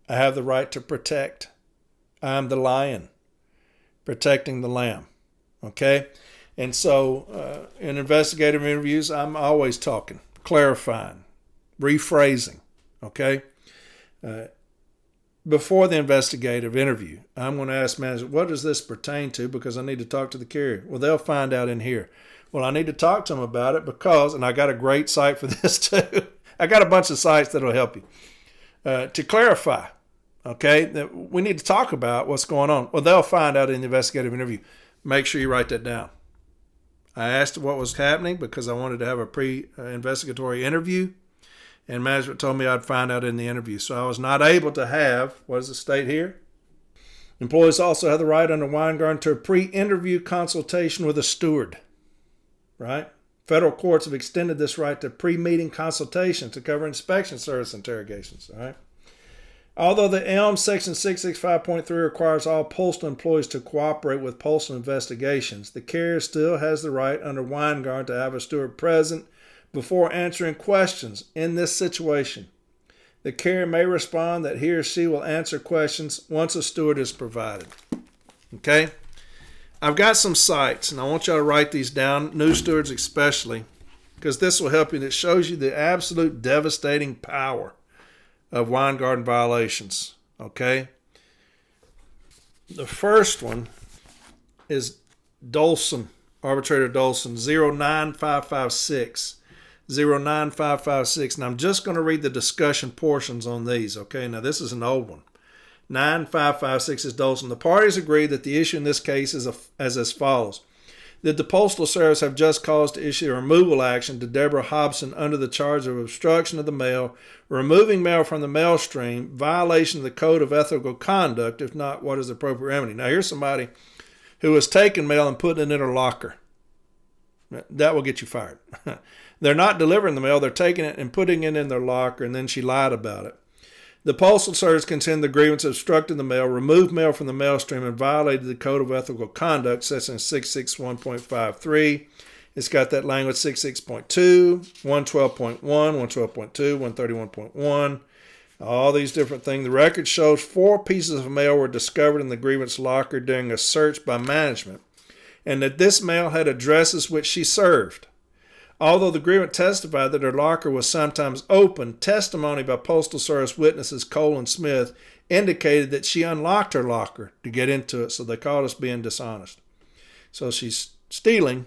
I have the right to protect. I'm the lion protecting the lamb. Okay? And so in investigative interviews, I'm always talking, clarifying, rephrasing. Okay? Before the investigative interview, I'm going to ask management, what does this pertain to? Because I need to talk to the carrier. Well, they'll find out in here. Well, I need to talk to them about it because, and I got a great site for this too. I got a bunch of sites that'll help you. To clarify, okay, that we need to talk about what's going on. Well, they'll find out in the investigative interview. Make sure you write that down. I asked what was happening because I wanted to have a pre-investigatory interview, and management told me I'd find out in the interview. So I was not able to have, what does it state here? Employees also have the right under Weingarten to a pre-interview consultation with a steward. Right? Federal courts have extended this right to pre-meeting consultation to cover inspection service interrogations. All right? Although the ELM Section 665.3 requires all postal employees to cooperate with postal investigations, the carrier still has the right under Weingarten to have a steward present before answering questions. In this situation, the carrier may respond that he or she will answer questions once a steward is provided. Okay? I've got some sites, and I want y'all to write these down, new stewards especially, because this will help you. It shows you the absolute devastating power of Weingarten violations. Okay? The first one is Dolson, Arbitrator Dolson, 09556. 09556. And I'm just going to read the discussion portions on these. Okay? Now, this is an old one. 9556 is Dolson. The parties agree that the issue in this case is as follows. That the Postal Service have just caused to issue a removal action to Deborah Hobson under the charge of obstruction of the mail, removing mail from the mail stream, violation of the Code of Ethical Conduct, if not, what is the appropriate remedy? Now, here's somebody who has taken mail and put it in her locker. That will get you fired. They're not delivering the mail. They're taking it and putting it in their locker, and then she lied about it. The Postal Service contend the grievance obstructed the mail, removed mail from the mail stream, and violated the Code of Ethical Conduct, section 661.53. It's got that language 66.2, 112.1, 112.2, 131.1, all these different things. The record shows 4 pieces of mail were discovered in the grievance locker during a search by management, and that this mail had addresses which she served. Although the agreement testified that her locker was sometimes open, testimony by Postal Service witnesses Cole and Smith indicated that she unlocked her locker to get into it, so they called us being dishonest. So she's stealing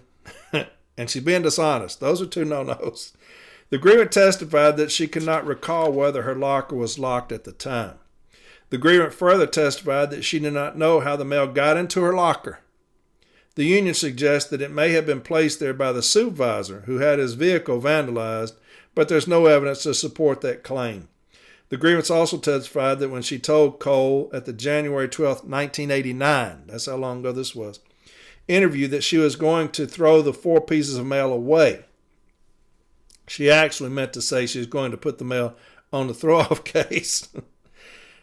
and she's being dishonest. Those are two no-nos. The agreement testified that she could not recall whether her locker was locked at the time. The agreement further testified that she did not know how the mail got into her locker. The union suggests that it may have been placed there by the supervisor who had his vehicle vandalized, but there's no evidence to support that claim. The agreements also testified that when she told Cole at the January 12, 1989, that's how long ago this was, interview that she was going to throw the 4 pieces of mail away, she actually meant to say she was going to put the mail on the throw-off case.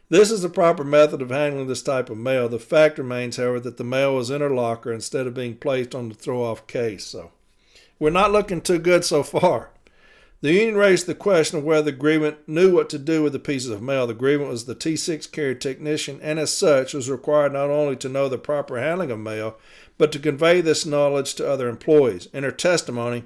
This is the proper method of handling this type of mail. The fact remains, however, that the mail was in her locker instead of being placed on the throw-off case. So we're not looking too good so far. The union raised the question of whether the agreement knew what to do with the pieces of mail. The agreement was the T6 carrier technician, and as such was required not only to know the proper handling of mail, but to convey this knowledge to other employees. In her testimony,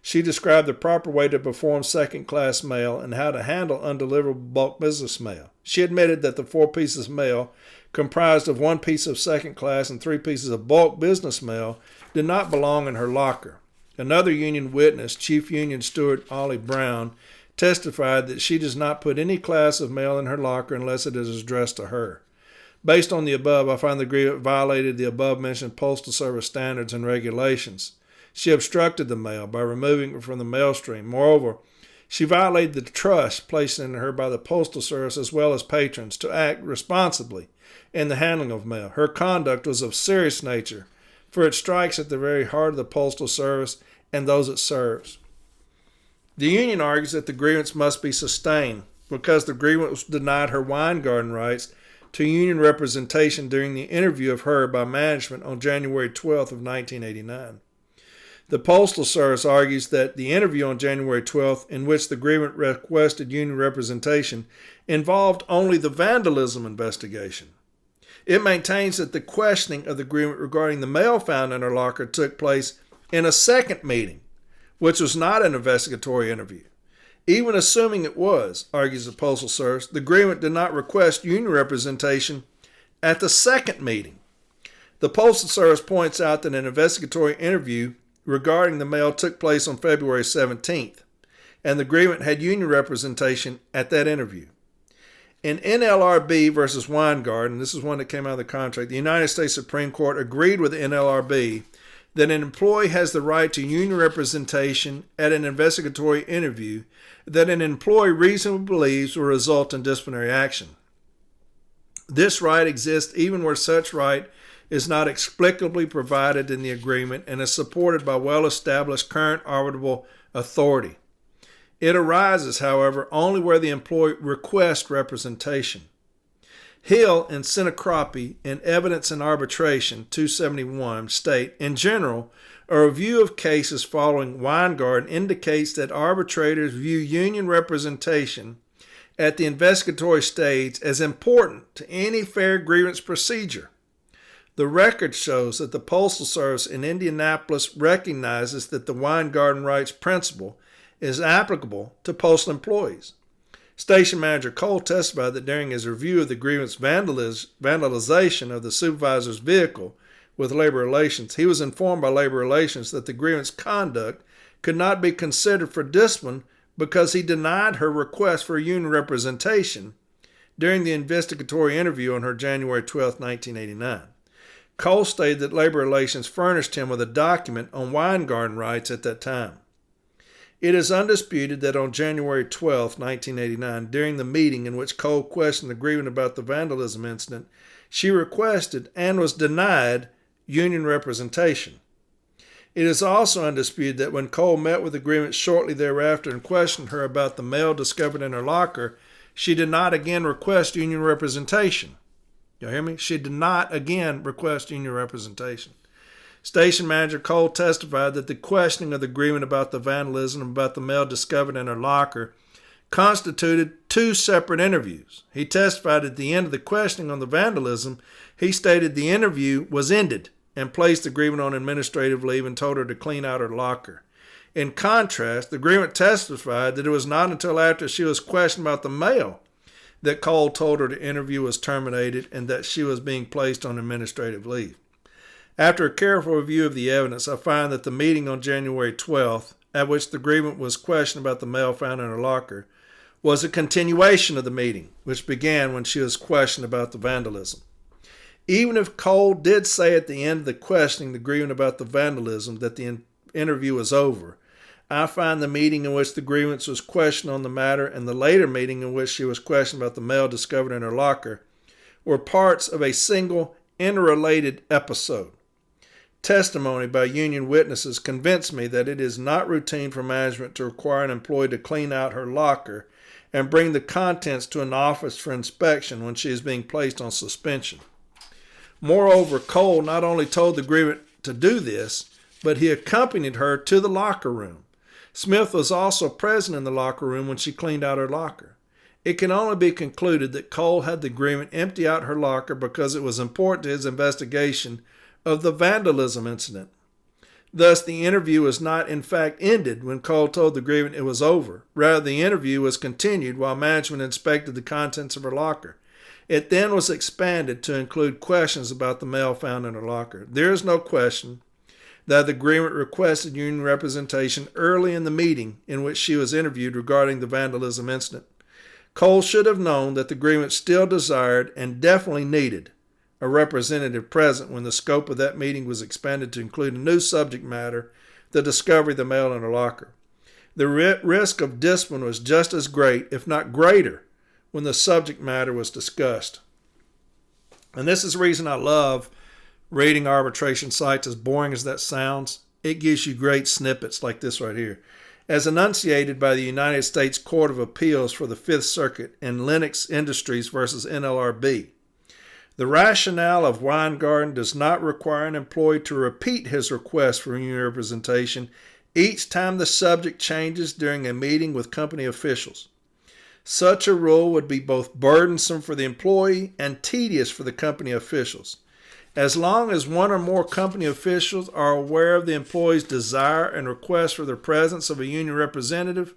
she described the proper way to perform second-class mail and how to handle undeliverable bulk business mail. She admitted that the 4 pieces of mail, comprised of 1 piece of second-class and 3 pieces of bulk business mail, did not belong in her locker. Another union witness, Chief Union Steward Ollie Brown, testified that she does not put any class of mail in her locker unless it is addressed to her. Based on the above, I find the agreement violated the above-mentioned Postal Service standards and regulations. She obstructed the mail by removing it from the mail stream. Moreover, she violated the trust placed in her by the Postal Service as well as patrons to act responsibly in the handling of mail. Her conduct was of serious nature, for it strikes at the very heart of the Postal Service and those it serves. The union argues that the grievance must be sustained because the grievance was denied her Weingarten rights to union representation during the interview of her by management on January 12th of 1989. The Postal Service argues that the interview on January 12th, in which the agreement requested union representation, involved only the vandalism investigation. It maintains that the questioning of the agreement regarding the mail found in her locker took place in a second meeting, which was not an investigatory interview. Even assuming it was, argues the Postal Service, the agreement did not request union representation at the second meeting. The Postal Service points out that an investigatory interview regarding the mail took place on February 17th, and the agreement had union representation at that interview. In NLRB versus Weingarten, this is one that came out of the contract, the United States Supreme Court agreed with the NLRB that an employee has the right to union representation at an investigatory interview that an employee reasonably believes will result in disciplinary action. This right exists even where such right is not explicably provided in the agreement and is supported by well-established current arbitrable authority. It arises, however, only where the employee requests representation. Hill and Sinacropi in Evidence and Arbitration 271 state, in general, a review of cases following Weingarten indicates that arbitrators view union representation at the investigatory stage as important to any fair grievance procedure. The record shows that the Postal Service in Indianapolis recognizes that the Weingarten rights principle is applicable to postal employees. Station Manager Cole testified that during his review of the grievance vandalization of the supervisor's vehicle with Labor Relations, he was informed by Labor Relations that the grievance conduct could not be considered for discipline because he denied her request for union representation during the investigatory interview on her January 12, 1989. Cole stated that Labor Relations furnished him with a document on Weingarten rights at that time. It is undisputed that on January 12, 1989, during the meeting in which Cole questioned the grievance about the vandalism incident, she requested and was denied union representation. It is also undisputed that when Cole met with the grievance shortly thereafter and questioned her about the mail discovered in her locker, she did not again request union representation. You hear me? She did not again request union representation. Station Manager Cole testified that the questioning of the agreement about the vandalism and about the mail discovered in her locker constituted 2 separate interviews. He testified at the end of the questioning on the vandalism, he stated the interview was ended and placed the agreement on administrative leave and told her to clean out her locker. In contrast, the agreement testified that it was not until after she was questioned about the mail that Cole told her the interview was terminated and that she was being placed on administrative leave. After a careful review of the evidence, I find that the meeting on January 12th, at which the grievant was questioned about the mail found in her locker, was a continuation of the meeting, which began when she was questioned about the vandalism. Even if Cole did say at the end of the questioning the grievant about the vandalism that the interview was over, I find the meeting in which the grievance was questioned on the matter and the later meeting in which she was questioned about the mail discovered in her locker were parts of a single interrelated episode. Testimony by union witnesses convinced me that it is not routine for management to require an employee to clean out her locker and bring the contents to an office for inspection when she is being placed on suspension. Moreover, Cole not only told the grievant to do this, but he accompanied her to the locker room. Smith was also present in the locker room when she cleaned out her locker. It can only be concluded that Cole had the grievant empty out her locker because it was important to his investigation of the vandalism incident. Thus, the interview was not in fact ended when Cole told the grievant it was over. Rather, the interview was continued while management inspected the contents of her locker. It then was expanded to include questions about the mail found in her locker. There is no question that the agreement requested union representation early in the meeting in which she was interviewed regarding the vandalism incident. Cole should have known that the agreement still desired and definitely needed a representative present when the scope of that meeting was expanded to include a new subject matter, the discovery of the mail in her locker. The risk of discipline was just as great, if not greater, when the subject matter was discussed. And this is the reason I love reading arbitration sites, as boring as that sounds. It gives you great snippets like this right here. As enunciated by the United States Court of Appeals for the Fifth Circuit in Lennox Industries versus NLRB, the rationale of Weingarten does not require an employee to repeat his request for union representation each time the subject changes during a meeting with company officials. Such a rule would be both burdensome for the employee and tedious for the company officials. As long as one or more company officials are aware of the employee's desire and request for the presence of a union representative,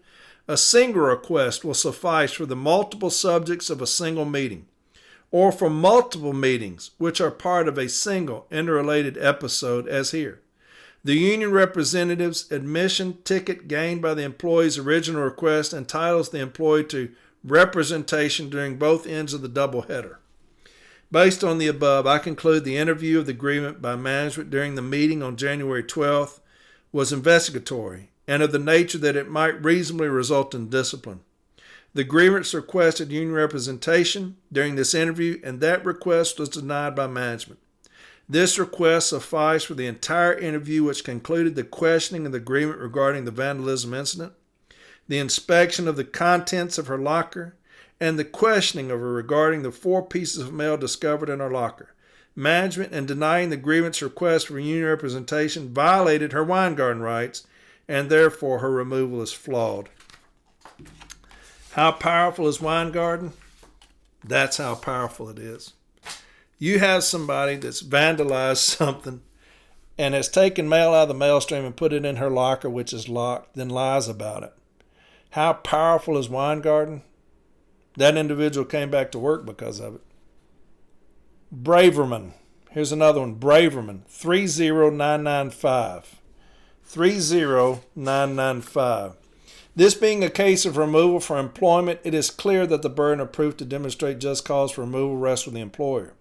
a single request will suffice for the multiple subjects of a single meeting, or for multiple meetings which are part of a single interrelated episode, as here. The union representative's admission ticket gained by the employee's original request entitles the employee to representation during both ends of the doubleheader. Based on the above, I conclude the interview of the agreement by management during the meeting on January 12th was investigatory and of the nature that it might reasonably result in discipline. The grievance requested union representation during this interview, and that request was denied by management. This request sufficed for the entire interview, which concluded the questioning of the agreement regarding the vandalism incident, the inspection of the contents of her locker, and the questioning of her regarding the 4 pieces of mail discovered in her locker. Management, in denying the grievance request for union representation, violated her Weingarten rights, and therefore her removal is flawed. How powerful is Weingarten? That's how powerful it is. You have somebody that's vandalized something and has taken mail out of the mail stream and put it in her locker, which is locked, then lies about it. How powerful is Weingarten? That individual came back to work because of it. Braverman. Here's another one. Braverman. 30995. 30995. This being a case of removal for employment, it is clear that the burden of proof to demonstrate just cause for removal rests with the employer.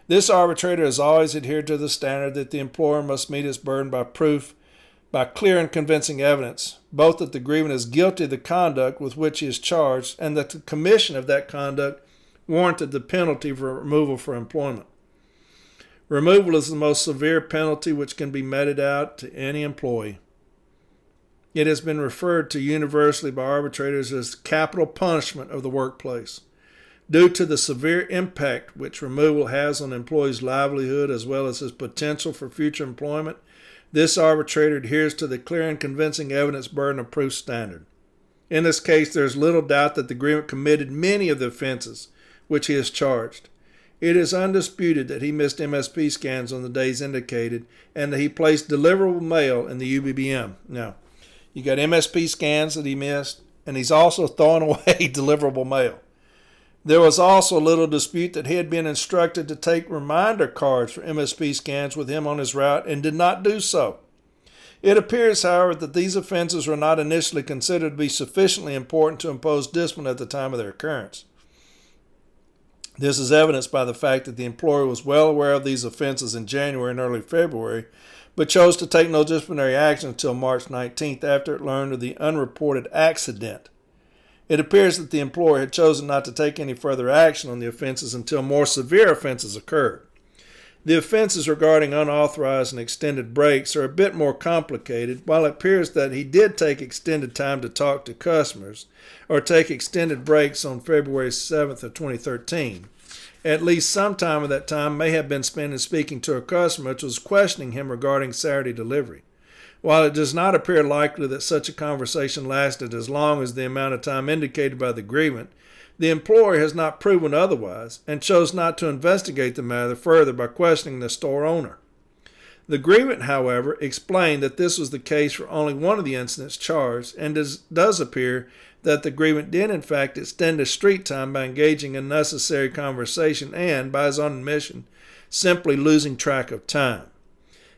This arbitrator has always adhered to the standard that the employer must meet its burden by proof, by clear and convincing evidence, both that the grievant is guilty of the conduct with which he is charged and that the commission of that conduct warranted the penalty for removal for employment. Removal is the most severe penalty which can be meted out to any employee. It has been referred to universally by arbitrators as capital punishment of the workplace. Due to the severe impact which removal has on an employee's livelihood as well as his potential for future employment, this arbitrator adheres to the clear and convincing evidence burden of proof standard. In this case, there is little doubt that the grievant committed many of the offenses which he is charged. It is undisputed that he missed MSP scans on the days indicated and that he placed deliverable mail in the UBBM. Now, You got MSP scans that he missed, and he's also throwing away deliverable mail. There was also little dispute that he had been instructed to take reminder cards for MSP scans with him on his route and did not do so. It appears, however, that these offenses were not initially considered to be sufficiently important to impose discipline at the time of their occurrence. This is evidenced by the fact that the employer was well aware of these offenses in January and early February, but chose to take no disciplinary action until March 19th after it learned of the unreported accident. It appears that the employer had chosen not to take any further action on the offenses until more severe offenses occurred. The offenses regarding unauthorized and extended breaks are a bit more complicated. While it appears that he did take extended time to talk to customers or take extended breaks on February 7th of 2013, at least some time of that time may have been spent in speaking to a customer which was questioning him regarding Saturday delivery. While it does not appear likely that such a conversation lasted as long as the amount of time indicated by the agreement, the employer has not proven otherwise and chose not to investigate the matter further by questioning the store owner. The agreement, however, explained that this was the case for only one of the incidents charged, and does appear that the agreement did in fact extend his street time by engaging in unnecessary conversation and, by his own admission, simply losing track of time.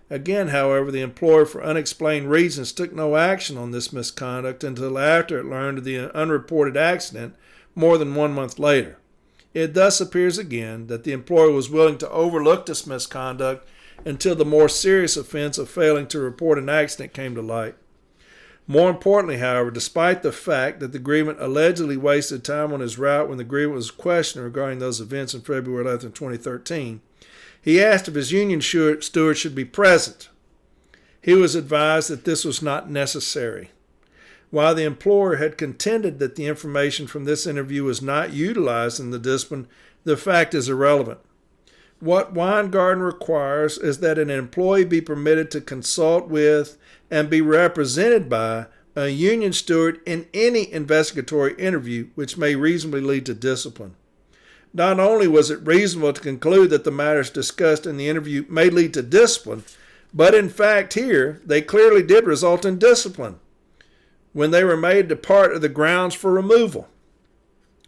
Again, however, the employer, for unexplained reasons, took no action on this misconduct until after it learned of the unreported accident more than 1 month later. It thus appears again that the employer was willing to overlook this misconduct until the more serious offense of failing to report an accident came to light. More importantly, however, despite the fact that the agreement allegedly wasted time on his route when the agreement was questioned regarding those events in February 11, 2013, he asked if his union steward should be present. He was advised that this was not necessary. While the employer had contended that the information from this interview was not utilized in the discipline, the fact is irrelevant. What Weingarten requires is that an employee be permitted to consult with and be represented by a union steward in any investigatory interview which may reasonably lead to discipline. Not only was it reasonable to conclude that the matters discussed in the interview may lead to discipline, but in fact here they clearly did result in discipline when they were made a part of the grounds for removal.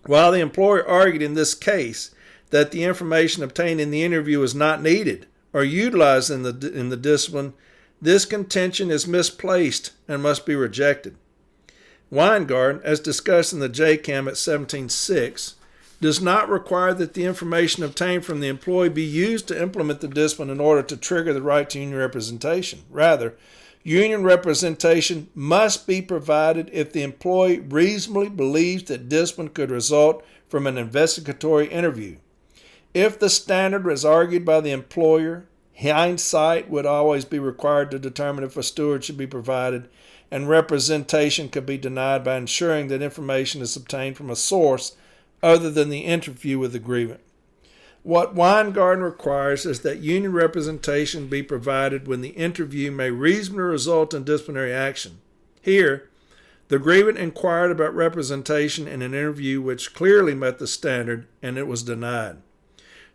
While the employer argued in this case that the information obtained in the interview was not needed or utilized in the discipline, this contention is misplaced and must be rejected. Weingarten, as discussed in the JCAM at 17.6, does not require that the information obtained from the employee be used to implement the discipline in order to trigger the right to union representation. Rather, union representation must be provided if the employee reasonably believes that discipline could result from an investigatory interview. If the standard was argued by the employer, hindsight would always be required to determine if a steward should be provided, and representation could be denied by ensuring that information is obtained from a source other than the interview with the grievant. What Weingarten requires is that union representation be provided when the interview may reasonably result in disciplinary action. Here, the grievant inquired about representation in an interview which clearly met the standard, and it was denied.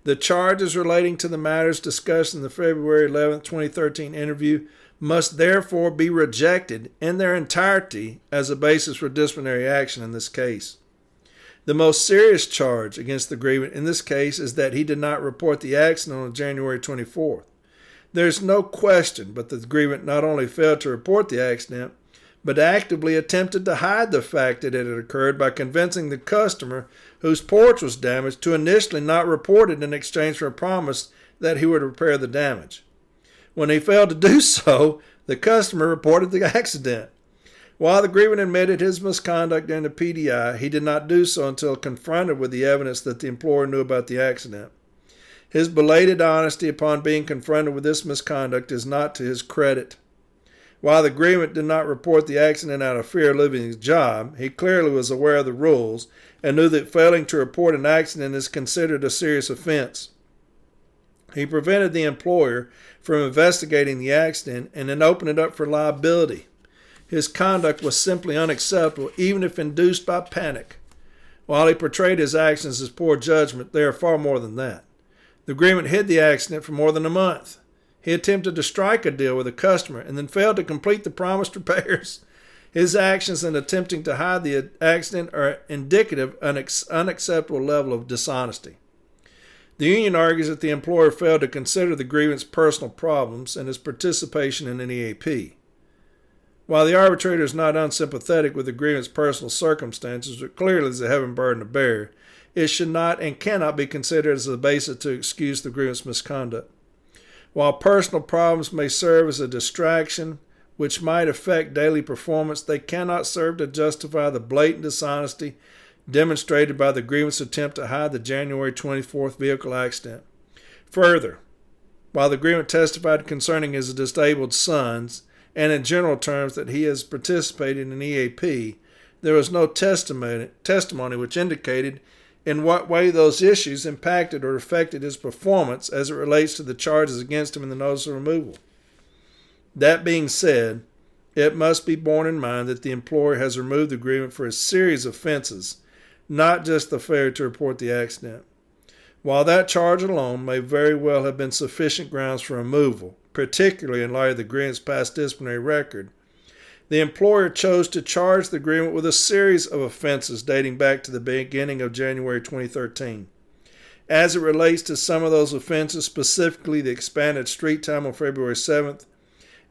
The charges relating to the matters discussed in the February 11, 2013 interview must therefore be rejected in their entirety as a basis for disciplinary action in this case. The most serious charge against the grievant in this case is that he did not report the accident on January 24th. There is no question but that the grievant not only failed to report the accident, but actively attempted to hide the fact that it had occurred by convincing the customer whose porch was damaged to initially not report it in exchange for a promise that he would repair the damage. When he failed to do so, the customer reported the accident. While the grievant admitted his misconduct during the PDI, he did not do so until confronted with the evidence that the employer knew about the accident. His belated honesty upon being confronted with this misconduct is not to his credit. While the grievant did not report the accident out of fear of losing his job, he clearly was aware of the rules and knew that failing to report an accident is considered a serious offense. He prevented the employer from investigating the accident and then opened it up for liability. His conduct was simply unacceptable, even if induced by panic. While he portrayed his actions as poor judgment, they are far more than that. The agreement hid the accident for more than a month. He attempted to strike a deal with a customer and then failed to complete the promised repairs. His actions in attempting to hide the accident are indicative of an unacceptable level of dishonesty. The union argues that the employer failed to consider the grievance personal problems and his participation in an EAP. While the arbitrator is not unsympathetic with the grievance personal circumstances, which clearly is a heavy burden to bear, it should not and cannot be considered as a basis to excuse the grievance misconduct. While personal problems may serve as a distraction which might affect daily performance, they cannot serve to justify the blatant dishonesty demonstrated by the grievance attempt to hide the January 24th vehicle accident. Further, while the grievance testified concerning his disabled sons, and in general terms that he has participated in EAP, there was no testimony which indicated in what way those issues impacted or affected his performance as it relates to the charges against him in the notice of removal. That being said, it must be borne in mind that the employer has removed the grievance for a series of offenses, not just the failure to report the accident. While that charge alone may very well have been sufficient grounds for removal, particularly in light of the grievance past disciplinary record, the employer chose to charge the grievance with a series of offenses dating back to the beginning of January 2013. As it relates to some of those offenses, specifically the expanded street time on February 7th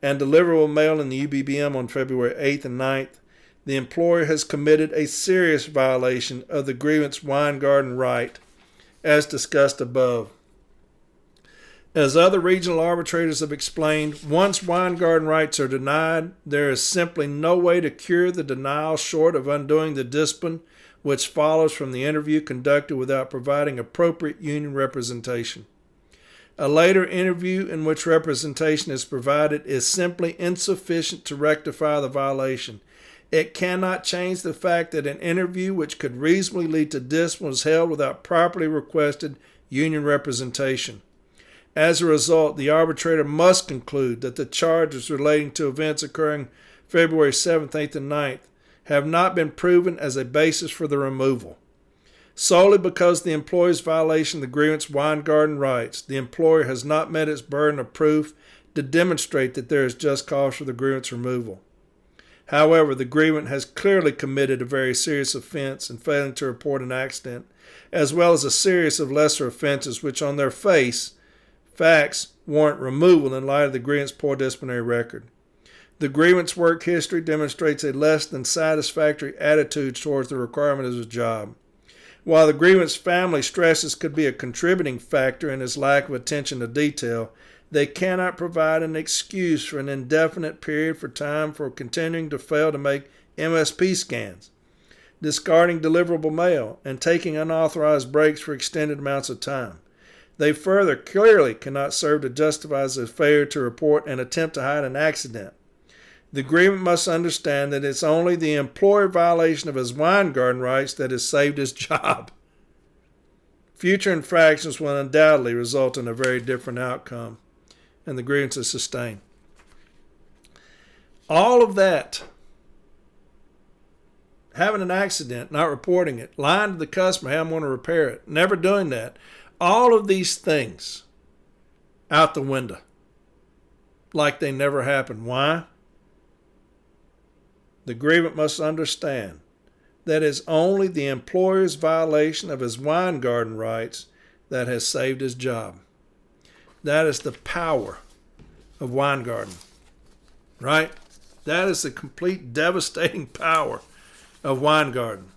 and deliverable mail in the UBBM on February 8th and 9th, the employer has committed a serious violation of the grievance Weingarten right, as discussed above. As other regional arbitrators have explained, once Weingarten rights are denied, there is simply no way to cure the denial short of undoing the discipline which follows from the interview conducted without providing appropriate union representation. A later interview in which representation is provided is simply insufficient to rectify the violation. It cannot change the fact that an interview which could reasonably lead to discipline was held without properly requested union representation. As a result, the arbitrator must conclude that the charges relating to events occurring February 7th, 8th, and 9th have not been proven as a basis for the removal. Solely because the employee's violation of the grievance Weingarten rights, the employer has not met its burden of proof to demonstrate that there is just cause for the grievance removal. However, the grievant has clearly committed a very serious offense in failing to report an accident, as well as a series of lesser offenses which on their facts warrant removal in light of the grievant's poor disciplinary record. The grievant's work history demonstrates a less than satisfactory attitude towards the requirement of his job. While the grievant's family stresses could be a contributing factor in his lack of attention to detail, they cannot provide an excuse for an indefinite period for time for continuing to fail to make MSP scans, discarding deliverable mail, and taking unauthorized breaks for extended amounts of time. They further clearly cannot serve to justify his failure to report and attempt to hide an accident. The grievant must understand that it's only the employer violation of his Weingarten rights that has saved his job. Future infractions will undoubtedly result in a very different outcome, and the grievance is sustained. All of that, having an accident, not reporting it, lying to the customer, hey, I'm going to repair it, never doing that, all of these things out the window, like they never happened. Why? The grievant must understand that it's only the employer's violation of his Weingarten rights that has saved his job. That is the power of Weingarten, right? That is the complete devastating power of Weingarten.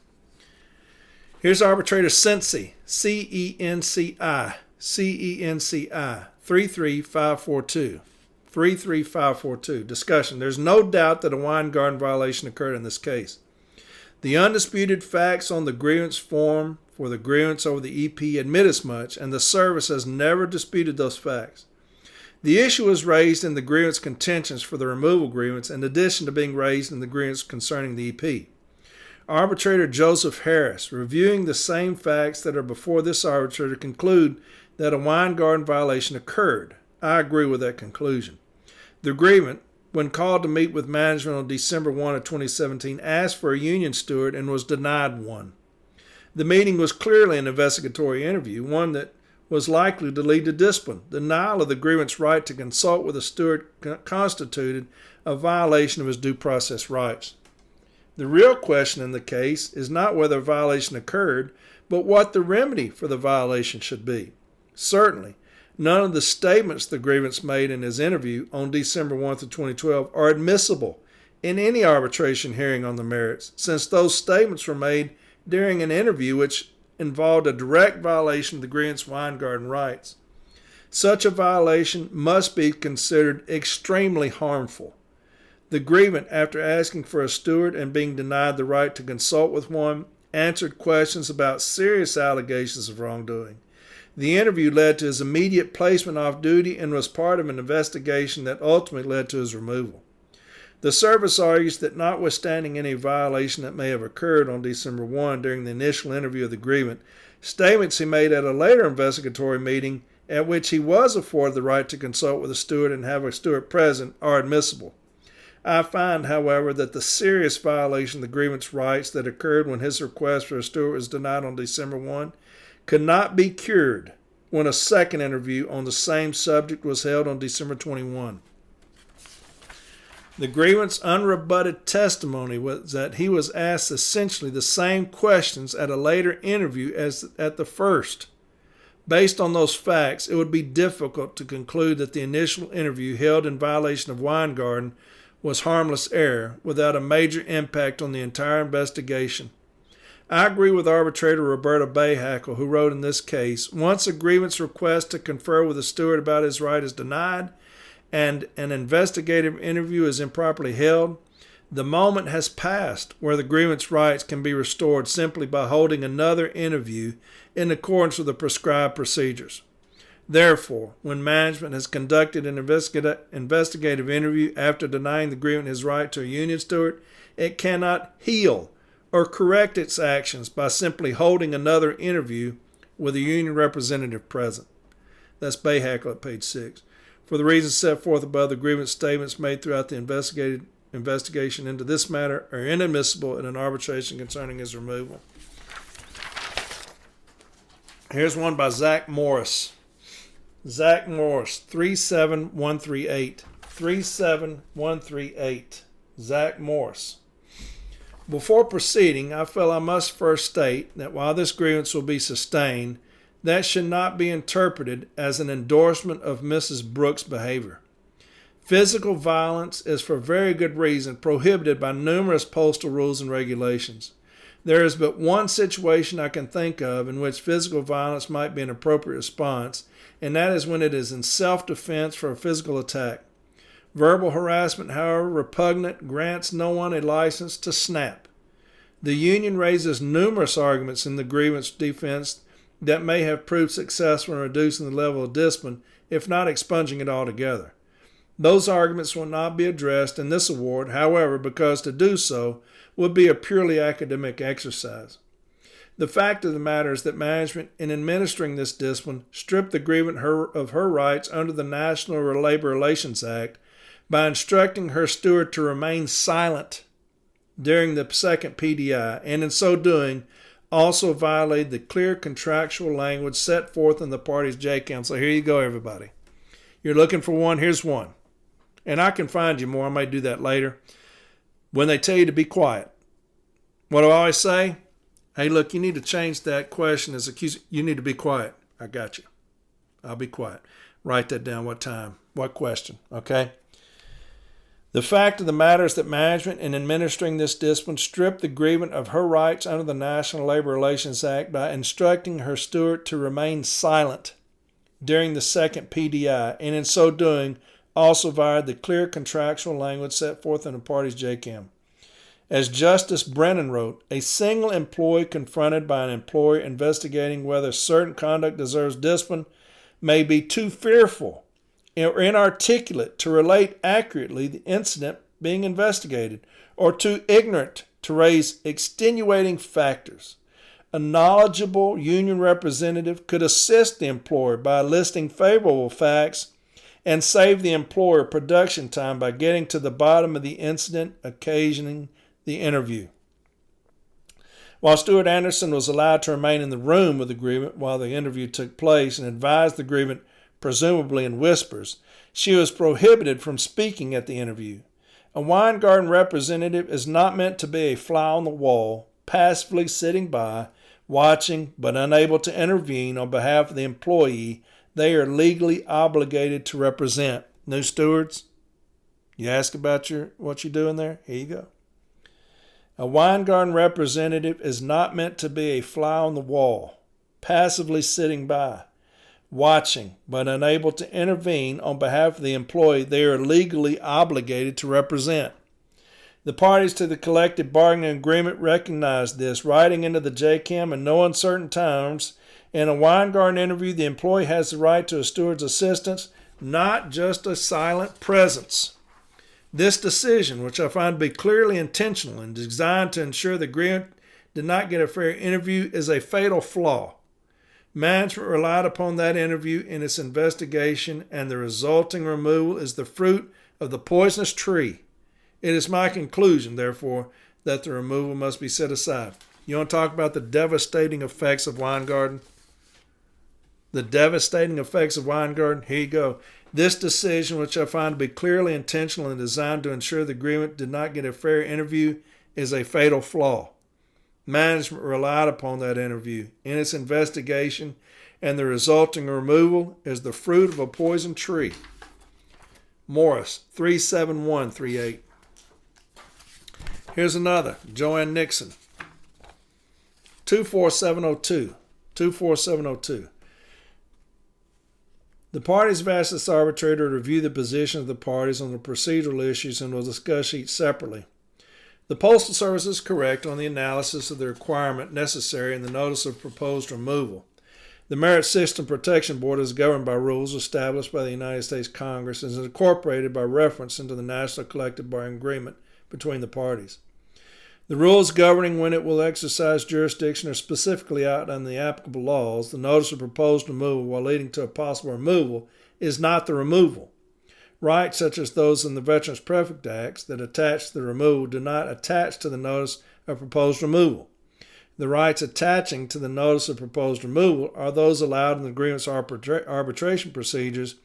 Here's arbitrator Cenci, C-E-N-C-I, 33542. 33542. Discussion. There's no doubt that a Weingarten violation occurred in this case. The undisputed facts on the grievance form for the grievance over the EP admit as much, and the service has never disputed those facts. The issue was raised in the grievance contentions for the removal grievance in addition to being raised in the grievance concerning the EP. Arbitrator Joseph Harris, reviewing the same facts that are before this arbitrator, conclude that a Weingarten violation occurred. I agree with that conclusion. The grievant, when called to meet with management on December 1 of 2017, asked for a union steward and was denied one. The meeting was clearly an investigatory interview, one that was likely to lead to discipline. Denial of the grievant's right to consult with a steward constituted a violation of his due process rights. The real question in the case is not whether a violation occurred, but what the remedy for the violation should be. Certainly, none of the statements the grievance made in his interview on December 1st of 2012 are admissible in any arbitration hearing on the merits, since those statements were made during an interview which involved a direct violation of the grievance Weingarten rights. Such a violation must be considered extremely harmful. The grievant, after asking for a steward and being denied the right to consult with one, answered questions about serious allegations of wrongdoing. The interview led to his immediate placement off duty and was part of an investigation that ultimately led to his removal. The service argues that notwithstanding any violation that may have occurred on December 1 during the initial interview of the grievant, statements he made at a later investigatory meeting at which he was afforded the right to consult with a steward and have a steward present are admissible. I find, however, that the serious violation of the grievant's rights that occurred when his request for a steward was denied on December 1 could not be cured when a second interview on the same subject was held on December 21. The grievant's unrebutted testimony was that he was asked essentially the same questions at a later interview as at the first. Based on those facts, it would be difficult to conclude that the initial interview held in violation of Weingarten was harmless error without a major impact on the entire investigation. I agree with arbitrator Roberta Bayhackle, who wrote in this case, once a grievance request to confer with a steward about his right is denied and an investigative interview is improperly held, the moment has passed where the grievant's rights can be restored simply by holding another interview in accordance with the prescribed procedures. Therefore, when management has conducted an investigative interview after denying the grievant his right to a union steward, it cannot heal or correct its actions by simply holding another interview with a union representative present. That's Bayhackle at page 6. For the reasons set forth above, the grievance statements made throughout the investigation into this matter are inadmissible in an arbitration concerning his removal. Here's one by Zach Morris. Zach Morris, 37138. 37138. Zach Morris. Before proceeding, I feel I must first state that while this grievance will be sustained, that should not be interpreted as an endorsement of Mrs. Brooks' behavior. Physical violence is for very good reason prohibited by numerous postal rules and regulations. There is but one situation I can think of in which physical violence might be an appropriate response, and that is when it is in self-defense for a physical attack. Verbal harassment, however repugnant, grants no one a license to snap. The union raises numerous arguments in the grievance defense that may have proved successful in reducing the level of discipline, if not expunging it altogether. Those arguments will not be addressed in this award, however, because to do so would be a purely academic exercise. The fact of the matter is that management, in administering this discipline, stripped the grievant of her rights under the National Labor Relations Act by instructing her steward to remain silent during the second PDI, and in so doing, also violated the clear contractual language set forth in the parties' J-Count. So here you go, everybody. You're looking for one, here's one. And I can find you more, I might do that later. When they tell you to be quiet, what do I always say? Hey, look, you need to change that question as accused. You need to be quiet. I got you. I'll be quiet. Write that down. What time? What question? Okay? The fact of the matter is that management, in administering this discipline, stripped the grievant of her rights under the National Labor Relations Act by instructing her steward to remain silent during the second PDI, and in so doing, also violated the clear contractual language set forth in the parties' JCAM. As Justice Brennan wrote, a single employee confronted by an employer investigating whether certain conduct deserves discipline may be too fearful or inarticulate to relate accurately the incident being investigated, or too ignorant to raise extenuating factors. A knowledgeable union representative could assist the employer by listing favorable facts and save the employer production time by getting to the bottom of the incident occasioning the interview. While Stewart Anderson was allowed to remain in the room with the grievant while the interview took place and advised the grievant, presumably in whispers, she was prohibited from speaking at the interview. A Weingarten representative is not meant to be a fly on the wall, passively sitting by, watching, but unable to intervene on behalf of the employee they are legally obligated to represent. New stewards, you ask about what you're doing there? Here you go. A Weingarten representative is not meant to be a fly on the wall, passively sitting by, watching, but unable to intervene on behalf of the employee they are legally obligated to represent. The parties to the collective bargaining agreement recognize this, writing into the JCAM in no uncertain terms. In a Weingarten interview, the employee has the right to a steward's assistance, not just a silent presence. This decision, which I find to be clearly intentional and designed to ensure the agreement did not get a fair interview, is a fatal flaw. Management relied upon that interview in its investigation, and the resulting removal is the fruit of the poisonous tree. It is my conclusion, therefore, that the removal must be set aside. You want to talk about the devastating effects of Weingarten? The devastating effects of Weingarten? Here you go. This decision, which I find to be clearly intentional and designed to ensure the agreement did not get a fair interview, is a fatal flaw. Management relied upon that interview in its investigation, and the resulting removal is the fruit of a poison tree. Morris, 37138. Here's another, Joanne Nixon, 24702. The parties have asked this arbitrator to review the position of the parties on the procedural issues and will discuss each separately. The Postal Service is correct on the analysis of the requirement necessary in the notice of proposed removal. The Merit System Protection Board is governed by rules established by the United States Congress and is incorporated by reference into the National Collective Bargaining Agreement between the parties. The rules governing when it will exercise jurisdiction are specifically outlined in the applicable laws. The notice of proposed removal, while leading to a possible removal, is not the removal. Rights such as those in the Veterans Preference Acts that attach to the removal do not attach to the notice of proposed removal. The rights attaching to the notice of proposed removal are those allowed in the agreement's arbitration procedures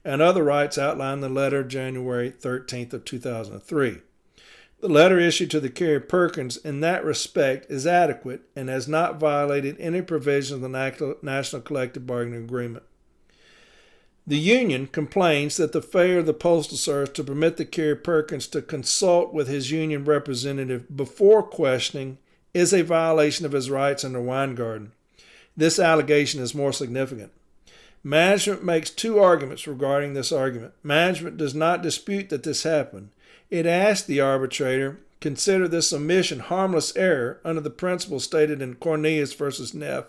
and other rights outlined in the letter of January 13th of 2003. The letter issued to the carrier Perkins in that respect is adequate and has not violated any provision of the National Collective Bargaining Agreement. The union complains that the failure of the Postal Service to permit the carrier Perkins to consult with his union representative before questioning is a violation of his rights under Weingarten. This allegation is more significant. Management makes two arguments regarding this argument. Management does not dispute that this happened. It asked the arbitrator consider this omission harmless error under the principle stated in Cornelius v. Neff,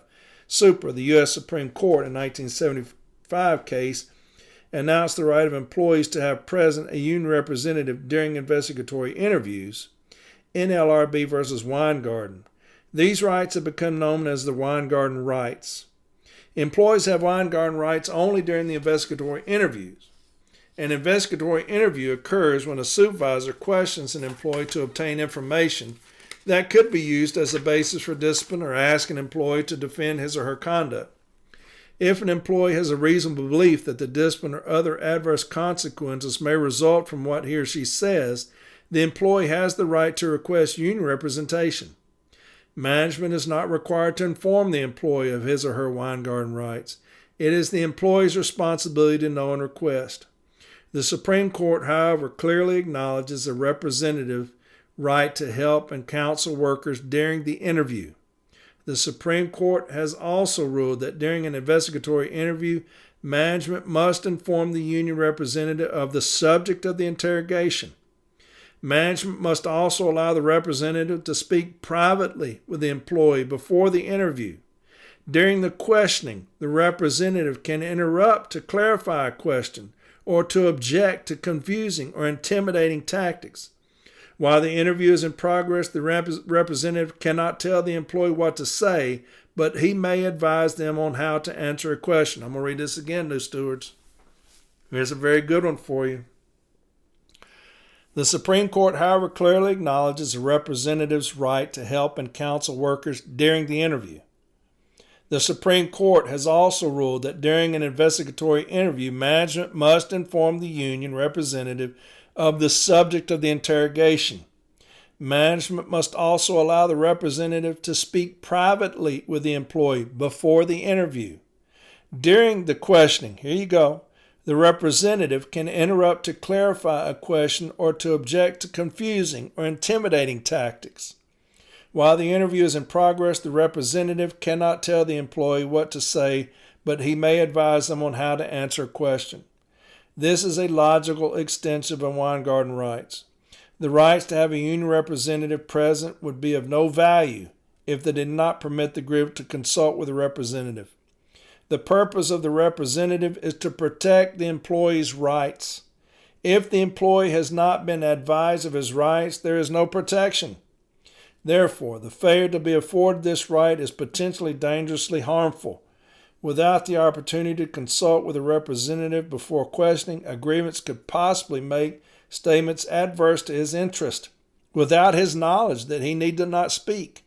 Supra, the U.S. Supreme Court in 1975 case, announced the right of employees to have present a union representative during investigatory interviews, NLRB v. Weingarten. These rights have become known as the Weingarten rights. Employees have Weingarten rights only during the investigatory interviews. An investigatory interview occurs when a supervisor questions an employee to obtain information that could be used as a basis for discipline or ask an employee to defend his or her conduct. If an employee has a reasonable belief that the discipline or other adverse consequences may result from what he or she says, the employee has the right to request union representation. Management is not required to inform the employee of his or her Weingarten rights. It is the employee's responsibility to know and request. The Supreme Court, however, clearly acknowledges a representative right to help and counsel workers during the interview. The Supreme Court has also ruled that during an investigatory interview, management must inform the union representative of the subject of the interrogation. Management must also allow the representative to speak privately with the employee before the interview. During the questioning, the representative can interrupt to clarify a question or to object to confusing or intimidating tactics. While the interview is in progress, the representative cannot tell the employee what to say, but he may advise them on how to answer a question. I'm going to read this again, new stewards. Here's a very good one for you. The Supreme Court, however, clearly acknowledges a representative's right to help and counsel workers during the interview. The Supreme Court has also ruled that during an investigatory interview, management must inform the union representative of the subject of the interrogation. Management must also allow the representative to speak privately with the employee before the interview. During the questioning, here you go, the representative can interrupt to clarify a question or to object to confusing or intimidating tactics. While the interview is in progress, the representative cannot tell the employee what to say, but he may advise them on how to answer a question. This is a logical extension of Weingarten rights. The rights to have a union representative present would be of no value if they did not permit the grievant to consult with a representative. The purpose of the representative is to protect the employee's rights. If the employee has not been advised of his rights, there is no protection. Therefore, the failure to be afforded this right is potentially dangerously harmful. Without the opportunity to consult with a representative before questioning, a grievance could possibly make statements adverse to his interest without his knowledge that he need not speak.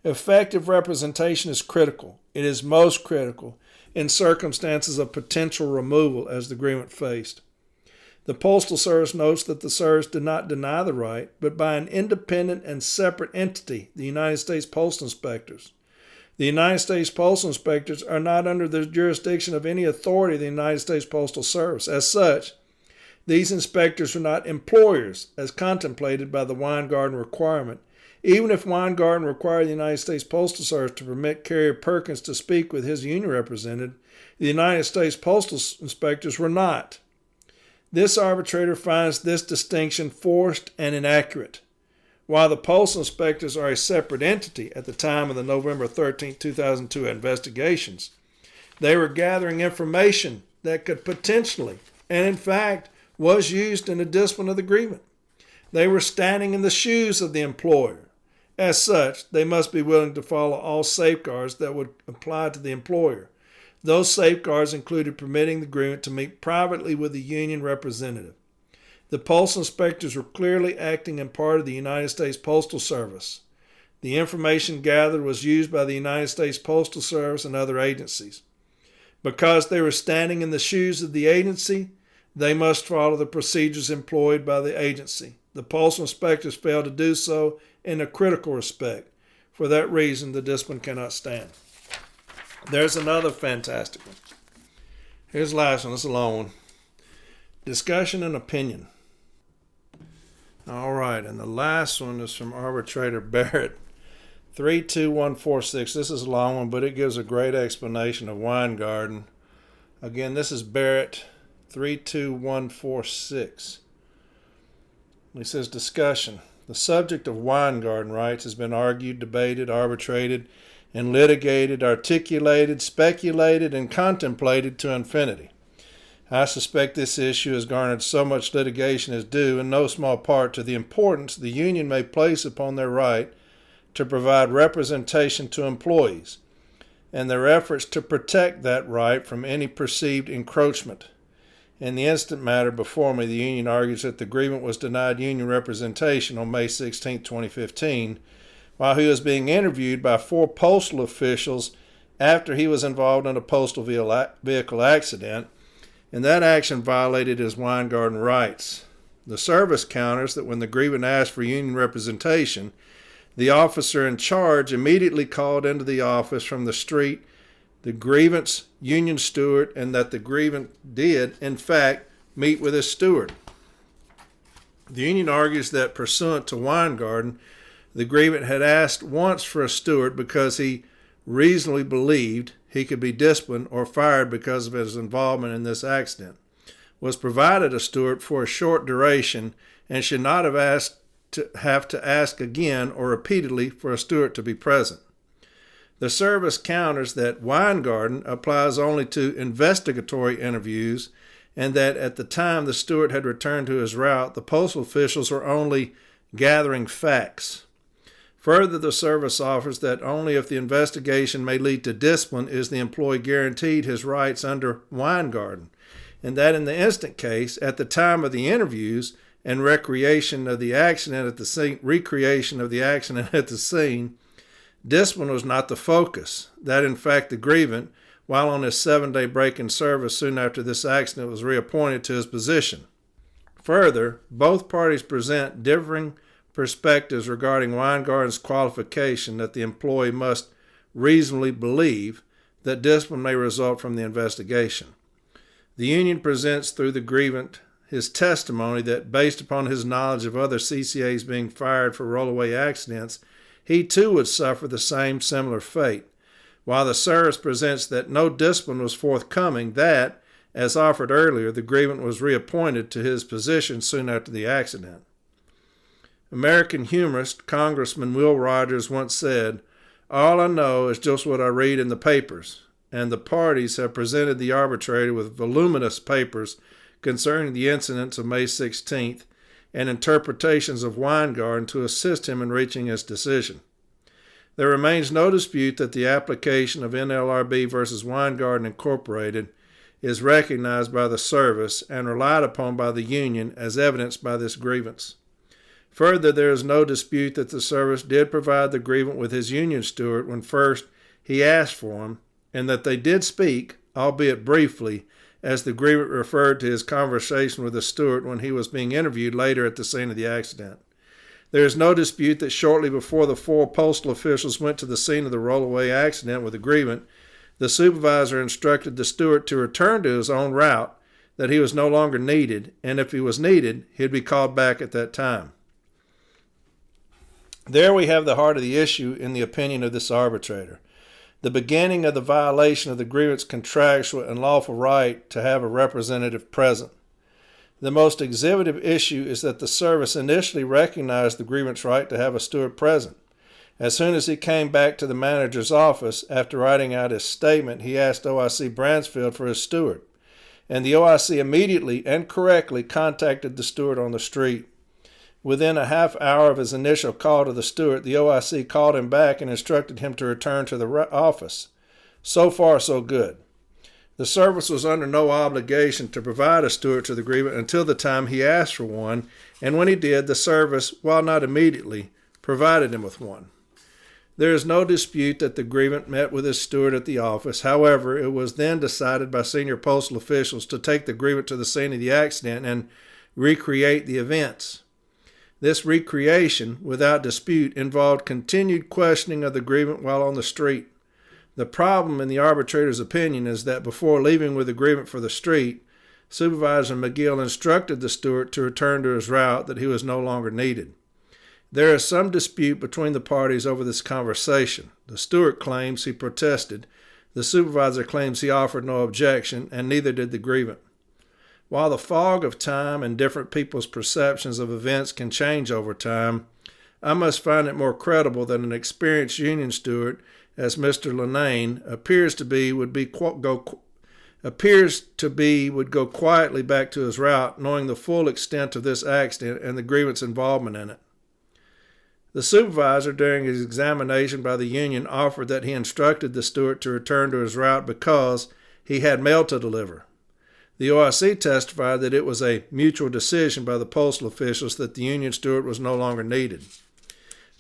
Effective representation is critical. It is most critical in circumstances of potential removal as the grievant faced. The Postal Service notes that the service did not deny the right, but by an independent and separate entity, the United States Postal Inspectors. The United States Postal Inspectors are not under the jurisdiction of any authority of the United States Postal Service. As such, these inspectors are not employers, as contemplated by the Weingarten requirement. Even if Weingarten required the United States Postal Service to permit Carrier Perkins to speak with his union representative, the United States Postal Inspectors were not. This arbitrator finds this distinction forced and inaccurate. While the Postal Inspectors are a separate entity at the time of the November 13, 2002 investigations, they were gathering information that could potentially, and in fact, was used in the discipline of the grievant. They were standing in the shoes of the employer. As such, they must be willing to follow all safeguards that would apply to the employer. Those safeguards included permitting the grievant to meet privately with the union representative. The postal inspectors were clearly acting in part of the United States Postal Service. The information gathered was used by the United States Postal Service and other agencies. Because they were standing in the shoes of the agency, they must follow the procedures employed by the agency. The postal inspectors failed to do so in a critical respect. For that reason, the discipline cannot stand. There's another fantastic one. Here's the last one. This is a long one. Discussion and opinion. All right, and the last one is from Arbitrator Barrett, 32146. This is a long one, but it gives a great explanation of Weingarten. Again, this is Barrett, 32146. He says, discussion. The subject of Weingarten rights has been argued, debated, arbitrated, and litigated, articulated, speculated, and contemplated to infinity. I suspect this issue has garnered so much litigation as due in no small part to the importance the union may place upon their right to provide representation to employees, and their efforts to protect that right from any perceived encroachment. In the instant matter before me, the union argues that the grievant was denied union representation on May 16, 2015, while he was being interviewed by 4 postal officials after he was involved in a postal vehicle accident, and that action violated his Weingarten rights. The service counters that when the grievant asked for union representation, the officer in charge immediately called into the office from the street the grievant's union steward, and that the grievant did, in fact, meet with his steward. The union argues that pursuant to Weingarten, the grievant had asked once for a steward because he reasonably believed he could be disciplined or fired because of his involvement in this accident, was provided a steward for a short duration, and should not have to ask again or repeatedly for a steward to be present. The service counters that Weingarten applies only to investigatory interviews, and that at the time the steward had returned to his route, the postal officials were only gathering facts. Further, the service offers that only if the investigation may lead to discipline is the employee guaranteed his rights under Weingarten, and that in the instant case, at the time of the interviews and recreation of the accident at the scene, discipline was not the focus, that in fact the grievant, while on his 7-day break in service soon after this accident, was reappointed to his position. Further, both parties present differing perspectives regarding Weingarten's qualification that the employee must reasonably believe that discipline may result from the investigation. The union presents through the grievant his testimony that based upon his knowledge of other CCAs being fired for rollaway accidents, he too would suffer the same similar fate, while the service presents that no discipline was forthcoming, that, as offered earlier, the grievant was reappointed to his position soon after the accident. American humorist Congressman Will Rogers once said, "All I know is just what I read in the papers," and the parties have presented the arbitrator with voluminous papers concerning the incidents of May 16th and interpretations of Weingarten to assist him in reaching his decision. There remains no dispute that the application of NLRB v. Weingarten Incorporated is recognized by the service and relied upon by the union as evidenced by this grievance. Further, there is no dispute that the service did provide the grievant with his union steward when first he asked for him, and that they did speak, albeit briefly, as the grievant referred to his conversation with the steward when he was being interviewed later at the scene of the accident. There is no dispute that shortly before the 4 postal officials went to the scene of the rollaway accident with the grievant, the supervisor instructed the steward to return to his own route, that he was no longer needed, and if he was needed, he'd be called back at that time. There we have the heart of the issue in the opinion of this arbitrator. The beginning of the violation of the grievant's contractual and lawful right to have a representative present. The most exhibitive issue is that the service initially recognized the grievant's right to have a steward present. As soon as he came back to the manager's office, after writing out his statement, he asked OIC Bransfield for his steward, and the OIC immediately and correctly contacted the steward on the street. Within a half hour of his initial call to the steward, the OIC called him back and instructed him to return to the office. So far, so good. The service was under no obligation to provide a steward to the grievant until the time he asked for one, and when he did, the service, while not immediately, provided him with one. There is no dispute that the grievant met with his steward at the office. However, it was then decided by senior postal officials to take the grievant to the scene of the accident and recreate the events. This recreation, without dispute, involved continued questioning of the grievant while on the street. The problem, in the arbitrator's opinion, is that before leaving with the grievant for the street, Supervisor McGill instructed the steward to return to his route, that he was no longer needed. There is some dispute between the parties over this conversation. The steward claims he protested, the supervisor claims he offered no objection, and neither did the grievant. While the fog of time and different people's perceptions of events can change over time, I must find it more credible that an experienced union steward, as Mr. Lenane appears to be, would go quietly back to his route, knowing the full extent of this accident and the grievant's involvement in it. The supervisor, during his examination by the union, offered that he instructed the steward to return to his route because he had mail to deliver. The OIC testified that it was a mutual decision by the postal officials that the union steward was no longer needed.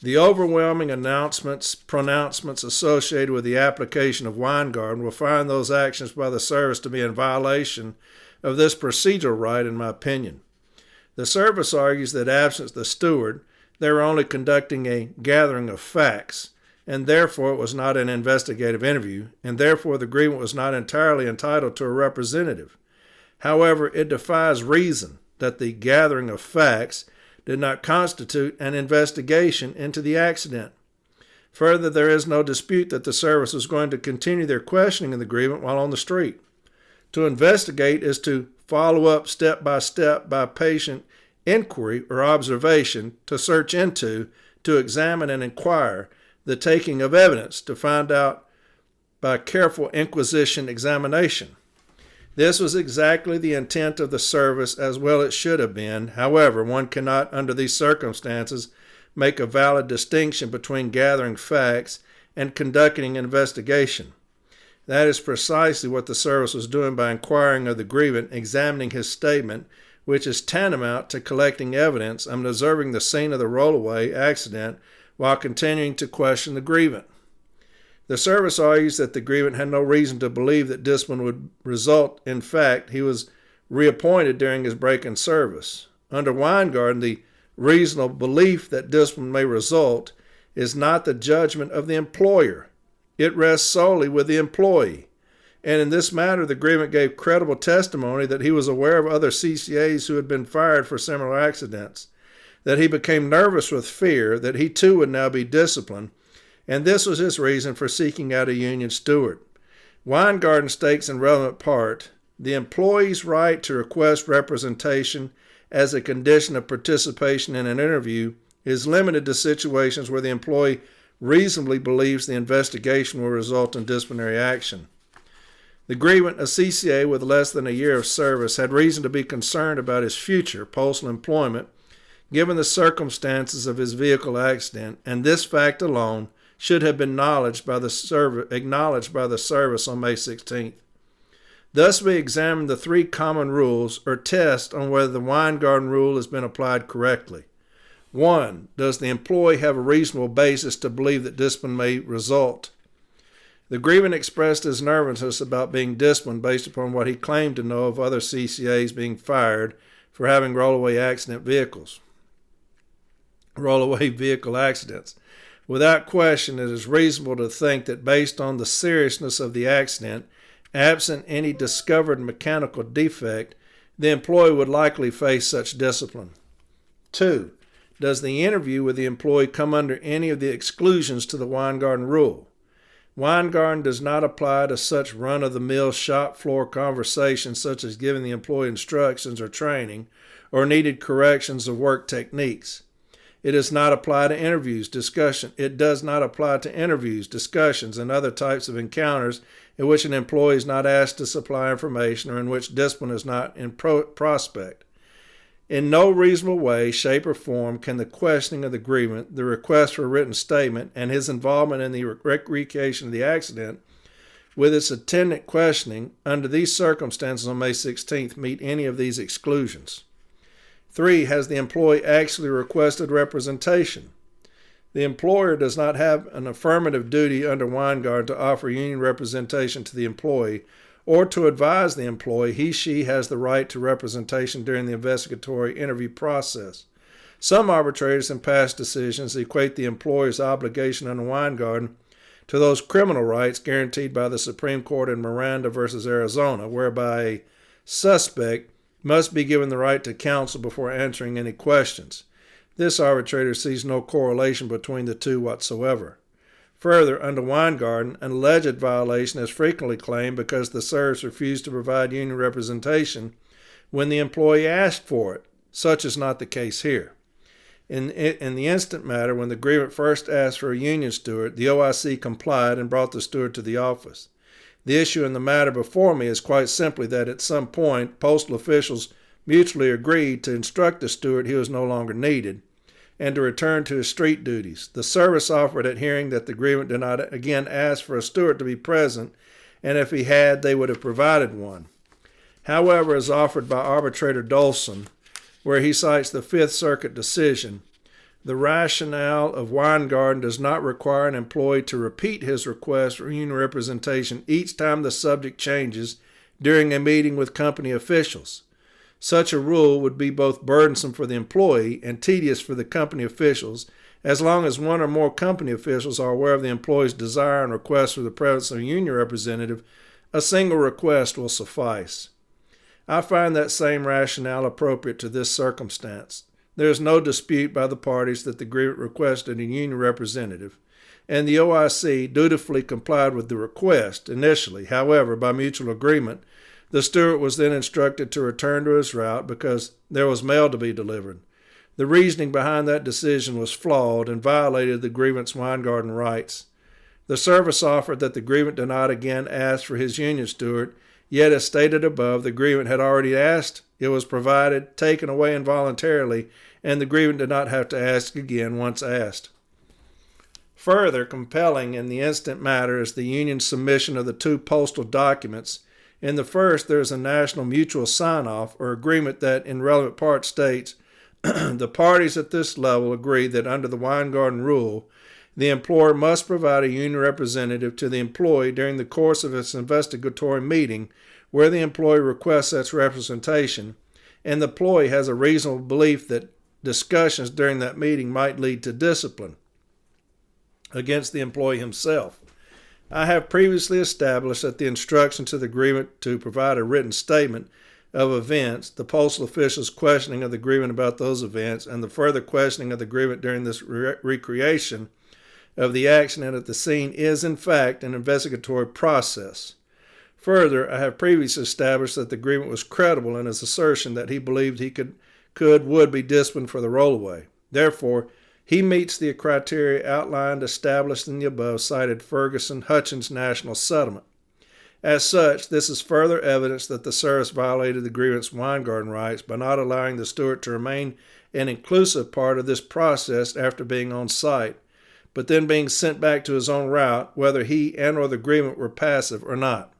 The overwhelming pronouncements associated with the application of Weingarten will find those actions by the service to be in violation of this procedural right, in my opinion. The service argues that absent the steward, they were only conducting a gathering of facts, and therefore it was not an investigative interview, and therefore the grievant was not entirely entitled to a representative. However, it defies reason that the gathering of facts did not constitute an investigation into the accident. Further, there is no dispute that the service was going to continue their questioning of the grievant while on the street. To investigate is to follow up step by patient inquiry or observation, to search into, to examine and inquire, the taking of evidence, to find out by careful inquisition examination. This was exactly the intent of the service, as well it should have been. However, one cannot, under these circumstances, make a valid distinction between gathering facts and conducting an investigation. That is precisely what the service was doing by inquiring of the grievant, examining his statement, which is tantamount to collecting evidence and observing the scene of the rollaway accident while continuing to question the grievant. The service argues that the grievant had no reason to believe that discipline would result. In fact, he was reappointed during his break in service. Under Weingarten, the reasonable belief that discipline may result is not the judgment of the employer. It rests solely with the employee. And in this matter, the agreement gave credible testimony that he was aware of other CCAs who had been fired for similar accidents, that he became nervous with fear that he too would now be disciplined, and this was his reason for seeking out a union steward. Weingarten states in relevant part, the employee's right to request representation as a condition of participation in an interview is limited to situations where the employee reasonably believes the investigation will result in disciplinary action. The grievant, a CCA with less than a year of service, had reason to be concerned about his future postal employment, given the circumstances of his vehicle accident, and this fact alone should have been acknowledged by the service on May 16th. Thus we examined the three common rules or tests on whether the Weingarten rule has been applied correctly. 1. Does the employee have a reasonable basis to believe that discipline may result? The grievant expressed his nervousness about being disciplined based upon what he claimed to know of other CCAs being fired for having rollaway vehicle accidents. Without question, it is reasonable to think that based on the seriousness of the accident, absent any discovered mechanical defect, the employee would likely face such discipline. 2. Does the interview with the employee come under any of the exclusions to the Weingarten rule? Weingarten does not apply to such run-of-the-mill shop floor conversations such as giving the employee instructions or training or needed corrections of work techniques. It does not apply to interviews, discussions, and other types of encounters in which an employee is not asked to supply information or in which discipline is not in prospect. In no reasonable way, shape, or form can the questioning of the grievant, the request for a written statement, and his involvement in the recreation of the accident with its attendant questioning under these circumstances on May 16th meet any of these exclusions. 3. Has the employee actually requested representation? The employer does not have an affirmative duty under Weingarten to offer union representation to the employee or to advise the employee he/she has the right to representation during the investigatory interview process. Some arbitrators in past decisions equate the employer's obligation under Weingarten to those criminal rights guaranteed by the Supreme Court in Miranda v. Arizona, whereby a suspect must be given the right to counsel before answering any questions. This arbitrator sees no correlation between the two whatsoever. Further, under Weingarten, an alleged violation is frequently claimed because the service refused to provide union representation when the employee asked for it. Such is not the case here. In the instant matter, when the grievant first asked for a union steward, the OIC complied and brought the steward to the office. The issue in the matter before me is quite simply that at some point, postal officials mutually agreed to instruct the steward he was no longer needed and to return to his street duties. The service offered at hearing that the grievant did not again ask for a steward to be present, and if he had, they would have provided one. However, as offered by arbitrator Dolson, where he cites the Fifth Circuit decision, the rationale of Weingarten does not require an employee to repeat his request for union representation each time the subject changes during a meeting with company officials. Such a rule would be both burdensome for the employee and tedious for the company officials. As long as one or more company officials are aware of the employee's desire and request for the presence of a union representative, a single request will suffice. I find that same rationale appropriate to this circumstance. There is no dispute by the parties that the grievant requested a union representative, and the OIC dutifully complied with the request initially. However, by mutual agreement, the steward was then instructed to return to his route because there was mail to be delivered. The reasoning behind that decision was flawed and violated the grievant's Weingarten rights. The service offered that the grievant did not again ask for his union steward, yet as stated above, the grievant had already asked, it was provided, taken away involuntarily, and the grievant did not have to ask again once asked. Further compelling in the instant matter is the union's submission of the two postal documents. In the first, there is a national mutual sign-off or agreement that, in relevant part, states, the parties at this level agree that under the Weingarten rule, the employer must provide a union representative to the employee during the course of its investigatory meeting where the employee requests such representation, and the employee has a reasonable belief that discussions during that meeting might lead to discipline against the employee himself. I have previously established that the instruction to the agreement to provide a written statement of events, the postal official's questioning of the agreement about those events, and the further questioning of the agreement during this recreation of the accident at the scene is, in fact, an investigatory process. Further, I have previously established that the agreement was credible in his assertion that he believed he would be disciplined for the rollaway. Therefore, he meets the criteria outlined, established in the above cited Ferguson-Hutchins National Settlement. As such, this is further evidence that the service violated the agreement's Weingarten rights by not allowing the steward to remain an inclusive part of this process after being on site, but then being sent back to his own route, whether he and or the agreement were passive or not.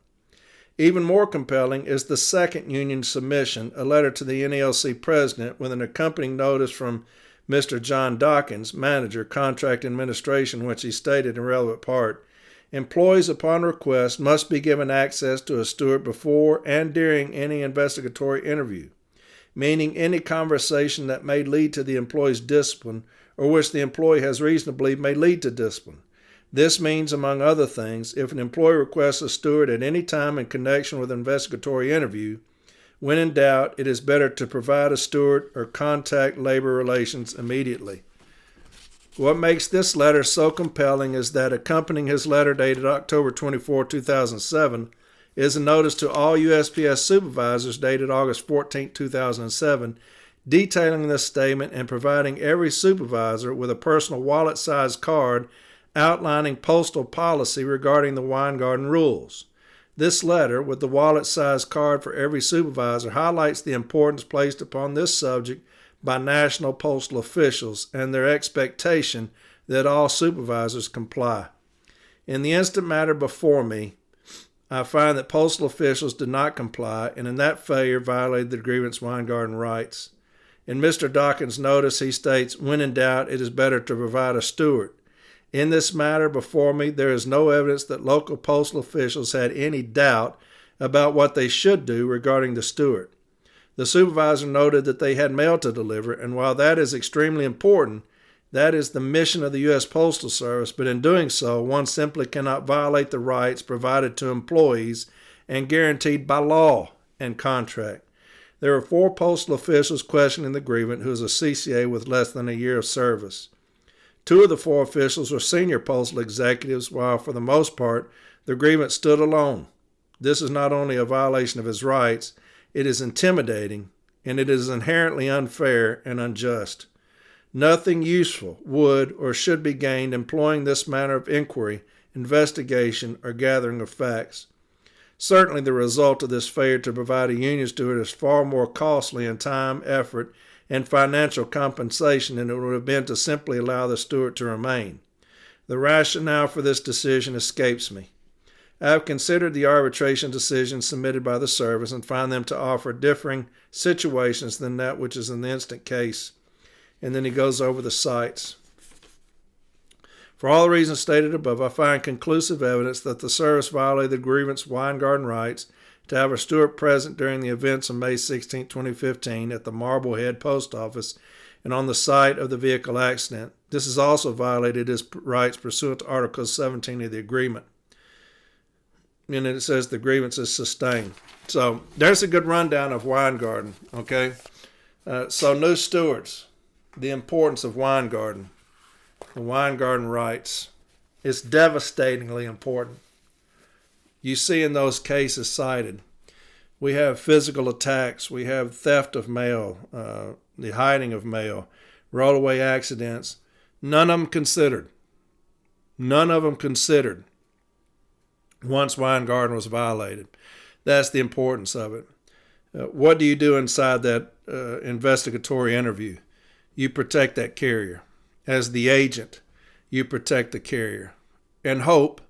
Even more compelling is the second union submission, a letter to the NALC president with an accompanying notice from Mr. John Dawkins, manager, contract administration, which he stated in relevant part, employees upon request must be given access to a steward before and during any investigatory interview, meaning any conversation that may lead to the employee's discipline or which the employee has reason to believe may lead to discipline. This means, among other things, if an employee requests a steward at any time in connection with an investigatory interview, when in doubt, it is better to provide a steward or contact labor relations immediately. What makes this letter so compelling is that accompanying his letter dated October 24, 2007, is a notice to all USPS supervisors dated August 14, 2007, detailing this statement and providing every supervisor with a personal wallet-sized card outlining postal policy regarding the Weingarten rules. This letter, with the wallet-sized card for every supervisor, highlights the importance placed upon this subject by national postal officials and their expectation that all supervisors comply. In the instant matter before me, I find that postal officials did not comply, and in that failure violated the agreement's Weingarten rights. In Mr. Dawkins' notice, he states, when in doubt, it is better to provide a steward. In this matter before me, there is no evidence that local postal officials had any doubt about what they should do regarding the steward. The supervisor noted that they had mail to deliver, and while that is extremely important, that is the mission of the U.S. Postal Service, but in doing so, one simply cannot violate the rights provided to employees and guaranteed by law and contract. There were 4 postal officials questioning the agreement who was a CCA with less than a year of service. 2 of the 4 officials were senior postal executives, while for the most part, the agreement stood alone. This is not only a violation of his rights, it is intimidating, and it is inherently unfair and unjust. Nothing useful would or should be gained employing this manner of inquiry, investigation, or gathering of facts. Certainly the result of this failure to provide a union steward is far more costly in time, effort, and financial compensation than it would have been to simply allow the steward to remain. The rationale for this decision escapes me. I have considered the arbitration decisions submitted by the service and find them to offer differing situations than that which is in the instant case. And then he goes over the cites. For all the reasons stated above, I find conclusive evidence that the service violated the agreement's Weingarten rights to have a steward present during the events of May 16, 2015 at the Marblehead Post Office and on the site of the vehicle accident. This has also violated his rights pursuant to Article 17 of the agreement. And it says the grievance is sustained. So there's a good rundown of Weingarten, okay? So new stewards, the importance of Weingarten, the Weingarten rights. It's devastatingly important. You see in those cases cited, we have physical attacks, we have theft of mail, the hiding of mail, rollaway accidents. None of them considered. None of them considered once Weingarten was violated. That's the importance of it. What do you do inside that investigatory interview? You protect that carrier. As the agent, you protect the carrier and hope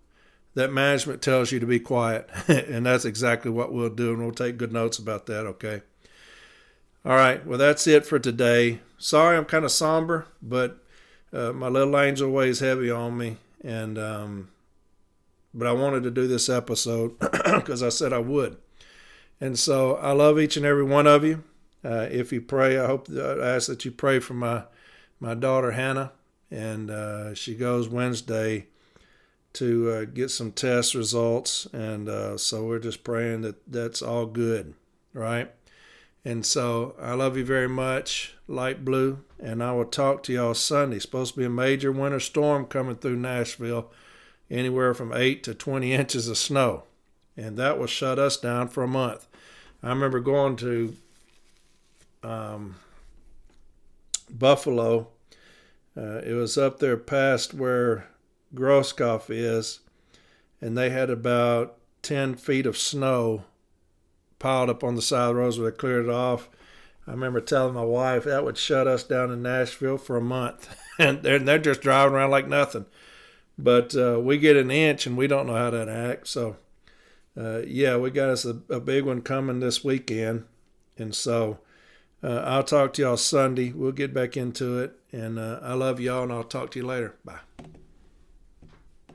that management tells you to be quiet. And that's exactly what we'll do, and we'll take good notes about that, okay? All right, well, that's it for today. Sorry I'm kind of somber, but my little angel weighs heavy on me, and but I wanted to do this episode because I said I would. And so I love each and every one of you. If you pray, I ask that you pray for my daughter Hannah, and she goes Wednesday to get some test results, and so we're just praying that that's all good, right? And so I love you very much, Light Blue, and I will talk to y'all Sunday. It's supposed to be a major winter storm coming through Nashville, anywhere from 8 to 20 inches of snow, and that will shut us down for a month. I remember going to Buffalo. It was up there past where Grosskopf is, and they had about 10 feet of snow piled up on the side of the roads where they cleared it off. I remember telling my wife that would shut us down in Nashville for a month, and they're just driving around like nothing. But we get an inch, and we don't know how to act. So, yeah, we got us a big one coming this weekend, and so I'll talk to y'all Sunday. We'll get back into it, and I love y'all, and I'll talk to you later. Bye.